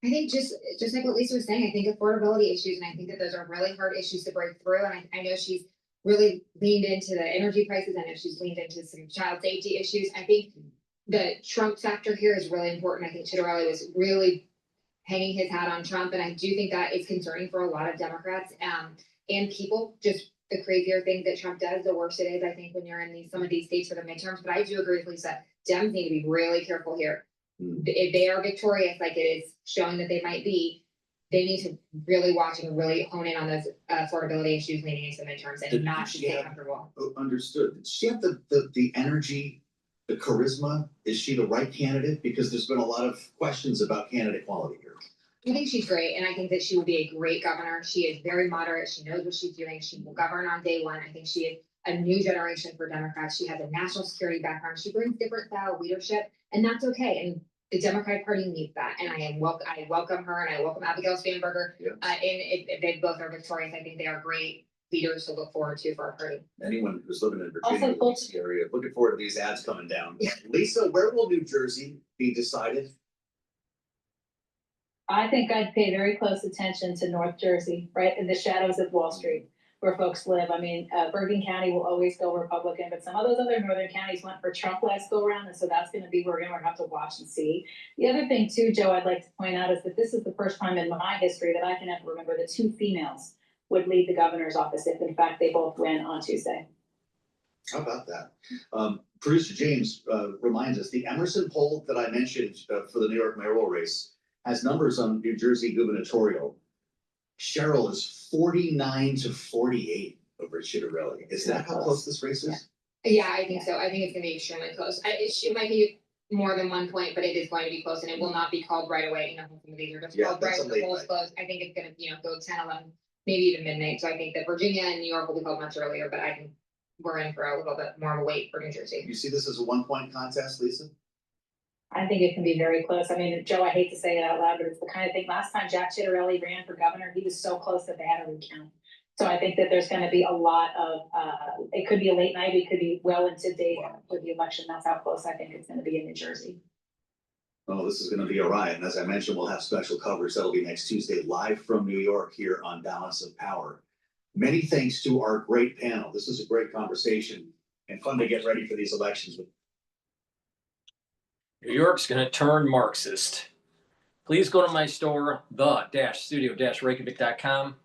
now? I think just like what Lisa was saying, I think affordability issues, and I think that those are really hard issues to break through. And I know she's really leaned into the energy prices. I know she's leaned into some child safety issues. I think the Trump factor here is really important. I think Chitterelli was really hanging his hat on Trump, and I do think that is concerning for a lot of Democrats and people. Just the crazier things that Trump does, the worse it is, I think, when you're in some of these states for the midterms. But I do agree with Lisa. Dems need to be really careful here. If they are victorious, like it is showing that they might be, they need to really watch and really hone in on those affordability issues leading into the midterms and not to stay comfortable. Understood. Does she have the energy, the charisma? Is she the right candidate? Because there's been a lot of questions about candidate quality here. I think she's great, and I think that she will be a great governor. She is very moderate. She knows what she's doing. She will govern on day one. I think she is a new generation for Democrats. She has a national security background. She brings different style leadership, and that's okay. And the Democratic Party needs that. And I welcome her, and I welcome Abigail Spanberger. Yes. And if they both are victorious, I think they are great leaders to look forward to for our party. Anyone who's living in Virginia area, looking forward to these ads coming down. Lisa, where will New Jersey be decided? I think I'd pay very close attention to North Jersey, right in the shadows of Wall Street, where folks live. I mean, Bergen County will always go Republican, but some of those other northern counties went for Trump last go around, and so that's going to be where we're going to have to watch and see. The other thing too, Joe, I'd like to point out is that this is the first time in my history that I can ever remember that two females would lead the governor's office if in fact they both win on Tuesday. How about that? Producer James reminds us the Emerson poll that I mentioned for the New York mayoral race has numbers on New Jersey gubernatorial. Sherrill is 49-48 over Chitterelli. Is that how close this race is? Yeah, I think so. I think it's going to be extremely close. It might be more than 1 point, but it is going to be close, and it will not be called right away. You know, some of these are just called right when the polls close. I think it's going to, go 10, 11, maybe even midnight. So I think that Virginia and New York will be called much earlier, but I think we're in for a little bit more of a wait for New Jersey. You see this as a 1-point contest, Lisa? I think it can be very close. I mean, Joe, I hate to say it out loud, but it's the kind of thing, last time Jack Chitterelli ran for governor, he was so close that they had to recount. So I think that there's going to be a lot of, it could be a late night, it could be well into day for the election. That's how close I think it's going to be in New Jersey. Oh, this is going to be a riot. And as I mentioned, we'll have special coverage. That'll be next Tuesday, live from New York here on Balance of Power. Many thanks to our great panel. This was a great conversation and fun to get ready for these elections with. New York's going to turn Marxist. Please go to my store, the-studio-reykjavik.com,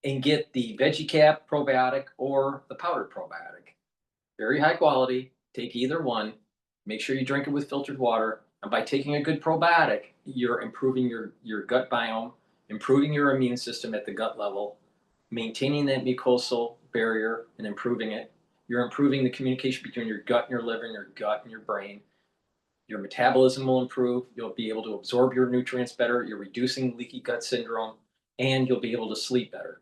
and get the Veggie Cap probiotic or the powdered probiotic. Very high quality. Take either one. Make sure you drink it with filtered water. And by taking a good probiotic, you're improving your gut biome, improving your immune system at the gut level, maintaining that mucosal barrier and improving it. You're improving the communication between your gut and your liver and your gut and your brain. Your metabolism will improve. You'll be able to absorb your nutrients better. You're reducing leaky gut syndrome, and you'll be able to sleep better.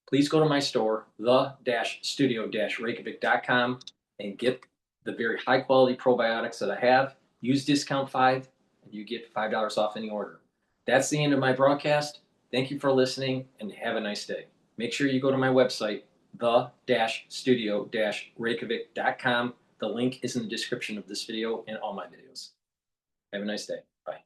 Please go to my store, the-studio-reykjavik.com, and get the very high quality probiotics that I have. Use discount 5, and you get $5 off any order. That's the end of my broadcast. Thank you for listening, and have a nice day. Make sure you go to my website, the-studio-reykjavik.com. The link is in the description of this video and all my videos. Have a nice day. Bye.